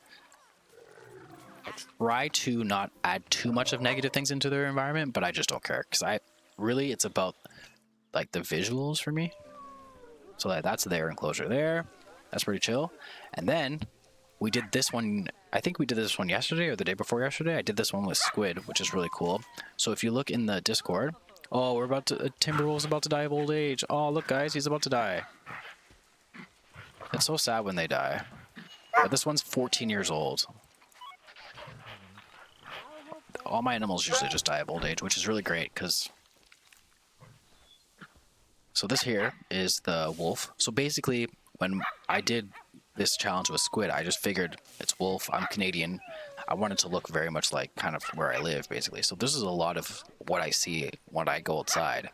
I try to not add too much of negative things into their environment, but I just don't care because it's about like the visuals for me. So that's their enclosure there. That's pretty chill. And then we did this one. I think we did this one yesterday or the day before yesterday. I did this one with squid, which is really cool. So if you look in the Discord, oh, Timberwolf's about to die of old age. Oh, look guys, he's about to die. It's so sad when they die. But this one's 14 years old. All my animals usually just die of old age, which is really great because... So this here is the wolf. So basically, when I did this challenge with squid, I just figured it's wolf. I'm Canadian. I wanted to look very much like kind of where I live, basically. So this is a lot of what I see when I go outside.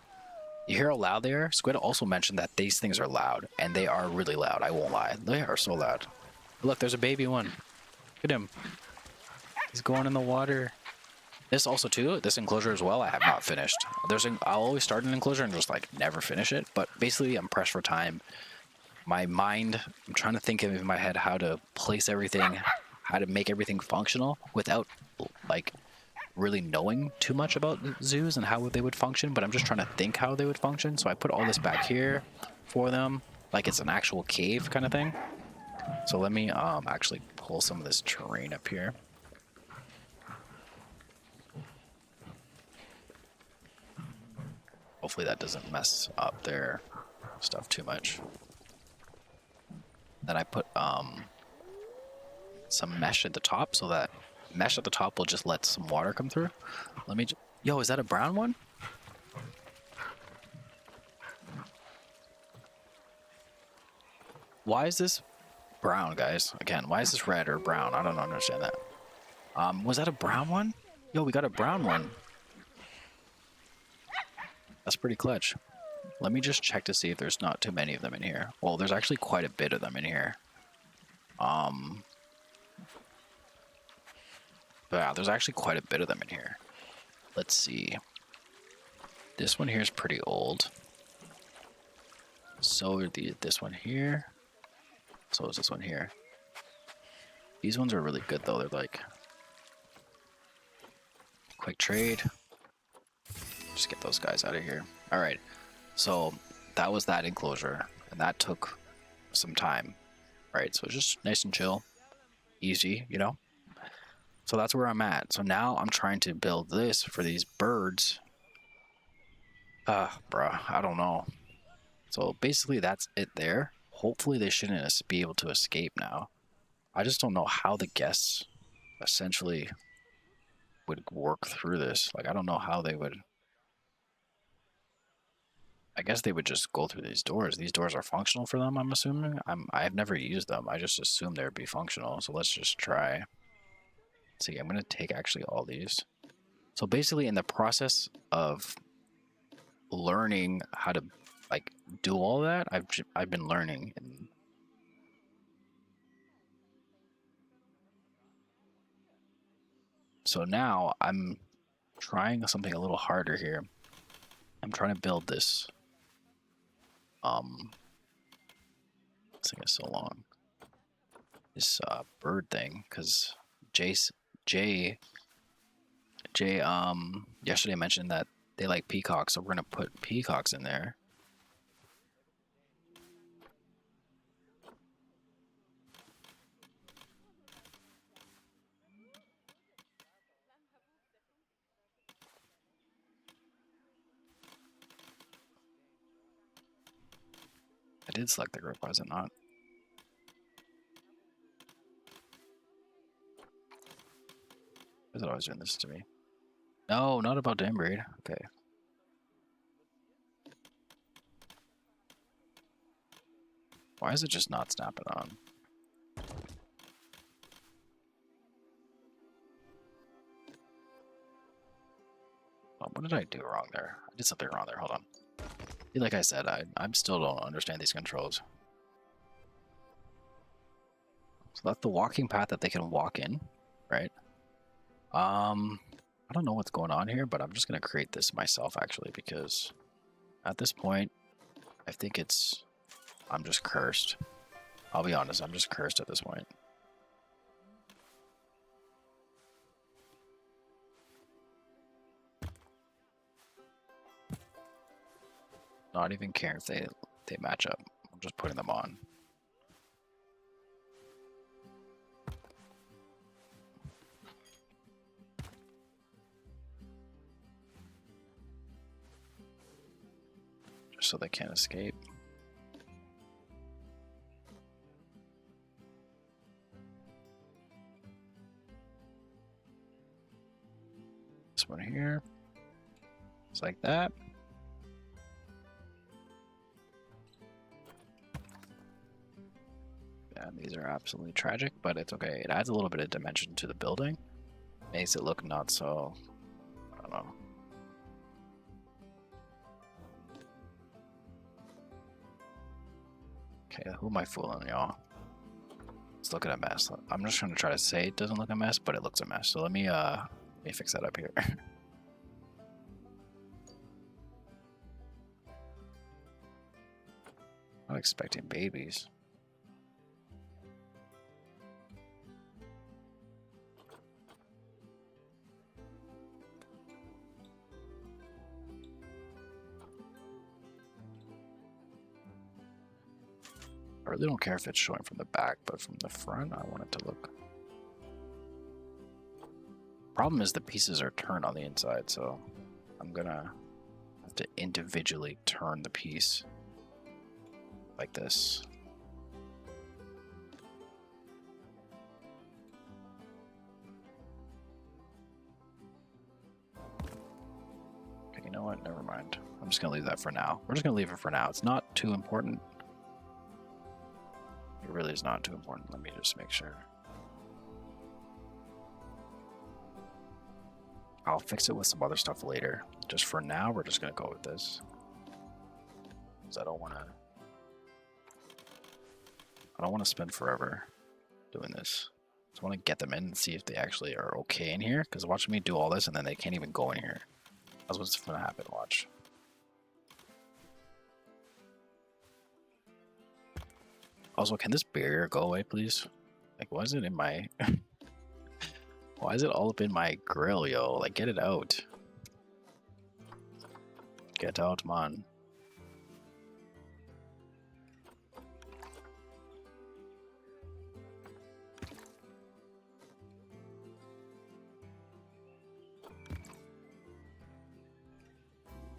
You hear how loud they are? Squid also mentioned that these things are loud, and they are really loud. I won't lie. They are so loud. Look, there's a baby one. Look at him. He's going in the water. This also too, this enclosure as well, I have not finished. I'll always start an enclosure and just like never finish it. But basically, I'm pressed for time. My mind, I'm trying to think in my head how to place everything, how to make everything functional without like really knowing too much about zoos and how they would function, but I'm just trying to think how they would function. So I put all this back here for them, like it's an actual cave kind of thing. So let me actually pull some of this terrain up here. Hopefully that doesn't mess up their stuff too much. Then I put some mesh at the top, so that mesh at the top will just let some water come through. Let me yo, is that a brown one? Why is this brown, guys? Again, why is this red or brown? I don't understand that. Was that a brown one? Yo, we got a brown one. That's pretty clutch. Let me just check to see if there's not too many of them in here. Well, there's actually quite a bit of them in here. But yeah, there's actually quite a bit of them in here. Let's see. This one here is pretty old. So are this one here. So is this one here. These ones are really good though. They're like quick trade. Just get those guys out of here. All right. So that was that enclosure, and that took some time. Right. So just nice and chill, easy, you know. So that's where I'm at. So now I'm trying to build this for these birds. Bruh, I don't know. So basically that's it there. Hopefully they shouldn't be able to escape now. I just don't know how the guests essentially would work through this. Like, I don't know how they would. I guess they would just go through these doors. These doors are functional for them, I'm assuming. I've never used them. I just assumed they'd be functional. So let's just try. Let's see, I'm going to take actually all these. So basically in the process of learning how to like do all that, I've been learning. And so now I'm trying something a little harder here. I'm trying to build this. This thing is so long. This bird thing, because Jay yesterday mentioned that they like peacocks, so we're gonna put peacocks in there. did select the group, why is it not? Why is it always doing this to me? No, not about to inbreed. Okay. Why is it just not snapping on? Oh, what did I do wrong there? I did something wrong there. Hold on. Like I said, I still don't understand these controls. So that's the walking path that they can walk in, right? I don't know what's going on here, but I'm just gonna create this myself actually, because at this point, I think I'm just cursed. I'll be honest, I'm just cursed at this point. Not even care if they match up. I'm just putting them on. Just so they can't escape. This one here. It's like that. And these are absolutely tragic, but it's okay. It adds a little bit of dimension to the building. Makes it look not so, I don't know. Okay, who am I fooling, y'all? It's looking a mess. I'm just trying to try to say it doesn't look a mess, but it looks a mess. So let me fix that up here. Not expecting babies. I really don't care if it's showing from the back, but from the front, I want it to look. Problem is the pieces are turned on the inside, so I'm gonna have to individually turn the piece like this. Okay, you know what? Never mind. I'm just gonna leave that for now. We're just gonna leave it for now. It's not too important. It really is not too important. Let me just make sure. I'll fix it with some other stuff later. Just for now, we're just gonna go with this. Because I don't wanna spend forever doing this. I just wanna get them in and see if they actually are okay in here. Because watching me do all this and then they can't even go in here. That's what's gonna happen, watch. Also, can this barrier go away, please? Like, why is it in my... Why is it all up in my grill, yo? Like, get it out. Get out, man.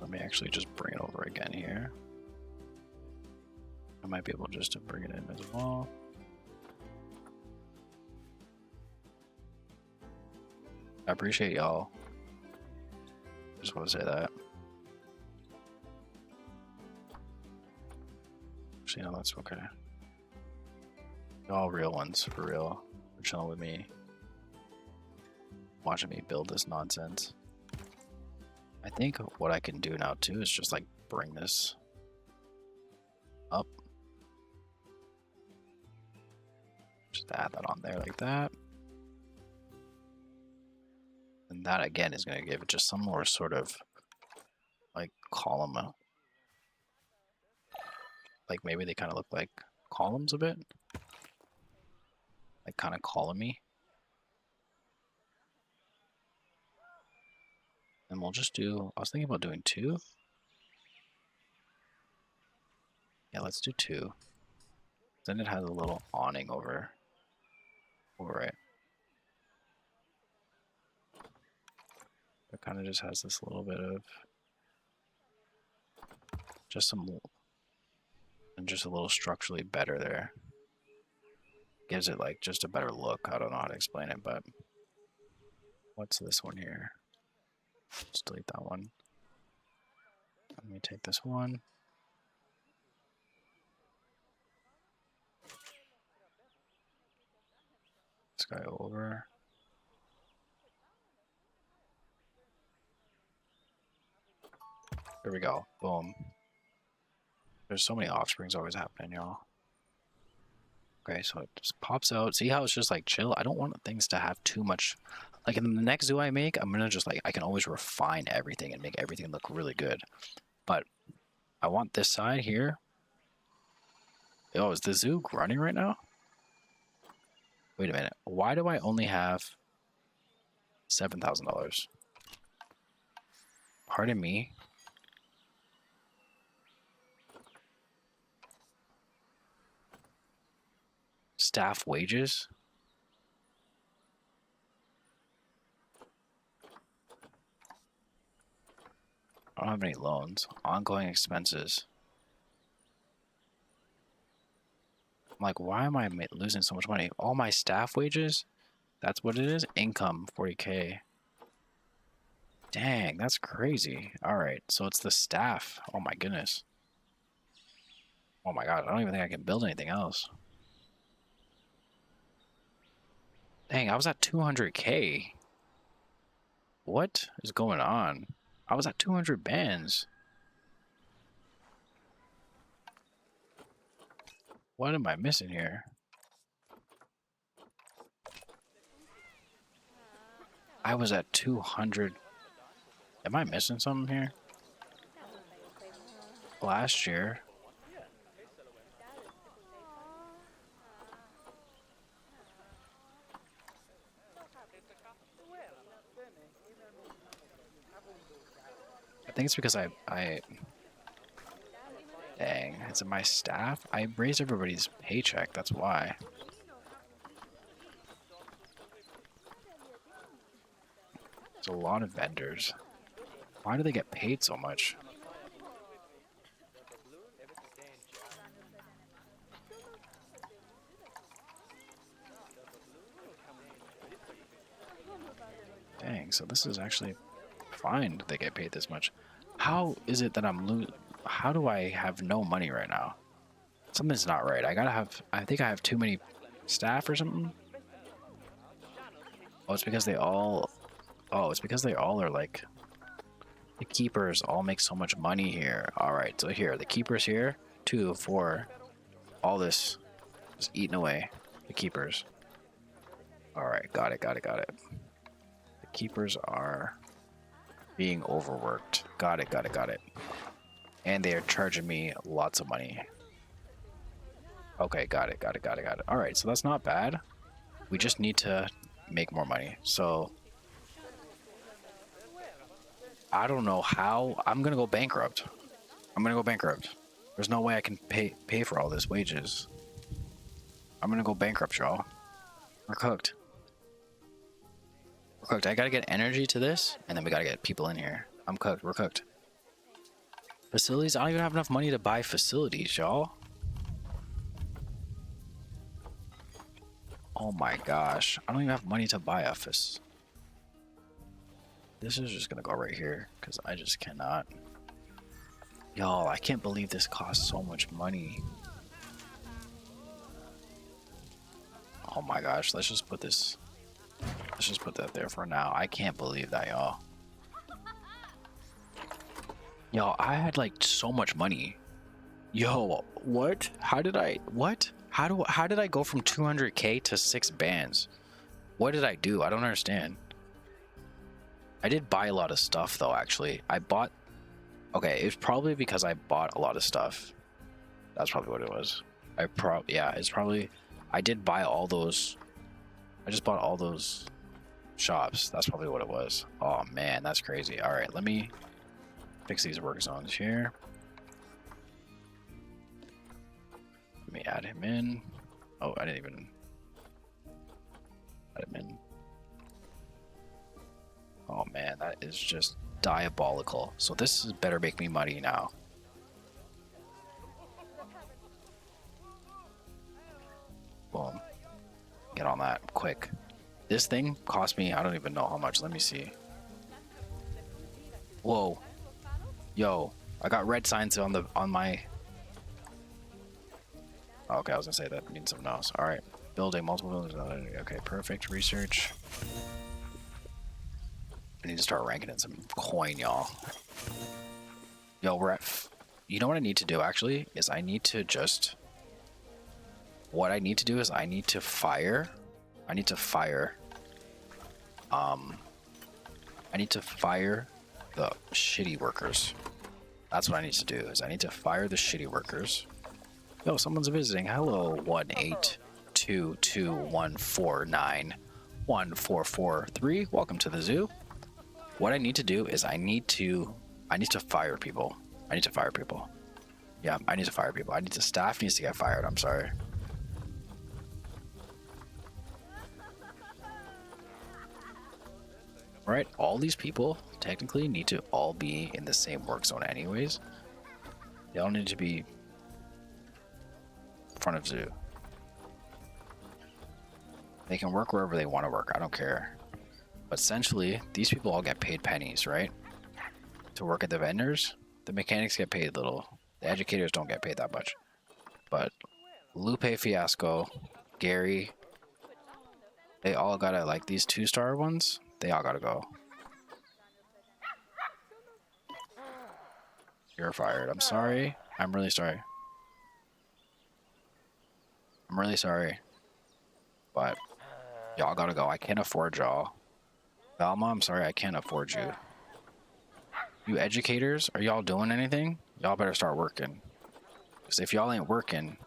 Let me actually just bring it over again here. I might be able just to bring it in as well. I appreciate y'all. Just want to say that. Actually, no, that's okay. All real ones, for real. They're chilling with me. Watching me build this nonsense. I think what I can do now too is just like bring this up. Just add that on there like that. And that again is going to give it just some more sort of like column. Like maybe they kind of look like columns a bit. Like kind of column-y. And we'll just do, I was thinking about doing 2. Yeah, let's do 2. Then it has a little awning over it. It kind of just has this little bit of just some And just a little structurally better there. Gives it like just a better look. I don't know how to explain it, but what's this one here? Let's delete that one. Let me take this one. This guy over. There we go. Boom. There's so many offsprings always happening, y'all. Okay, so it just pops out. See how it's just like chill? I don't want things to have too much. Like in the next zoo I make, I'm gonna just like, I can always refine everything and make everything look really good. But I want this side here. Oh, is the zoo running right now? Wait a minute. Why do I only have $7,000? Pardon me. Staff wages? I don't have any loans. Ongoing expenses. I'm like, why am I losing so much money? All my staff wages? That's what it is? Income, 40K. Dang, that's crazy. All right, so it's the staff. Oh my goodness. Oh my god, I don't even think I can build anything else. Dang, I was at 200K. What is going on? I was at 200 bands. What am I missing here? I was at 200. Am I missing something here? Last year. I think it's because I dang, is it my staff? I raised everybody's paycheck, that's why. There's a lot of vendors. Why do they get paid so much? Dang, so this is actually fine they get paid this much. How is it that I'm losing? How do I have no money right now? Something's not right. I think I have too many staff or something. Oh, it's because they all are like, the keepers all make so much money here. All right, so here, the keepers here, 2, 4, all this is eating away. The keepers. All right, got it. The keepers are being overworked. Got it. And they are charging me lots of money. Okay, got it. All right, so that's not bad. We just need to make more money. So I don't know how. I'm gonna go bankrupt. There's no way I can pay for all this wages. I'm gonna go bankrupt, y'all. We're cooked. I gotta get energy to this, and then we gotta get people in here. I'm cooked. We're cooked. Facilities? I don't even have enough money to buy facilities, y'all. Oh my gosh. I don't even have money to buy a This is just gonna go right here, because I just cannot. Y'all, I can't believe this costs so much money. Oh my gosh, let's just put that there for now. I can't believe that, y'all. Y'all, I had like so much money. Yo, what? How did I go from 200K to 6 bands? What did I do? I don't understand. I did buy a lot of stuff though, actually. Okay, it's probably because I bought a lot of stuff. That's probably what it was. I did buy all those. I just bought all those shops. That's probably what it was. Oh man, that's crazy. All right, let me fix these work zones here. Let me add him in. Oh, I didn't even add him in. Oh man, that is just diabolical. So this better make me money now. Boom. Get on that quick. This thing cost me, I don't even know how much. Let me see. Whoa. Yo, I got red signs on my. Okay, I was gonna say that means something else. All right, building multiple buildings. Okay, perfect. Research. I need to start ranking in some coin, y'all. Yo, we're at. You know what I need to do actually is I need to just. What I need to do is I need to fire. I need to fire. I need to fire the shitty workers. That's what I need to do. Is I need to fire the shitty workers. Yo, someone's visiting. Hello, 18221491443. Welcome to the zoo. What I need to do is I need to fire people. I need to fire people. Yeah, I need to fire people. Staff needs to get fired. I'm sorry. Right, all these people technically need to all be in the same work zone anyways. They all need to be in front of zoo. They can work wherever they want to work. I don't care. But essentially, these people all get paid pennies, right? To work at the vendors, the mechanics get paid little. The educators don't get paid that much. But Lupe Fiasco, Gary, they all gotta, like these 2-star ones, they all gotta go. You're fired. I'm sorry. I'm really sorry. I'm really sorry. But y'all gotta go. I can't afford y'all. Velma, I'm sorry. I can't afford you. You educators, are y'all doing anything? Y'all better start working. Because if y'all ain't working,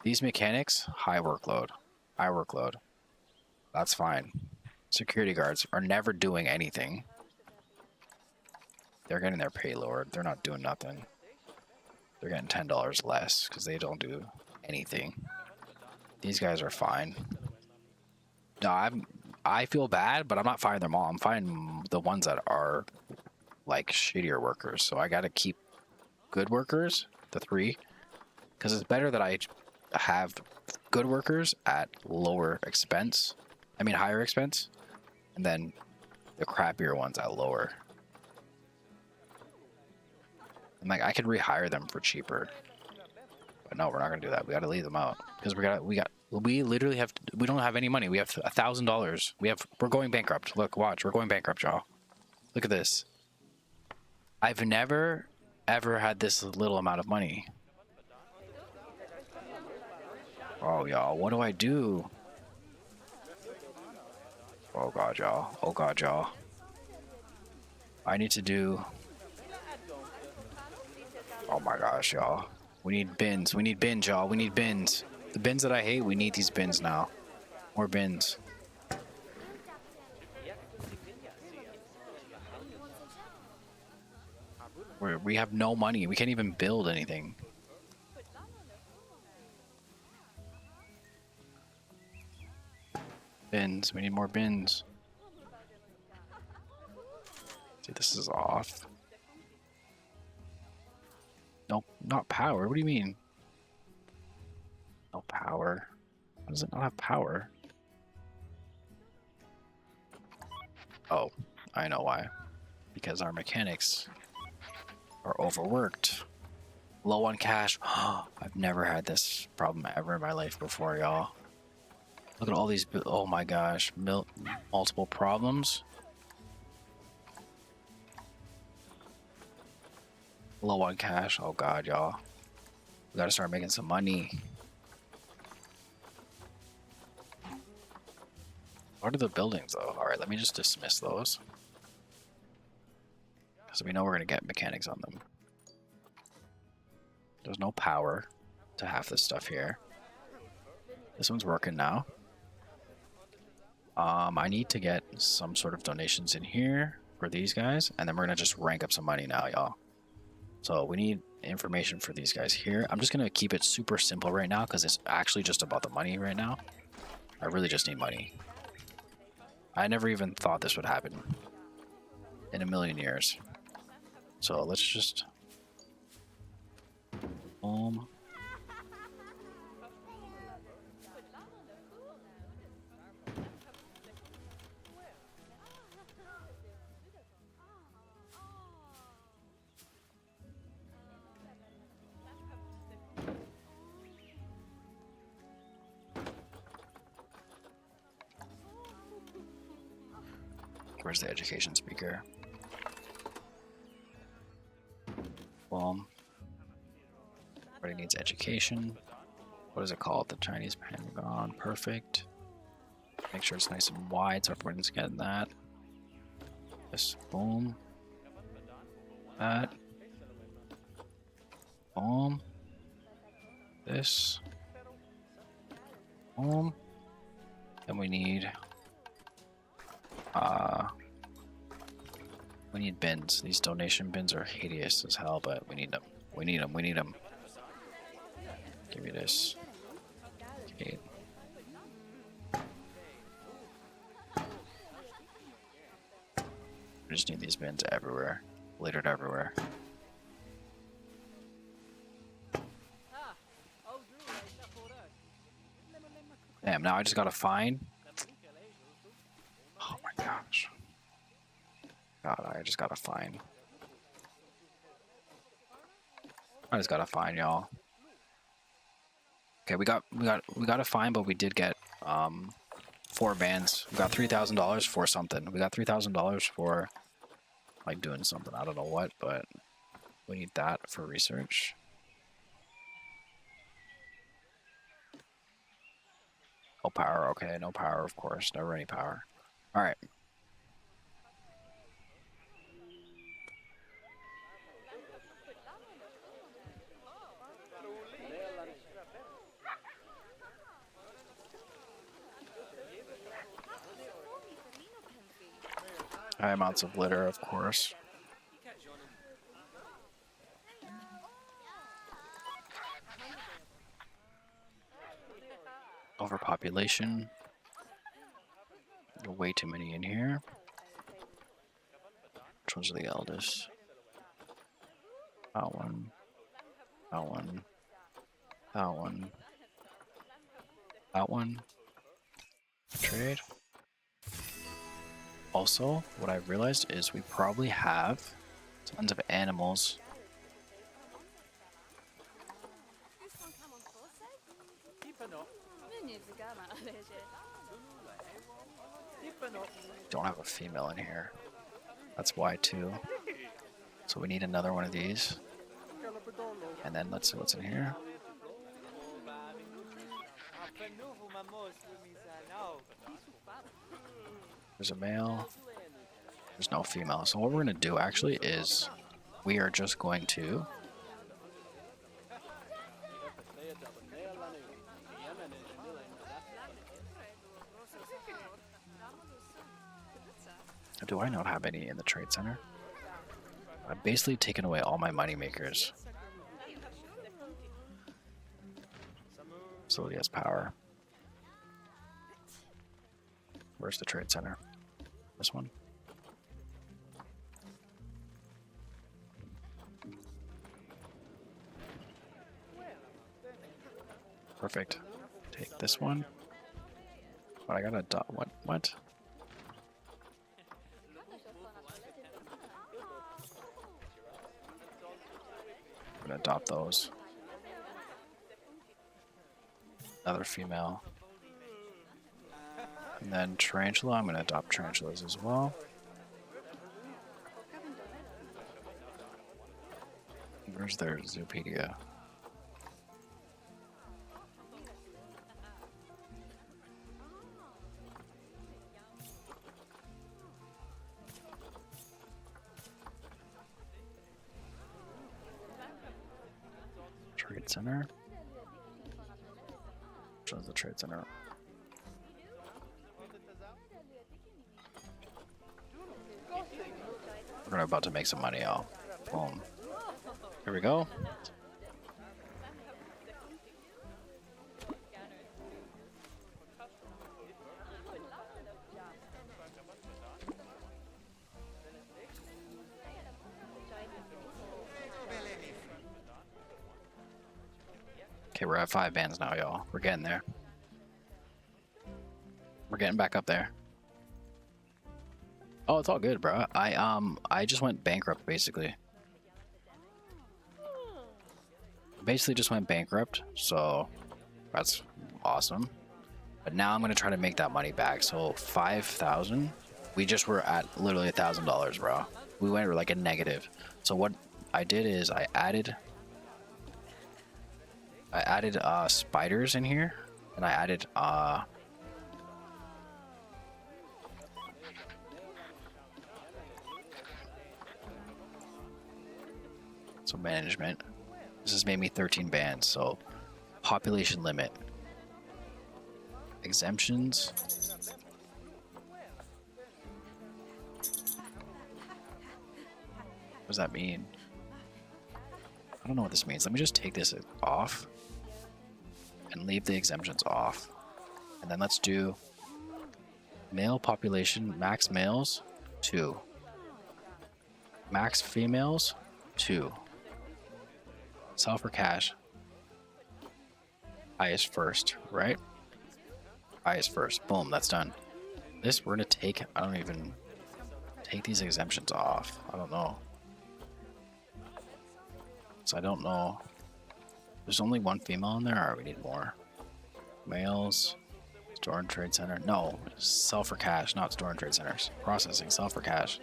these mechanics, high workload. High workload. That's fine. Security guards are never doing anything. They're getting their pay lowered. They're not doing nothing. They're getting $10 less because they don't do anything. These guys are fine. No, I feel bad, but I'm not firing them all. I'm firing the ones that are like shittier workers. So I got to keep good workers, the 3, because it's better that I have good workers at lower expense. I mean higher expense, and then the crappier ones at lower. And like I could rehire them for cheaper. But no, we're not gonna do that. We gotta leave them out because we literally have we don't have any money. We have $1,000. We're going bankrupt. Look, watch, we're going bankrupt, y'all. Look at this. I've never ever had this little amount of money. Oh y'all, what do I do? Oh god, y'all. Oh god, y'all. I need to do. Oh my gosh, y'all. We need bins. We need bins, y'all. We need bins. The bins that I hate, we need these bins now. More bins. We have no money. We can't even build anything. Bins. We need more bins. See, this is off. Nope, not power. What do you mean? No power. How does it not have power? Oh, I know why. Because our mechanics are overworked. Low on cash. I've never had this problem ever in my life before, y'all. Look at all these. Oh my gosh. Multiple problems. Low on cash. Oh god, y'all. We gotta start making some money. What are the buildings though? Alright, let me just dismiss those. Because we know we're gonna get mechanics on them. There's no power to half this stuff here. This one's working now. I need to get some sort of donations in here for these guys, and then we're gonna just rank up some money now, y'all. So we need information for these guys here. I'm just gonna keep it super simple right now because it's actually just about the money right now. I really just need money. I never even thought this would happen in a million years. So let's just where's the education speaker? Boom. Everybody needs education. What is it called? The Chinese Pentagon. Perfect. Make sure it's nice and wide so everyone's getting that. This. Boom. That. Boom. This. Boom. Then we need bins. These donation bins are hideous as hell, but we need them. We need them. We need them. Give me this. Okay. We just need these bins everywhere, littered everywhere. Damn, now I just gotta find. Oh my gosh. God, I just gotta find. I just gotta find y'all. Okay, we got a fine, but we did get 4 bands. We got $3,000 for something. We got $3,000 for like doing something. I don't know what, but we need that for research. No power. Okay, no power, of course. Never any power. All right. High amounts of litter, of course. Overpopulation. Way too many in here. Which ones are the eldest? That one. That one. That one. That one. Trade. Also, what I've realized is we probably have tons of animals. Don't have a female in here. That's why too. So we need another one of these. And then let's see what's in here. There's a male. There's no female. So what we're going to do actually is we are just going to do I not have any in the trade center? I've basically taken away all my money makers. Facility has power. Where's the trade center? This one? Perfect. Take this one. But I gotta what? I'm gonna adopt those. Another female. And then tarantula, I'm gonna adopt tarantulas as well. Where's their zoopedia? Trade center. Which one's the trade center? We're about to make some money, y'all. Boom. Here we go. Okay, we're at 5 bands now, y'all. We're getting there. We're getting back up there. Oh, it's all good, bro. I just went bankrupt, basically. Basically just went bankrupt, so that's awesome. But now I'm gonna try to make that money back. So 5,000. We just were at literally $1,000, bro. We went like a negative. So what I did is I added spiders in here, and I added some management. This has made me 13 bands. So population limit, exemptions. What does that mean? I don't know what this means. Let me just take this off and leave the exemptions off. And then let's do male population, max males, 2. Max females, 2. Sell for cash. Highest first, right? Highest first. Boom, that's done. This, we're gonna take, I don't even take these exemptions off. I don't know. So I don't know. There's only 1 female in there, or we need more? Males, store and trade center. No, sell for cash, not store and trade centers. Processing, sell for cash.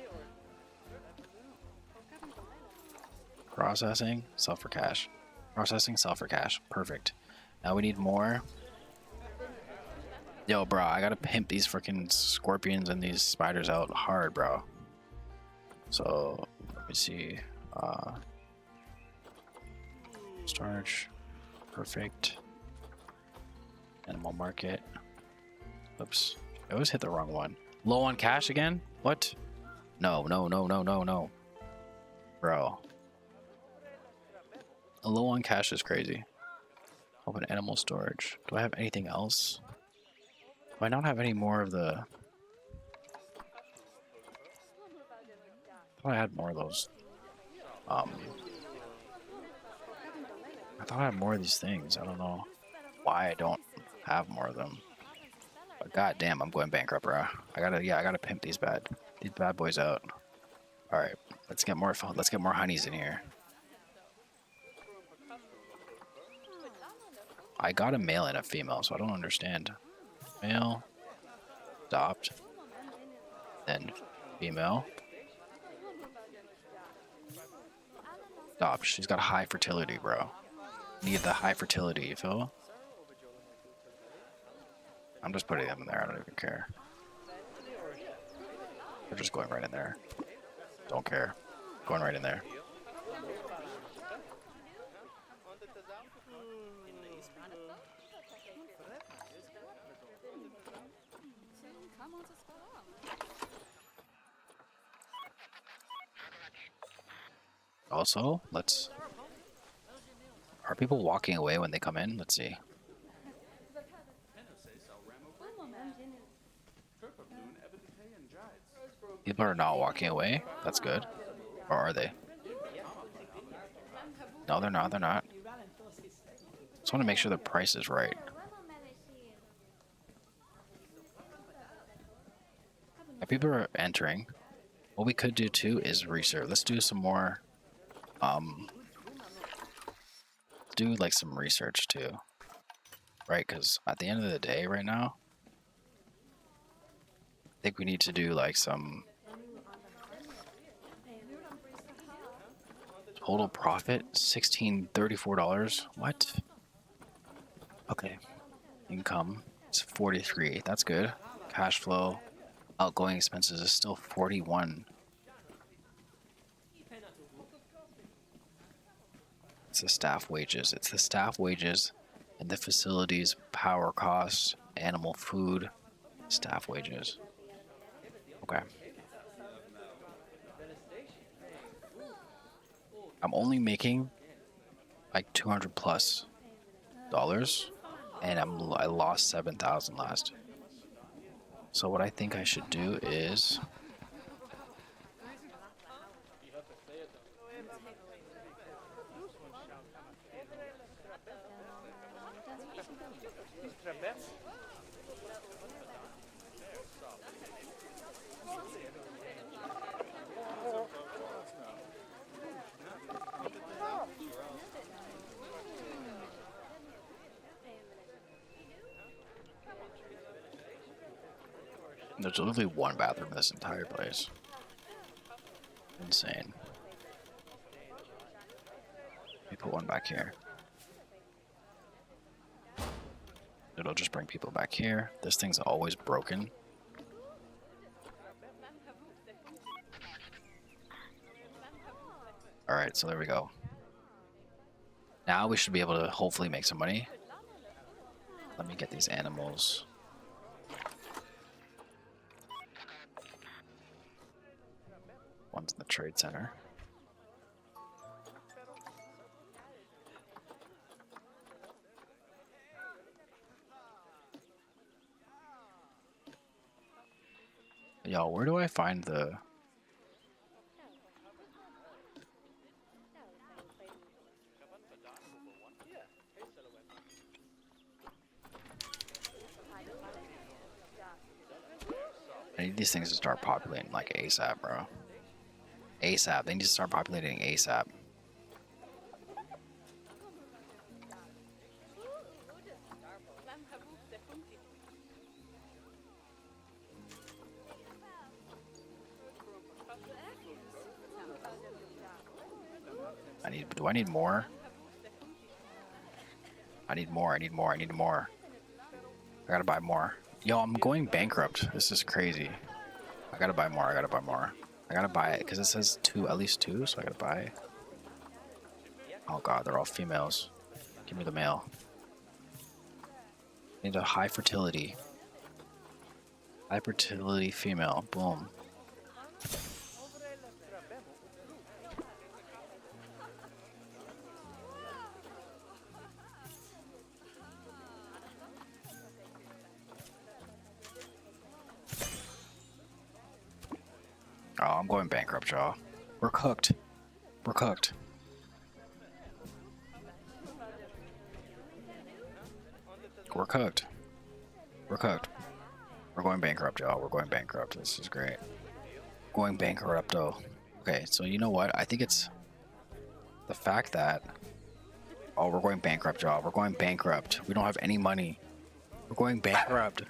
Processing, sell for cash. Processing, sell for cash. Perfect. Now we need more. Yo, bro, I gotta pimp these freaking scorpions and these spiders out hard, bro. So, let me see. Storage. Perfect. Animal market. Oops. I always hit the wrong one. Low on cash again? What? No, no, no, no, no, no. Bro. A low on cash is crazy. Open animal storage. Do I have anything else? Do I not have any more of the... I thought I had more of those. I thought I had more of these things. I don't know why I don't have more of them. But goddamn, I'm going bankrupt, bro. I gotta pimp these bad boys out. All right, let's get more honeys in here. I got a male and a female, so I don't understand. Male, adopt, then female, adopt. She's got high fertility, bro. Need the high fertility, you feel? I'm just putting them in there. I don't even care. They're just going right in there. Don't care. Going right in there. Also, let's... Are people walking away when they come in? Let's see. People are not walking away. That's good. Or are they? No, they're not. They're not. Just want to make sure the price is right. If people are entering, what we could do too is research. Let's do some more. Do like some research too, right? Because at the end of the day, right now, I think we need to do like some total profit. $1634. What? Okay. Income is 43. That's good. Cash flow, outgoing expenses is still 41. It's the staff wages. It's the staff wages and the facilities, power costs, animal food, staff wages. Okay. I'm only making like $200+ and I lost 7,000 last. So what I think I should do is There's literally one bathroom in this entire place. Insane. Let me put one back here. It'll just bring people back here. This thing's always broken. Alright, so there we go. Now we should be able to hopefully make some money. Let me get these animals. One's in the trade center. Yo, where do I find the... I need these things to start populating like ASAP, bro. ASAP. They need to start populating ASAP. Do I need more? I need more. I gotta buy more. Yo, I'm going bankrupt. This is crazy. I gotta buy more. I gotta buy it because it says two, at least two, so I gotta buy. Oh god, they're all females. Give me the male. I need a high fertility. High fertility female. Boom. Oh, I'm going bankrupt, y'all. We're cooked. We're cooked. We're cooked. We're cooked. We're going bankrupt, y'all. We're going bankrupt. This is great. Going bankrupt, though. Okay, so you know what? I think it's the fact that... Oh, we're going bankrupt, y'all. We're going bankrupt. We don't have any money. We're going bankrupt.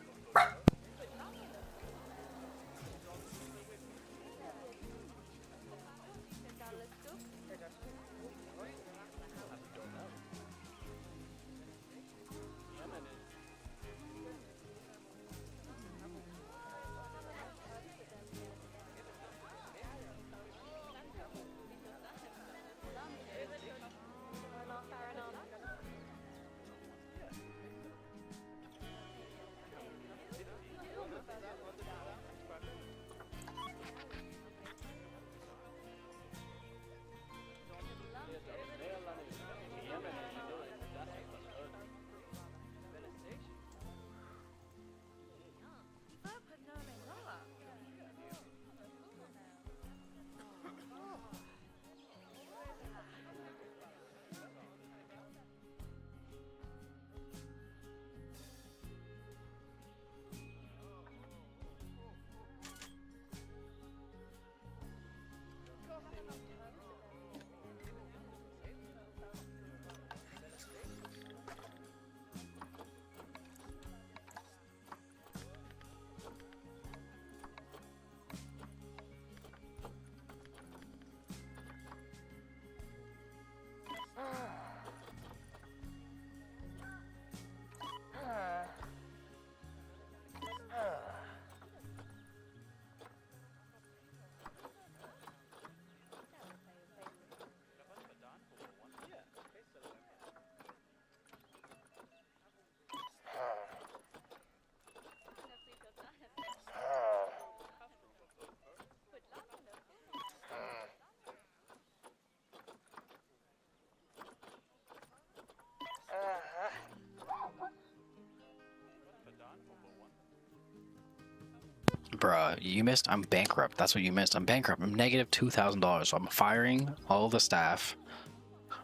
Bruh, you missed. I'm bankrupt. That's what you missed. I'm bankrupt. I'm negative $2,000. So I'm firing all the staff.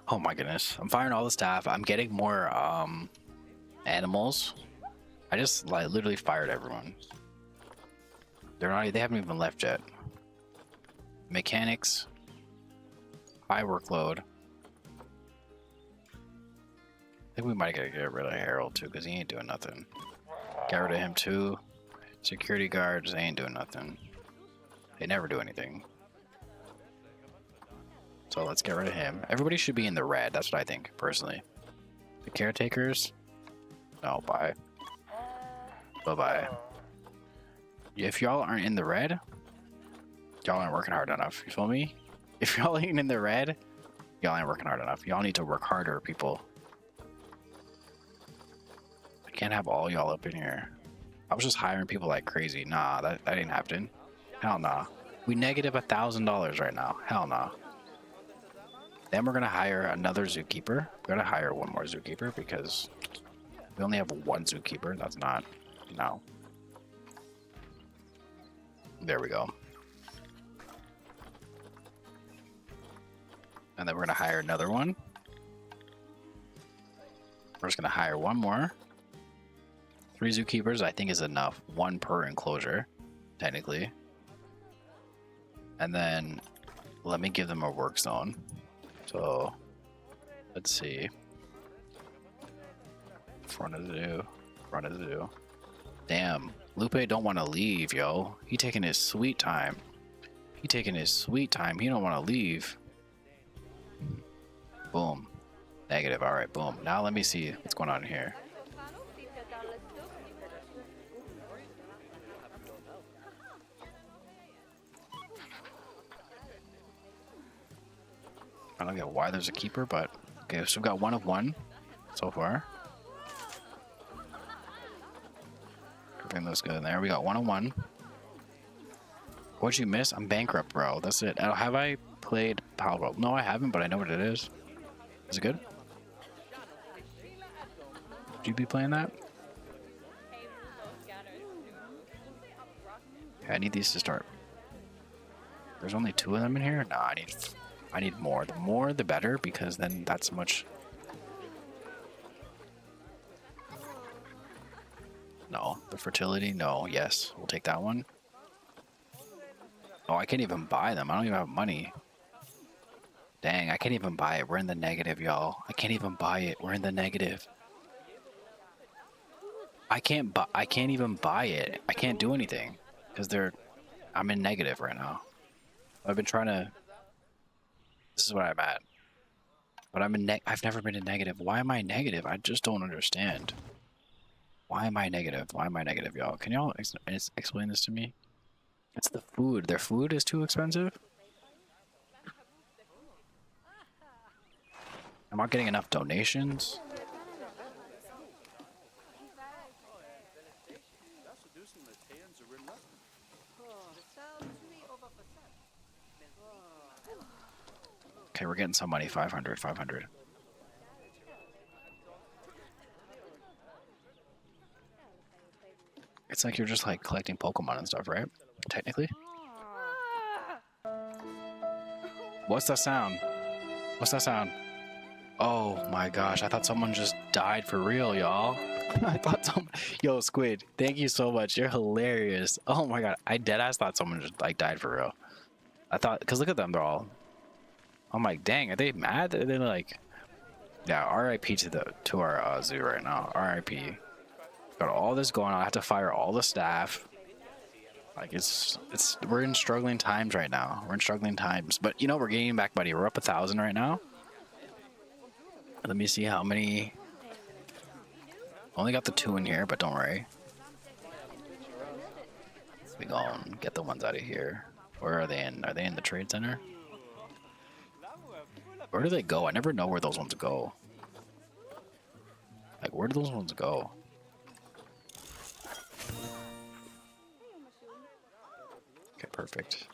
Oh my goodness. I'm firing all the staff. I'm getting more animals. I just like literally fired everyone. They haven't even left yet. Mechanics. High workload. I think we might gotta get rid of Harold too, because he ain't doing nothing. Get rid of him too. Security guards, they ain't doing nothing. They never do anything. So let's get rid of him. Everybody should be in the red. That's what I think, personally. The caretakers? No, bye. Bye-bye. If y'all aren't in the red, y'all aren't working hard enough. You feel me? If y'all ain't in the red, y'all ain't working hard enough. Y'all need to work harder, people. I can't have all y'all up in here. I was just hiring people like crazy. Nah, that ain't happening. Hell nah. We negative $1,000 right now. Hell nah. Then we're gonna hire another zookeeper. We're gonna hire one more zookeeper because we only have one zookeeper. That's not, no. There we go. And then we're gonna hire another one. We're just gonna hire one more. 3 zookeepers, I think, is enough. 1 per enclosure, technically. And then let me give them a work zone. So let's see. Front of the zoo. Front of the zoo. Damn, Lupe don't want to leave, yo. He taking his sweet time. He taking his sweet time. He don't want to leave. Boom. Negative. All right, boom. Now let me see what's going on here. I don't get why there's a keeper, but okay, so we've got 1 of 1 so far. Everything looks good in there. We got 1 of 1. What'd you miss? I'm bankrupt, bro. That's it. Have I played Palworld? No, I haven't, but I know what it is. Is it good? Would you be playing that? Okay, I need these to start. There's only 2 of them in here? No, I need more. The more, the better, because then that's much. No, the fertility. No, yes, we'll take that one. Oh, I can't even buy them. I don't even have money. Dang, I can't even buy it. We're in the negative, y'all. I can't even buy it. We're in the negative. I can't even buy it. I can't do anything because I'm in negative right now. I've been trying to. This is what I'm at. But I've never been in negative. Why am I negative? I just don't understand. Why am I negative? Why am I negative, y'all? Can y'all explain this to me? It's the food. Their food is too expensive? I'm not getting enough donations. Okay, we're getting some money. 500, 500. It's like you're just like collecting Pokemon and stuff, right? Technically. What's that sound? What's that sound? Oh my gosh, I thought someone just died for real, y'all. I thought yo, Squid, thank you so much. You're hilarious. Oh my god, I deadass thought someone just like died for real. I thought, cause look at them, they're all. I'm like, dang, are they mad? They're like, yeah, RIP to our zoo right now. RIP. Got all this going on. I have to fire all the staff. Like we're in struggling times right now. We're in struggling times, but you know, we're gaining back money. We're up 1,000 right now. Let me see how many. Only got the 2 in here, but don't worry. We gonna get the ones out of here. Where are they in? Are they in the trade center? Where do they go? I never know where those ones go. Like, where do those ones go? Okay, perfect.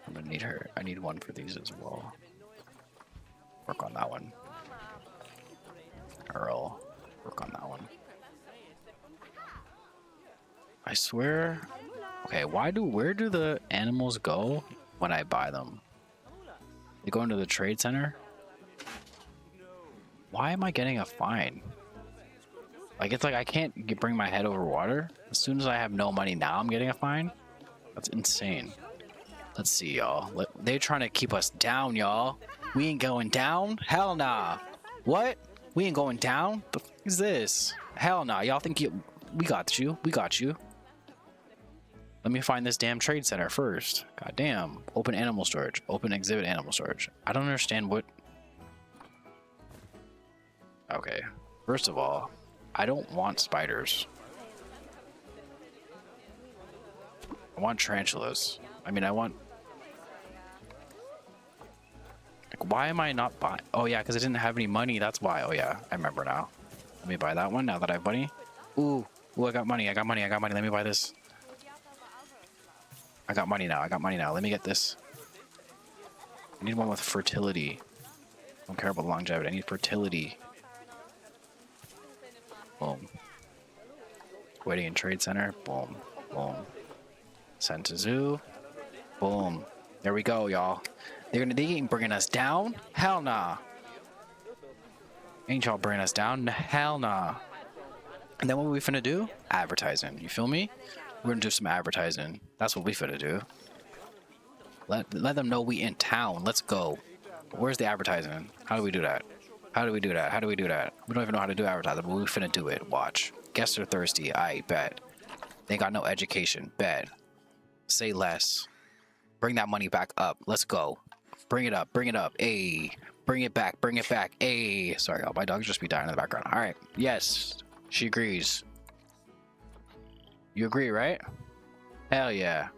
I'm gonna need her. I need one for these as well. Work on that one. Earl, work on that one. I swear. Okay, where do the animals go when I buy them? They go into the trade center? Why am I getting a fine? Like, it's like I can't bring my head over water. As soon as I have no money now, I'm getting a fine? That's insane. Let's see, y'all. They're trying to keep us down, y'all. We ain't going down? Hell nah. What? We ain't going down? The f is this? Hell nah. Y'all think We got you. We got you. Let me find this damn trade center first. God damn. Open animal storage. Open exhibit animal storage. I don't understand what... Okay. First of all, I don't want spiders. I want tarantulas. I mean, I want... Like, why am I not buying... Oh, yeah, because I didn't have any money. That's why. Oh, yeah. I remember now. Let me buy that one now that I have money. Ooh. Ooh, I got money. I got money. I got money. Let me buy this. I got money now. I got money now. Let me get this. I need one with fertility. I don't care about longevity. I need fertility. Boom. Waiting in trade center. Boom. Boom. Send to zoo. Boom. There we go, y'all. They ain't bringing us down? Hell nah. Ain't y'all bringing us down? Hell nah. And then what we finna do? Advertising. You feel me? We're gonna do some advertising. That's what we finna do. Let them know we in town. Let's go. Where's the advertising? How do we do that? How do we do that? How do we do that? We don't even know how to do advertising, but we finna do it. Watch. Guests are thirsty. I bet. They got no education. Bet. Say less. Bring that money back up. Let's go. Bring it up. Bring it up. Ayy. Bring it back. Bring it back. Ayy. Sorry, y'all. My dog just be dying in the background. All right. Yes. She agrees. You agree, right? Hell yeah.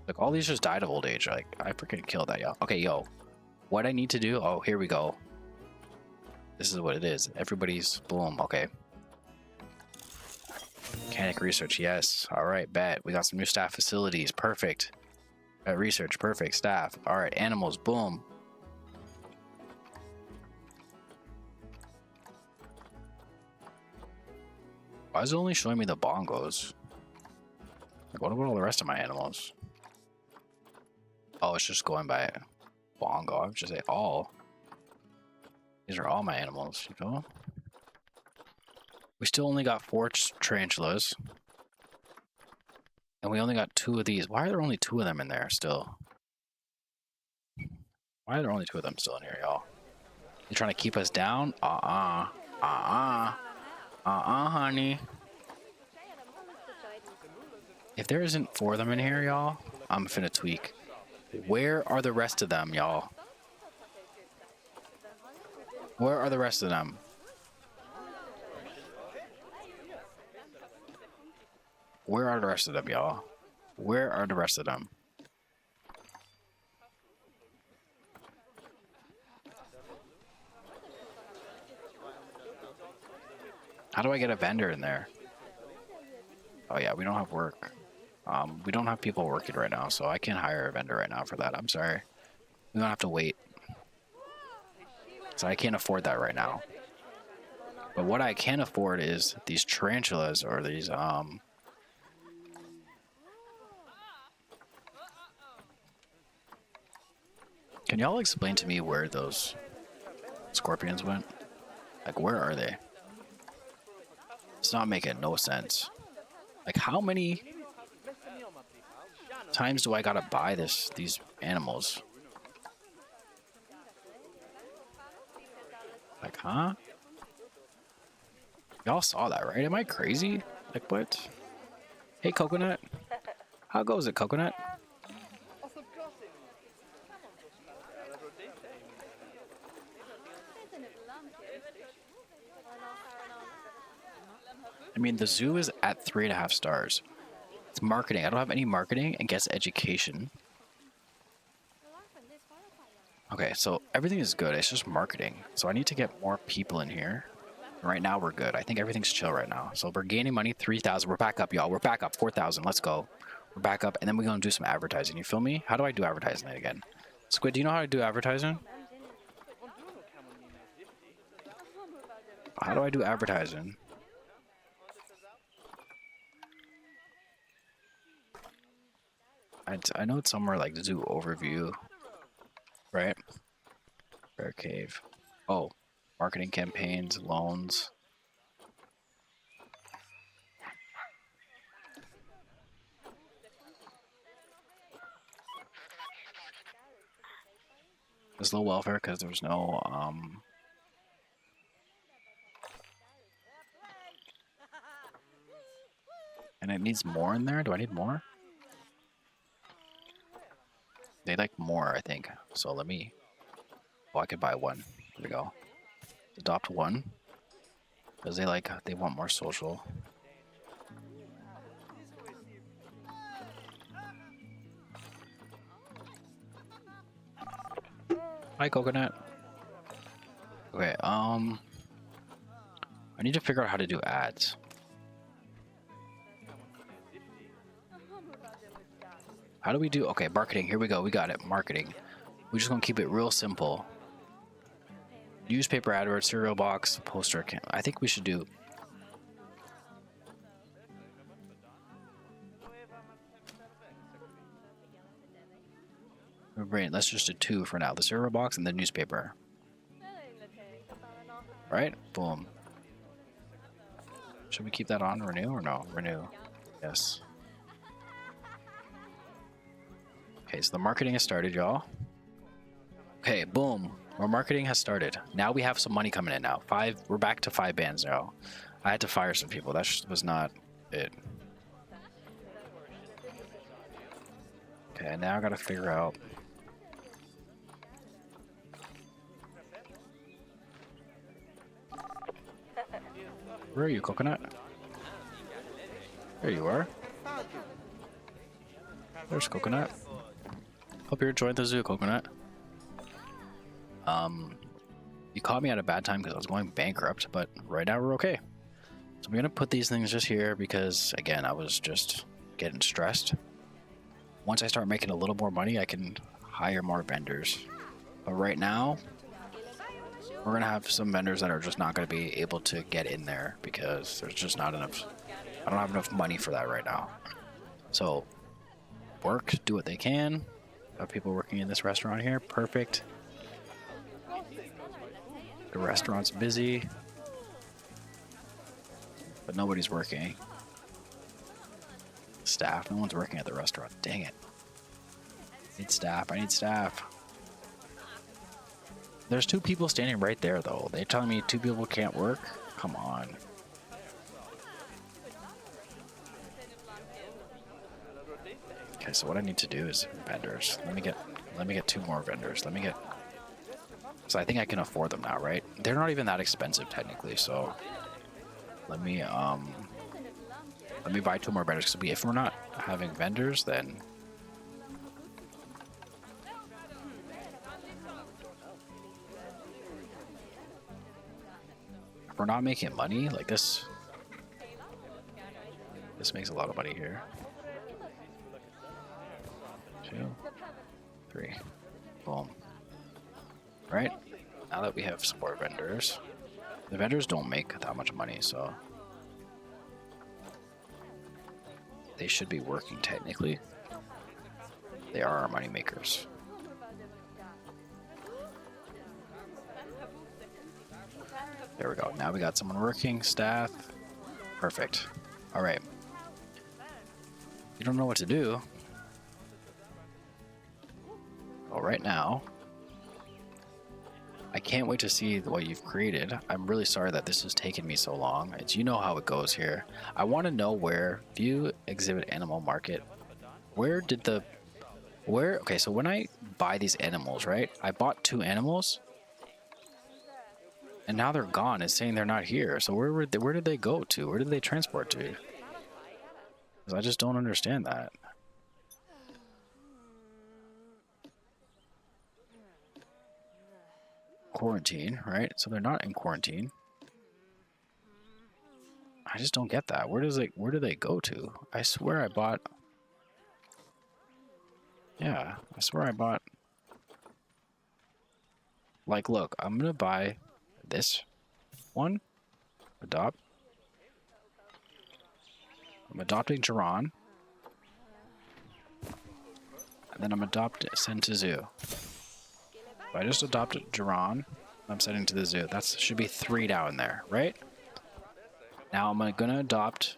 Look, all these just died of old age. Like, I freaking killed that, y'all. Okay, yo. What I need to do... Oh, here we go. This is what it is. Everybody's... Boom. Okay. Mechanic research. Yes. All right, bet. We got some new staff facilities. Perfect. Research. Perfect. Staff. All right. Animals. Boom. Why is it only showing me the bongos? Like, what about all the rest of my animals? Oh, it's just going by bongo. I would just say all. These are all my animals, you know? We still only got 4 tarantulas. And we only got 2 of these. Why are there only 2 of them in there still? Why are there only 2 of them still in here, y'all? You trying to keep us down? Honey. If there isn't 4 of them in here, y'all, I'm finna tweak. Where are the rest of them, y'all? Where are the rest of them? Where are the rest of them, y'all? Where are the rest of them? How do I get a vendor in there? Oh yeah, we don't have work. We don't have people working right now, so I can't hire a vendor right now for that. I'm sorry. We're gonna have to wait. So I can't afford that right now. But what I can afford is these tarantulas or these Can y'all explain to me where those scorpions went? Like, where are they? It's not making no sense. Like, how many times do I gotta buy these animals? Like, huh? Y'all saw that, right? Am I crazy? Like, what? Hey, Coconut. How goes it, Coconut? I mean, the zoo is at 3.5 stars. It's marketing. I don't have any marketing and guess education. Okay, so everything is good. It's just marketing. So I need to get more people in here. Right now, we're good. I think everything's chill right now. So we're gaining money, 3,000. We're back up, y'all. We're back up, 4,000. Let's go. We're back up, and then we're going to do some advertising. You feel me? How do I do advertising again? Squid, do you know how to do advertising? How do I do advertising? I know it's somewhere like zoo overview, right? Bear cave. Oh, marketing campaigns, loans. There's low welfare because there's no And it needs more in there? Do I need more? They like more, I think. So let me... Oh, I could buy one. Here we go. Adopt one. Because they want more social. Hi, Coconut. Okay, I need to figure out how to do ads. How do we do... Okay, marketing. Here we go. We got it. Marketing. We're just going to keep it real simple. Newspaper adverts, cereal box, poster account. I think we should do... Let's just do 2 for now. The cereal box and the newspaper. Right? Boom. Should we keep that on? Renew or no? Renew. Yes. Okay, so the marketing has started, y'all. Okay, boom. Our marketing has started. Now we have some money coming in now. We're back to 5 bands now. I had to fire some people. That was not it. Okay, now I gotta figure out... Where are you, Coconut? There you are. There's Coconut. Hope you're enjoying the zoo, Coconut. You caught me at a bad time because I was going bankrupt, but right now we're okay. So I'm gonna put these things just here because, again, I was just getting stressed. Once I start making a little more money, I can hire more vendors. But right now, we're gonna have some vendors that are just not gonna be able to get in there because there's just not enough. I don't have enough money for that right now. So work, do what they can. Have people working in this restaurant here. Perfect. The restaurant's busy, but nobody's working. Staff, no one's working at the restaurant. Dang it. I need staff. I need staff. There's 2 people standing right there, though. They're telling me 2 people can't work? Come on. Okay, so what I need to do is vendors. Let me get 2 more vendors. So I think I can afford them now, right? They're not even that expensive technically, so let me buy 2 more vendors. Because if we're not having vendors, then if we're not making money like this, this makes a lot of money here. 2, 3, boom. Right, now that we have some more vendors, the vendors don't make that much money, so they should be working technically. They are our money makers. There we go. Now we got someone working, staff. Perfect. All right. You don't know what to do. Well, right now, I can't wait to see what you've created. I'm really sorry that this has taken me so long. You know how it goes here. I want to know where view exhibit animal market. Okay, so when I buy these animals, right? I bought 2 animals and now they're gone. It's saying they're not here. So where did they go to? Where did they transport to? Because I just don't understand that. Quarantine, right? So they're not in quarantine. I just don't get that. Where do they go to? I swear I bought... Yeah, I swear I bought... Like, look, I'm gonna buy this one. Adopt. I'm adopting Jiran. And then I'm send to zoo. So I just adopted Jiran. I'm sending to the zoo. That should be 3 down there, right? Now I'm gonna adopt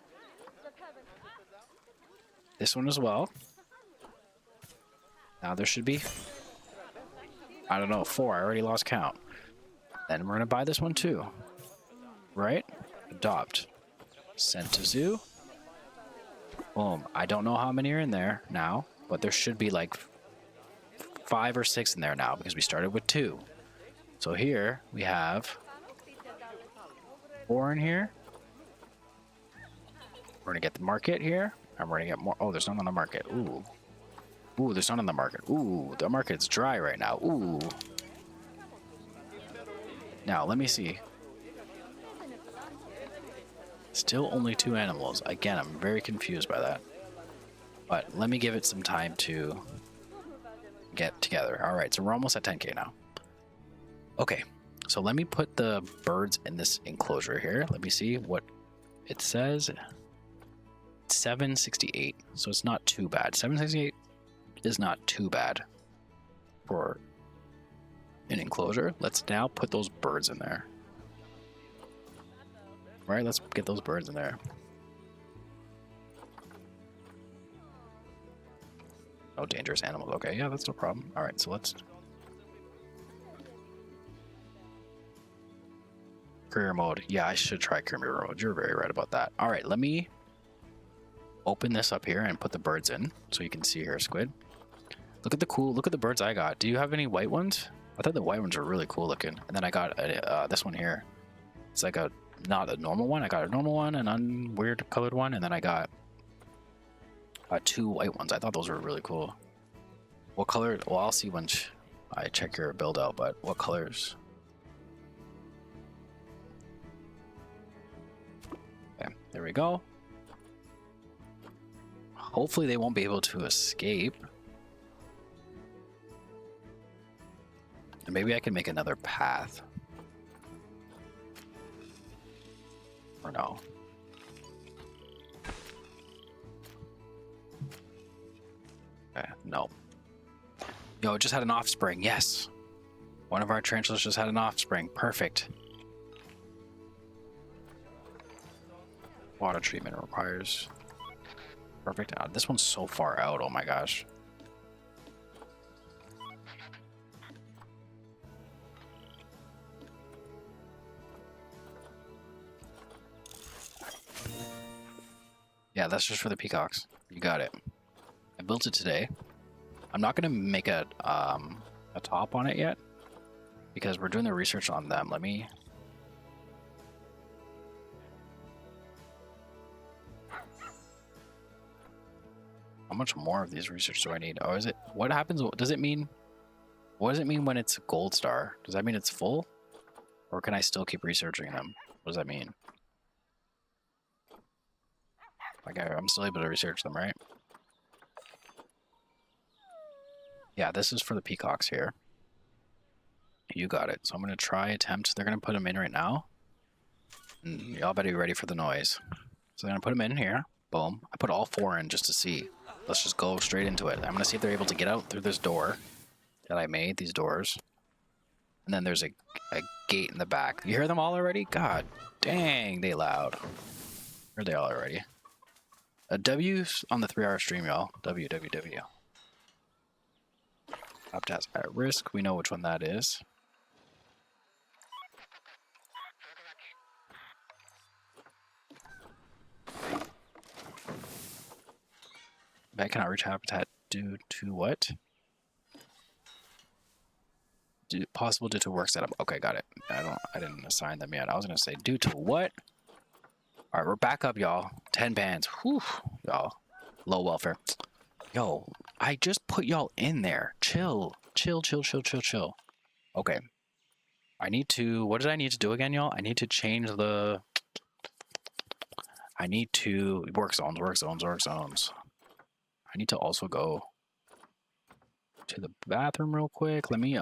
this one as well. Now there should be, I don't know, 4. I already lost count. Then we're gonna buy this one too, right? Adopt. Send to zoo. Boom. I don't know how many are in there now, but there should be like 5 or 6 in there now because we started with 2. So here we have 4 in here. We're gonna get the market here, and we're gonna get more. Oh, there's none on the market. Ooh. Ooh, there's none on the market. Ooh, the market's dry right now. Ooh. Now, let me see. Still only 2 animals. Again, I'm very confused by that. But let me give it some time to get together. All right, so we're almost at 10K now. Okay, so let me put the birds in this enclosure here. Let me see what it says. 768, so it's not too bad. 768 is not too bad for an enclosure. Let's now put those birds in there. All right, let's get those birds in there. No dangerous animals. Okay, yeah, that's no problem. All right, so let's... Career mode. Yeah, I should try career mode. You're very right about that. All right, let me open this up here and put the birds in so you can see here, Squid. Look at the birds I got. Do you have any white ones? I thought the white ones were really cool looking. And then I got this one here. It's like not a normal one. I got a normal one, an unweird colored one, and then I got 2 white ones. I thought those were really cool. What color? Well, I'll see when I check your build out, but what colors? Okay, there we go. Hopefully they won't be able to escape. And maybe I can make another path. Or no. Okay, no. Yo, it just had an offspring. Yes. One of our tarantulas just had an offspring. Perfect. Water treatment requires... Perfect. This one's so far out. Oh my gosh. Yeah, that's just for the peacocks. You got it. I built it today. I'm not gonna make a top on it yet because we're doing the research on them. Let me... How much more of these research do I need? Oh, is it... What happens... Does it mean... What does it mean when it's a gold star? Does that mean it's full? Or can I still keep researching them? What does that mean? Like, I'm still able to research them, right? Yeah, this is for the peacocks here. You got it. So I'm going to try attempt. They're going to put them in right now. And y'all better be ready for the noise. So they're going to put them in here. Boom. I put all 4 in just to see. Let's just go straight into it. I'm going to see if they're able to get out through this door that I made, these doors. And then there's a gate in the back. You hear them all already? God dang, they loud. Where are they all already? A W on the 3-hour stream, y'all. W. Habitats at risk. We know which one that is. Bat cannot reach habitat due to what? Possible due to work setup. Okay, got it. I didn't assign them yet. I was gonna say due to what? All right, we're back up, y'all. 10 bands. Whew, y'all. Low welfare. Yo, I just put y'all in there. Chill. Okay. I need to... What did I need to do again, y'all? I need to change the... I need to... Work zones. I need to also go to the bathroom real quick. Let me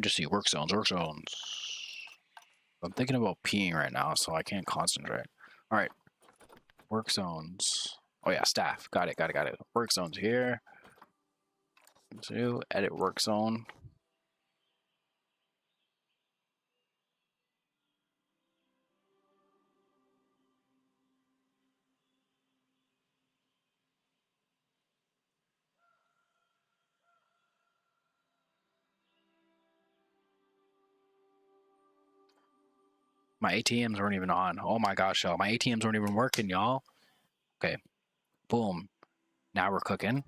just see. Work zones. I'm thinking about peeing right now, so I can't concentrate. All right. Work zones. Oh yeah, staff. Got it. Work zones here. So edit work zone. My ATMs weren't even on. Oh my gosh, y'all. My ATMs weren't even working, y'all. Okay. Boom. Now we're cooking.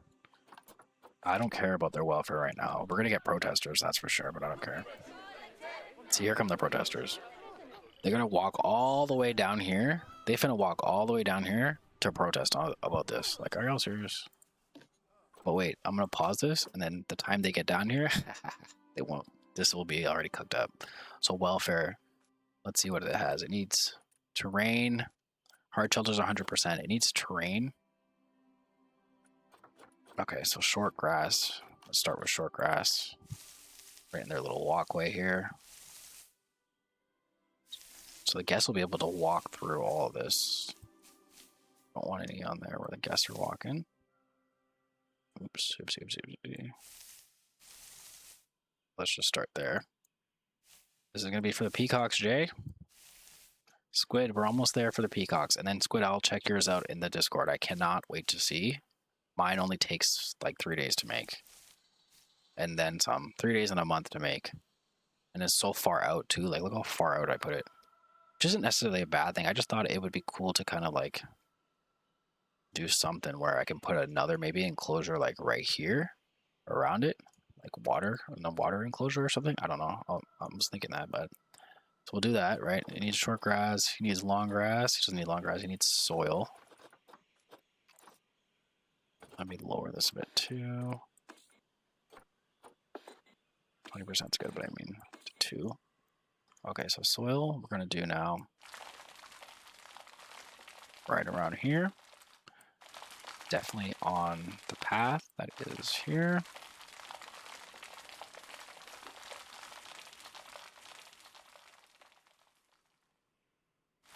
I don't care about their welfare right now. We're gonna get protesters, that's for sure, but I don't care. See, here come the protesters. They're gonna walk all the way down here. They finna walk all the way down here to protest about this. Like, are y'all serious? But wait, I'm gonna pause this, and then the time they get down here, they won't. This will be already cooked up. So welfare, let's see what it has. It needs terrain. Hard shelters 100%. It needs terrain. Okay, so short grass. Let's start with short grass. Right in their little walkway here. So the guests will be able to walk through all of this. Don't want any on there where the guests are walking. Oops, oopsie. Let's just start there. This is going to be for the peacocks, Jay. Squid, we're almost there for the peacocks. And then Squid, I'll check yours out in the Discord. I cannot wait to see. Mine only takes like 3 days to make. And then some. 3 days and a month to make. And it's so far out too. Like, look how far out I put it. Which isn't necessarily a bad thing. I just thought it would be cool to kind of like do something where I can put another maybe enclosure like right here around it. Like water, no water enclosure or something. I don't know. I was thinking that, but so we'll do that, right? He needs short grass. He needs long grass. He doesn't need long grass. He needs soil. Let me lower this a bit too. 20% is good, but I mean 2. Okay, so soil we're gonna do now right around here. Definitely on the path that is here.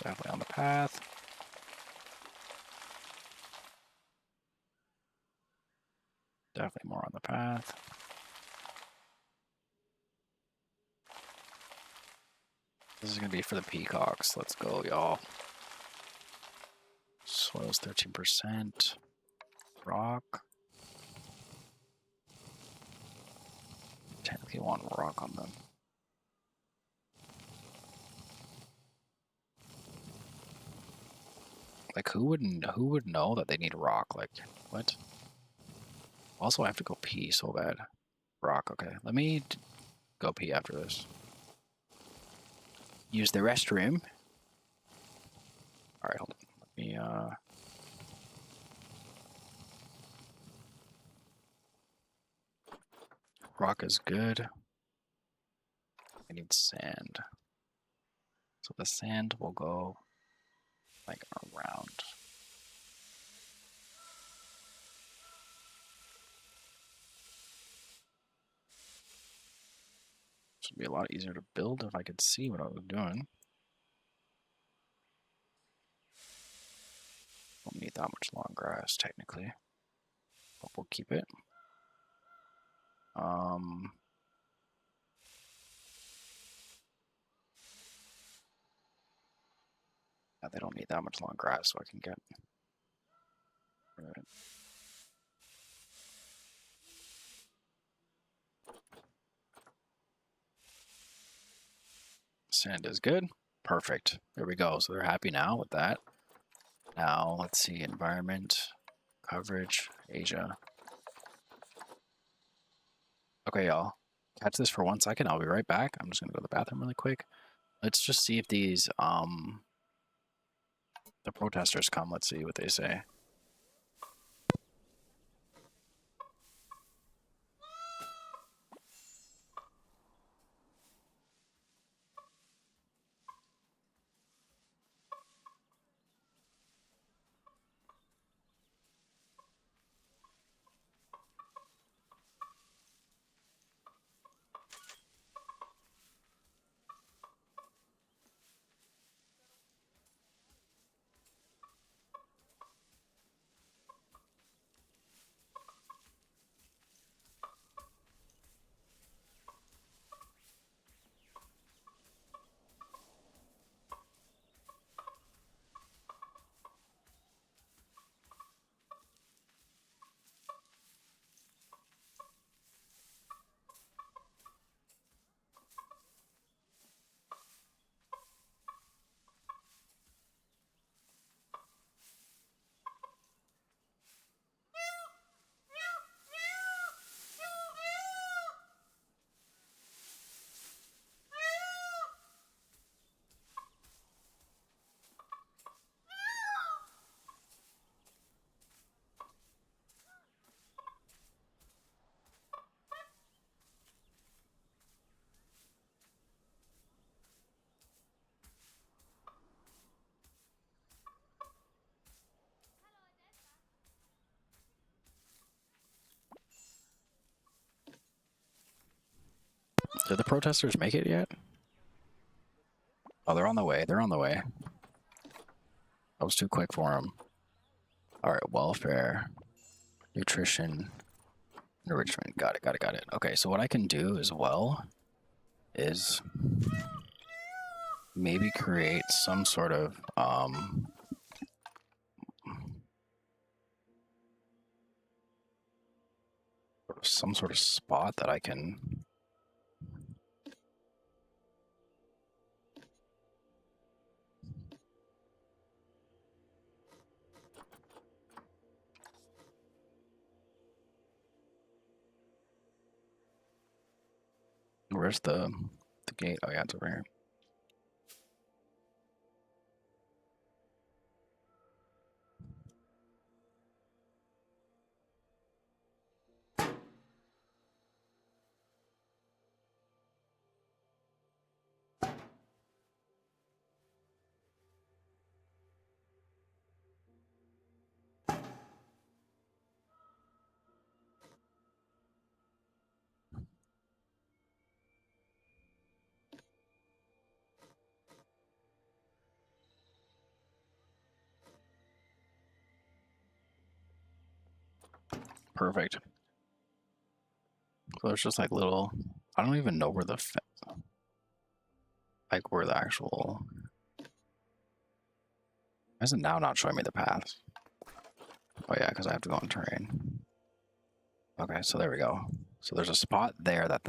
Definitely on the path. Definitely more on the path. This is going to be for the peacocks. Let's go, y'all. Soil's 13%. Rock. Technically want rock on them. Like, who would know that they need rock? Like, what? Also, I have to go pee so bad. Rock, okay. Let me go pee after this. Use the restroom. Alright, hold on. Let me, rock is good. I need sand. So the sand will go, like, around. This would be a lot easier to build if I could see what I was doing. Don't need that much long grass, technically. But we'll keep it. Yeah, they don't need that much long grass, so I can get rid of it. Sand is good. Perfect. There we go. So they're happy now with that. Now, let's see. Environment, coverage, Asia. Okay, y'all. Catch this for 1 second. I'll be right back. I'm just going to go to the bathroom really quick. Let's just see if these, the protesters come. Let's see what they say. Did the protesters make it yet? Oh, they're on the way. They're on the way. I was too quick for them. All right, welfare, nutrition, enrichment. Got it, got it, got it. Okay, so what I can do as well is maybe create some sort of spot that I can. Where's the gate? Oh yeah, it's over here. Perfect. So there's just like little. I don't even know where the where the actual. Why is it now not showing me the paths? Oh yeah, because I have to go on terrain. Okay, so there we go. So there's a spot there that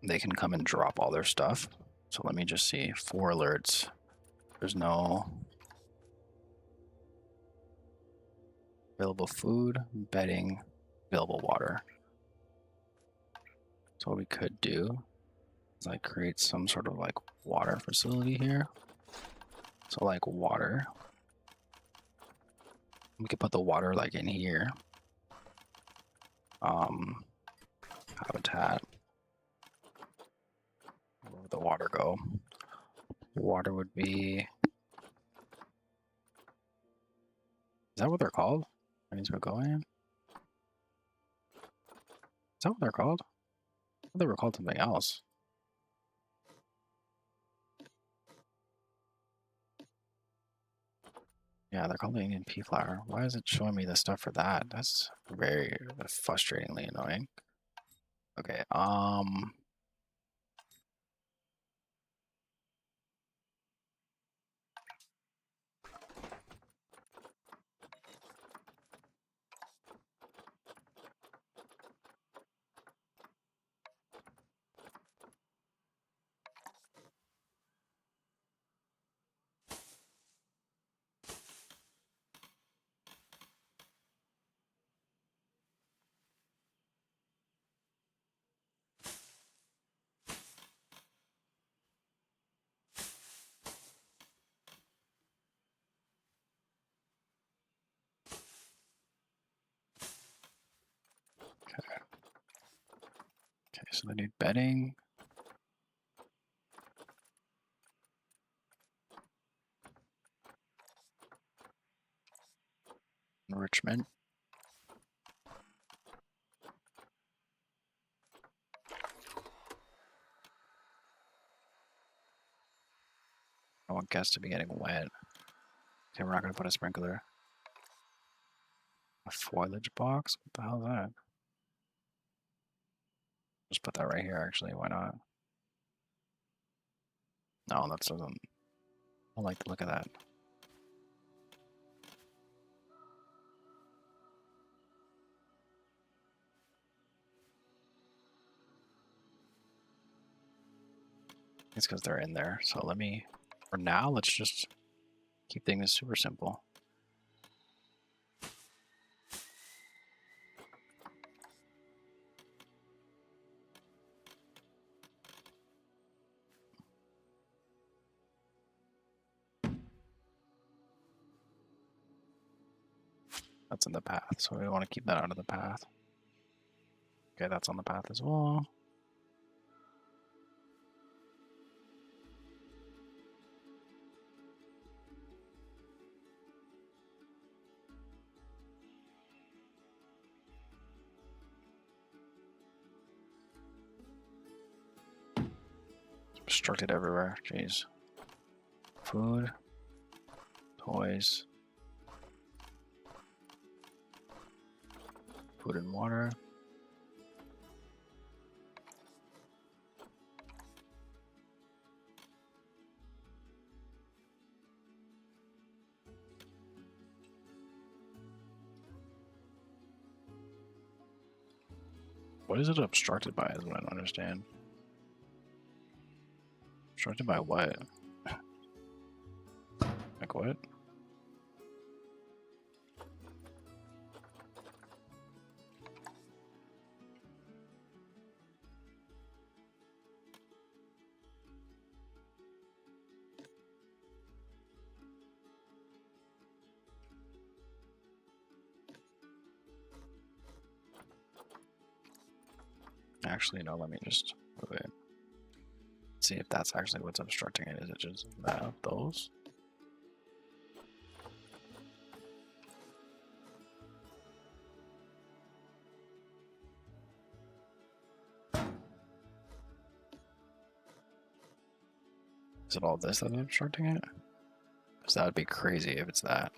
they can come and drop all their stuff. So let me just see. 4 alerts. There's no available food, bedding, available water. So what we could do is like create some sort of like water facility here. So like water. We could put the water like in here. Habitat. Where would the water go? Water would be. Is that what they're called? That means we're going. Is that what they're called? I thought they were called something else. Yeah, they're called the Indian pea flower. Why is it showing me the stuff for that? That's very frustratingly annoying. Okay, okay, so they need bedding. Enrichment. I want guests to be getting wet. Okay, we're not gonna put a sprinkler. A foliage box? What the hell is that? Just put that right here, actually. Why not? No, that doesn't. I don't like the look of that. It's because they're in there. So let me, for now, let's just keep things super simple. That's in the path, so we want to keep that out of the path. Okay, that's on the path as well. obstructed everywhere. Jeez. Food. Toys. Food and water. What is it obstructed by is what I don't understand. Obstructed by what? Like what? Actually, no, let me just move it. See if that's actually what's obstructing it. Is it just that, those? Is it all this that's obstructing it? Because that would be crazy if it's that.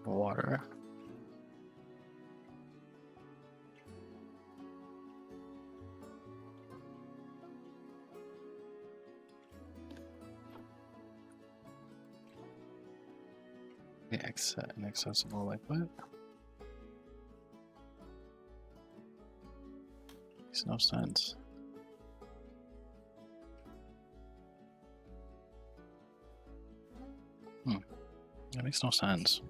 Water. Inaccessible, like what? Makes no sense. That makes no sense.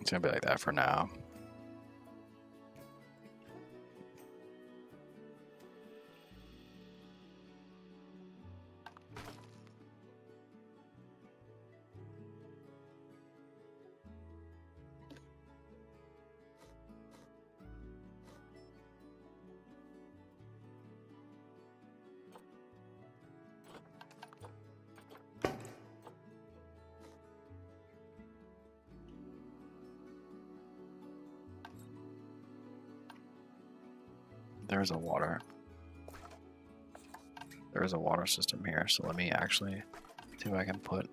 It's gonna be like that for now. There's a water. There is a water system here, so let me actually see if I can put.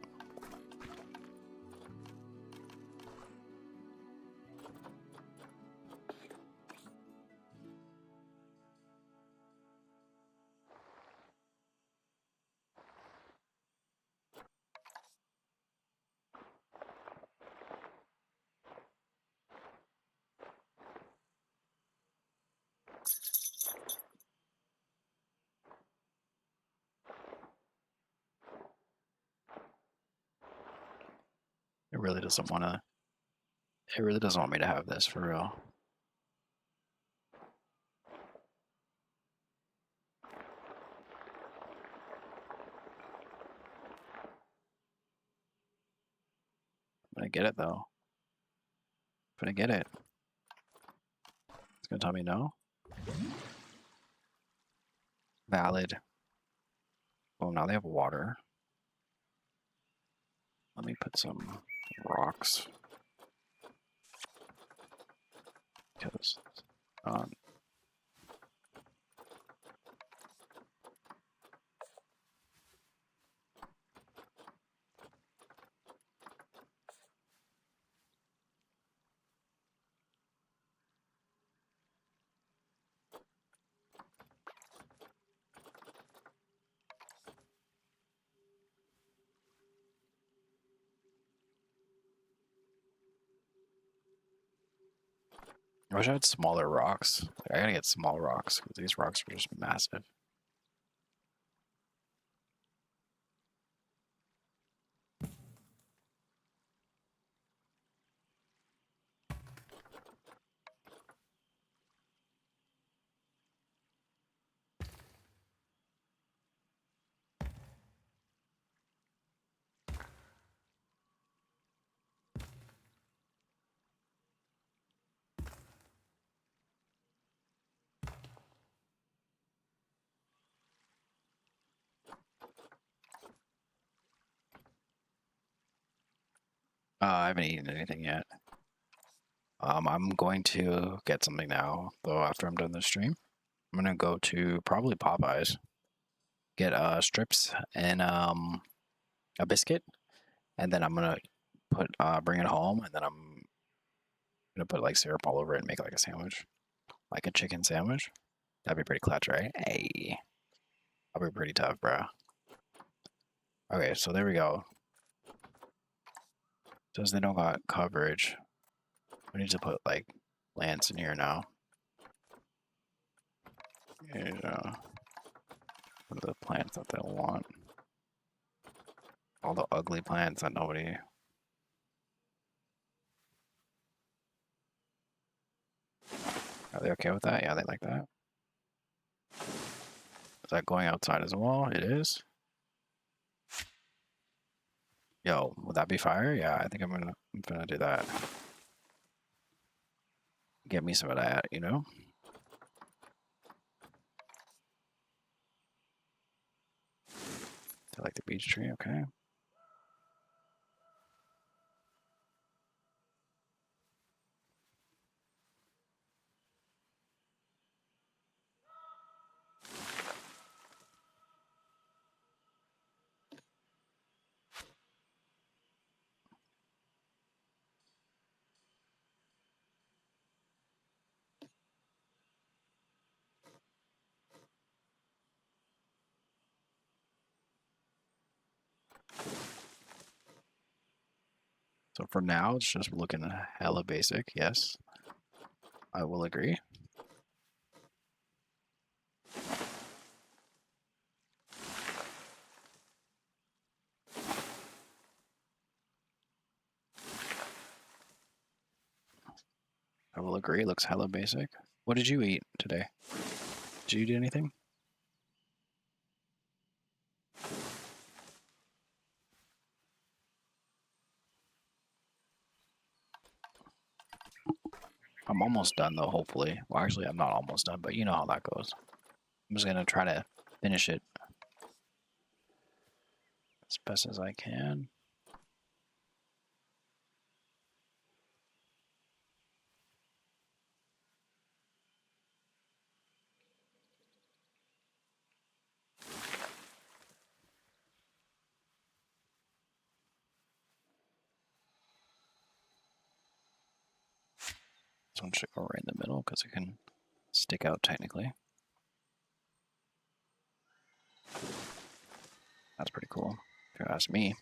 It really doesn't want to. It really doesn't want me to have this for real. I'm gonna get it though. I'm gonna get it. It's gonna tell me no. Valid. Oh, now they have water. Let me put some rocks. Because I wish I had smaller rocks. Like, I gotta get small rocks because these rocks are just massive. I haven't eaten anything yet. I'm going to get something now, though, after I'm done this stream. I'm gonna go to probably Popeyes, get strips and a biscuit, and then I'm gonna put bring it home, and then I'm gonna put like syrup all over it and make like a sandwich, like a chicken sandwich. That'd be pretty clutch, right? Hey, that'll be pretty tough, bro. Okay, so there we go. Says they don't got coverage. We need to put like plants in here now. And, what are the plants that they'll want? All the ugly plants that nobody. Are they okay with that? Yeah, they like that. Is that going outside as well? It is. Yo, would that be fire? Yeah, I think I'm gonna do that. Get me some of that, you know? I like the beech tree, okay. So for now, it's just looking hella basic, yes. I will agree. I will agree, it looks hella basic. What did you eat today? Did you eat anything? I'm almost done though, hopefully. Well, actually, I'm not almost done, but you know how that goes. I'm just gonna try to finish it as best as I can. This one should go right in the middle because it can stick out technically. That's pretty cool, if you ask me.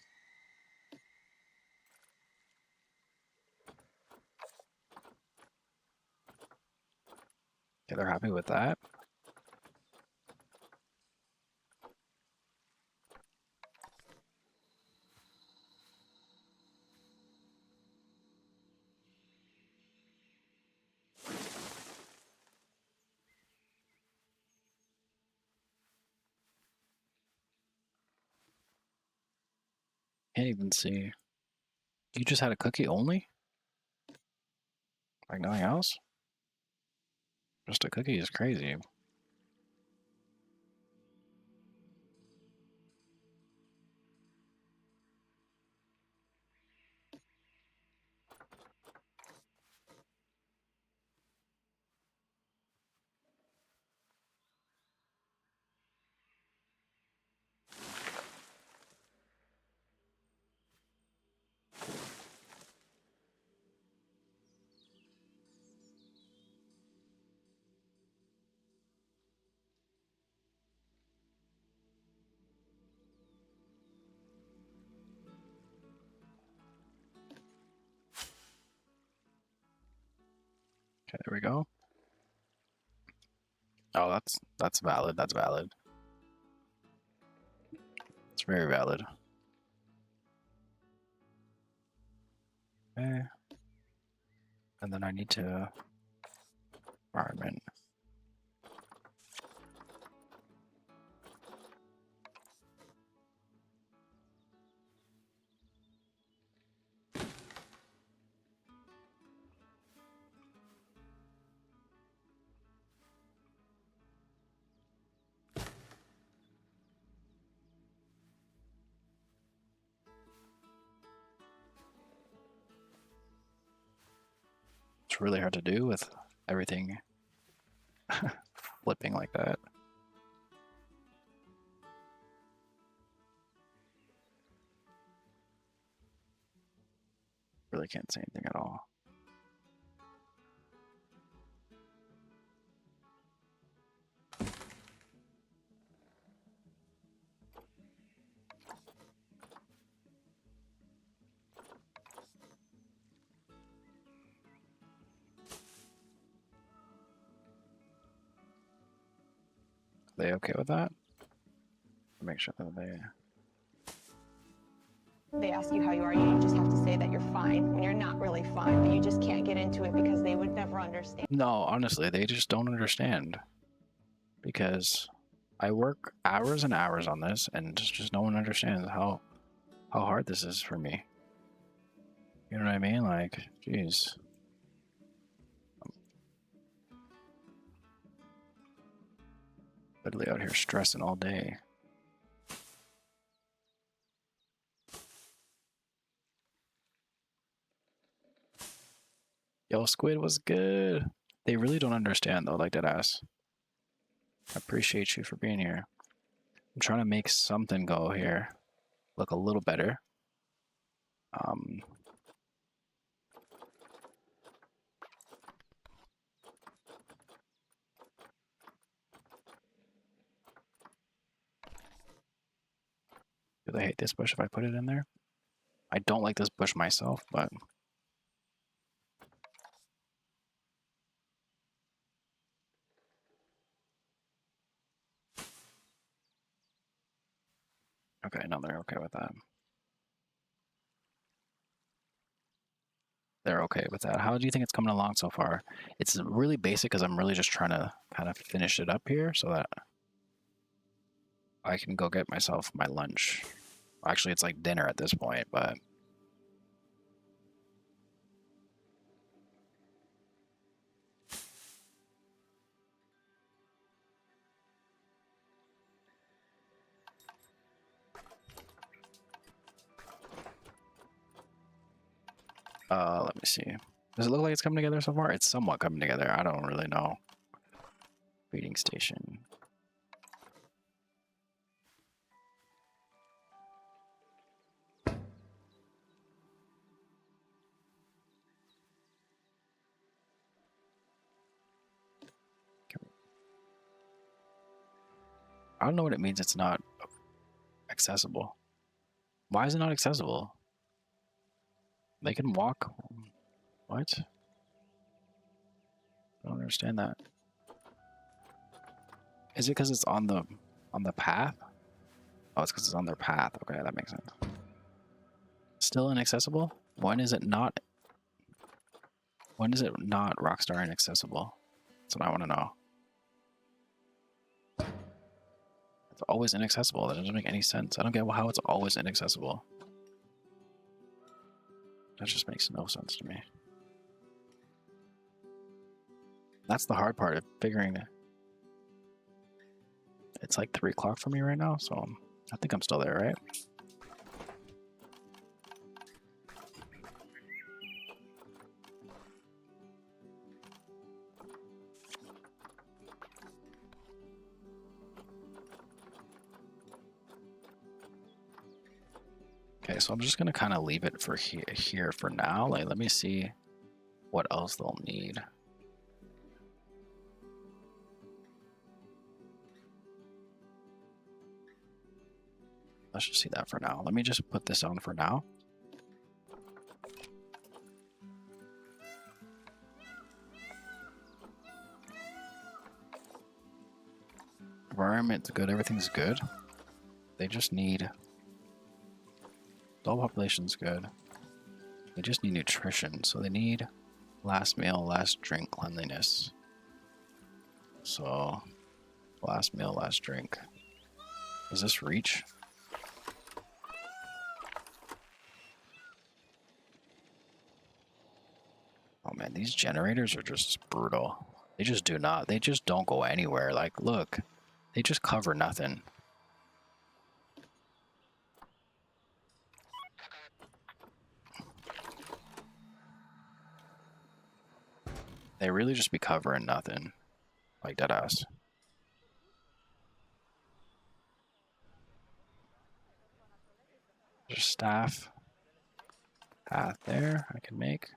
Okay, they're happy with that. Can't even see. You just had a cookie only? Like nothing else? Just a cookie is crazy. Okay, there we go. Oh, that's valid. That's valid. It's very valid. Okay. And then I need to environment. It's really hard to do with everything flipping like that. Really can't say anything at all. Are they okay with that? Make sure that they ask you how you are, you just have to say that you're fine when you're not really fine, but you just can't get into it because they would never understand. No, honestly, they just don't understand. Because I work hours and hours on this, and just no one understands how hard this is for me. You know what I mean? Like, jeez. Literally out here stressing all day. Yo, Squid was good. They really don't understand though, like that ass. I appreciate you for being here. I'm trying to make something go here look a little better. Do they hate this bush if I put it in there? I don't like this bush myself, but okay, no, they're okay with that. They're okay with that. How do you think it's coming along so far? It's really basic because I'm really just trying to kind of finish it up here so that I can go get myself my lunch. Actually, it's like dinner at this point, but let me see. Does it look like it's coming together so far? It's somewhat coming together. I don't really know. Feeding station. I don't know what it means it's not accessible. Why is it not accessible? They can walk. What? I don't understand that. Is it because it's on the path? Oh, it's because it's on their path. Okay, that makes sense. Still inaccessible? When is it not? When is it not Rockstar inaccessible? That's what I want to know. It's always inaccessible. That doesn't make any sense. I don't get how it's always inaccessible. That just makes no sense to me. That's the hard part of figuring it. It's like 3 o'clock for me right now, so I think I'm still there, right? Okay, so I'm just gonna kind of leave it for here for now. Like, let me see what else they'll need. Let's just see that for now. Let me just put this on for now. Environment's good, everything's good. They just need... Adult population's good. They just need nutrition, so they need last meal, last drink, cleanliness. So, last meal, last drink. Does this reach? Oh man, these generators are just brutal. They just do not, they just don't go anywhere. Like, look, they just cover nothing. They really just be covering nothing. Like deadass. There's staff path there I can make.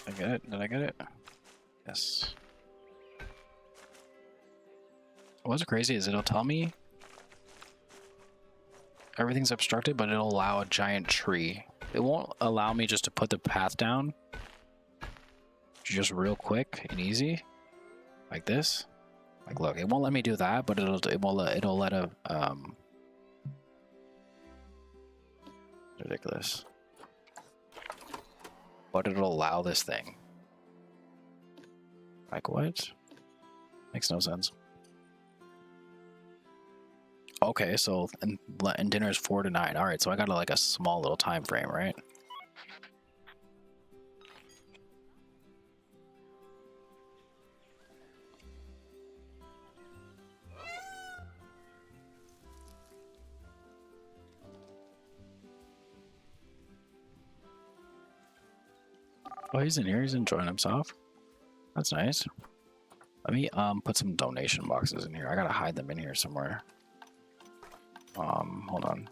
Did I get it? Did I get it? Yes. What's crazy is it'll tell me everything's obstructed, but it'll allow a giant tree. It won't allow me just to put the path down just real quick and easy like this. Like, look, it won't let me do that, but it'll let a ridiculous. But it'll allow this thing. Like what? Makes no sense. Okay, so and dinner is 4 to 9. All right, so I got like a small little time frame, right? Oh, he's in here. He's enjoying himself. That's nice. Let me put some donation boxes in here. I gotta hide them in here somewhere. Hold on.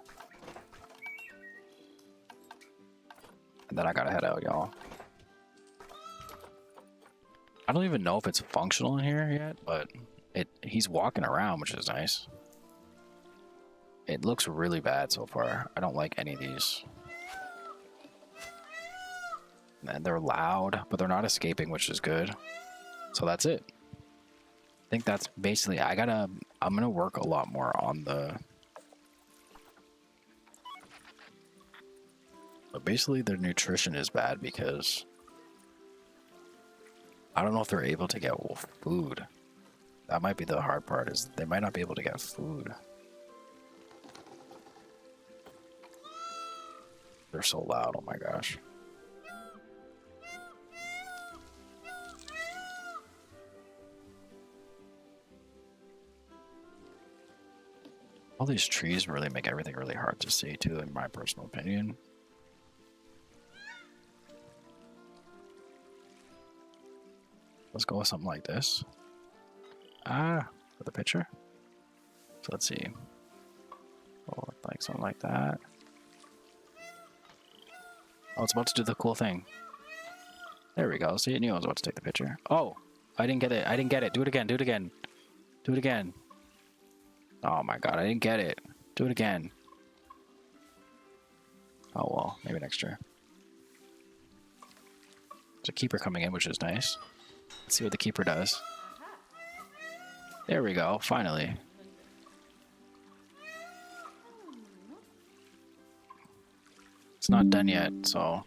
And then I gotta head out, y'all. I don't even know if it's functional in here yet, but he's walking around, which is nice. It looks really bad so far. I don't like any of these. And they're loud, but they're not escaping, which is good. So that's it. I think that's basically, I'm gonna work a lot more on the... But basically their nutrition is bad because I don't know if they're able to get food. That might be the hard part, is they might not be able to get food. They're so loud, oh my gosh. All these trees really make everything really hard to see too, in my personal opinion. Let's go with something like this. For the picture. So let's see. Oh, like something like that. Oh, it's about to do the cool thing. There we go. See, it knew I was about to take the picture. Oh, I didn't get it. I didn't get it. Do it again. Do it again. Do it again. Oh my god, I didn't get it. Do it again. Oh well, maybe next year. There's a keeper coming in, which is nice. Let's see what the keeper does. There we go, finally. It's not done yet, so...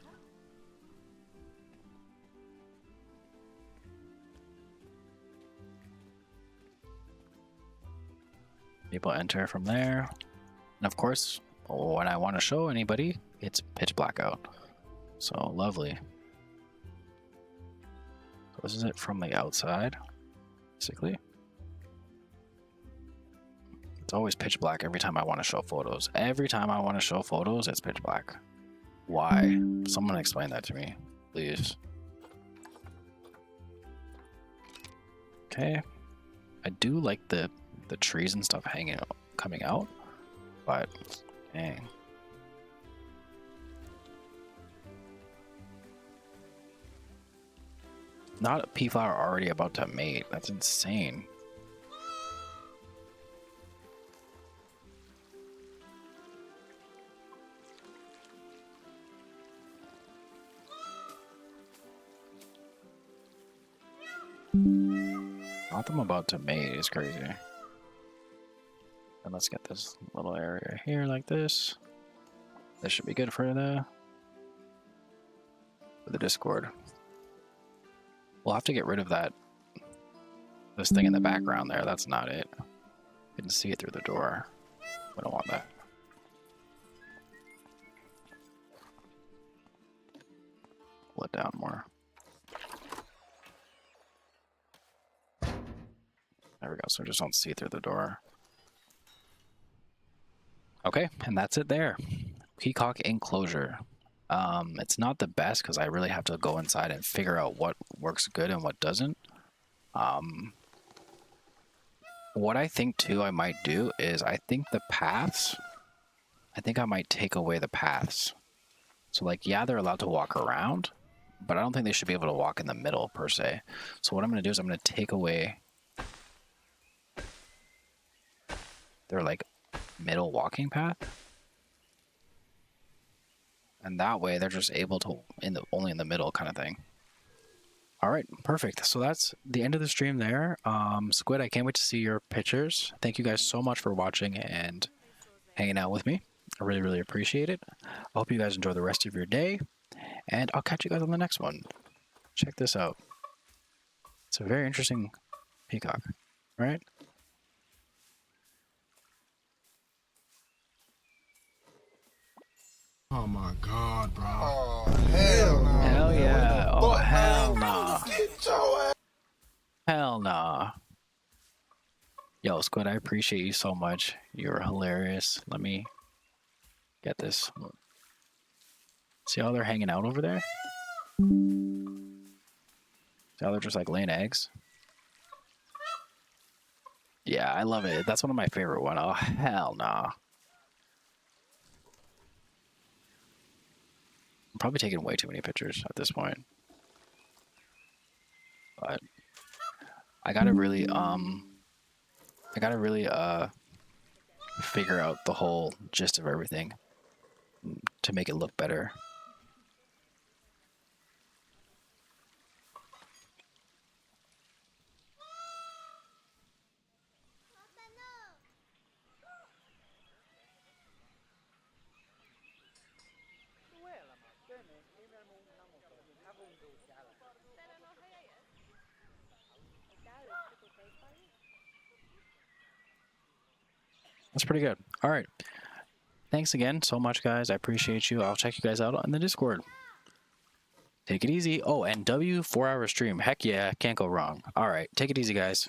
People enter from there. And of course, when I want to show anybody, it's pitch black out. So lovely. So this is it from the outside, basically. It's always pitch black every time I want to show photos. Every time I want to show photos, it's pitch black. Why? Someone explain that to me, please. Okay. I do like the trees and stuff coming out. but dang. Not a pea flower already about to mate. That's insane. Not them about to mate is crazy. And let's get this little area here like this. This should be good for the Discord. We'll have to get rid of this thing in the background there. That's not it. You can see it through the door. We don't want that. Pull it down more. There we go. So we just don't see through the door. Okay, and that's it there. Peacock enclosure. It's not the best because I really have to go inside and figure out what works good and what doesn't. What I think too I might do is I think the paths, I think I might take away the paths. So like, yeah, they're allowed to walk around, but I don't think they should be able to walk in the middle per se. So what I'm going to do is I'm going to take away their like middle walking path. And that way they're just able to only in the middle kind of thing. All right, perfect. So that's the end of the stream there. Squid, I can't wait to see your pictures. Thank you guys so much for watching and hanging out with me. I really, really appreciate it. I hope you guys enjoy the rest of your day, and I'll catch you guys on the next one. Check this out. It's a very interesting peacock, right? Oh my god, bro. Oh, hell no. Hell yeah. Oh, hell nah. Get your ass. Hell nah. Yo, Squid, I appreciate you so much. You're hilarious. Let me get this. See how they're hanging out over there? See how they're just like laying eggs? Yeah, I love it. That's one of my favorite ones. Oh, hell nah. I'm probably taking way too many pictures at this point. But I gotta really figure out the whole gist of everything to make it look better. That's pretty good. All right. Thanks again so much, guys. I appreciate you. I'll check you guys out on the Discord. Take it easy. Oh, and W 4-hour stream. Heck yeah, can't go wrong. All right. Take it easy, guys.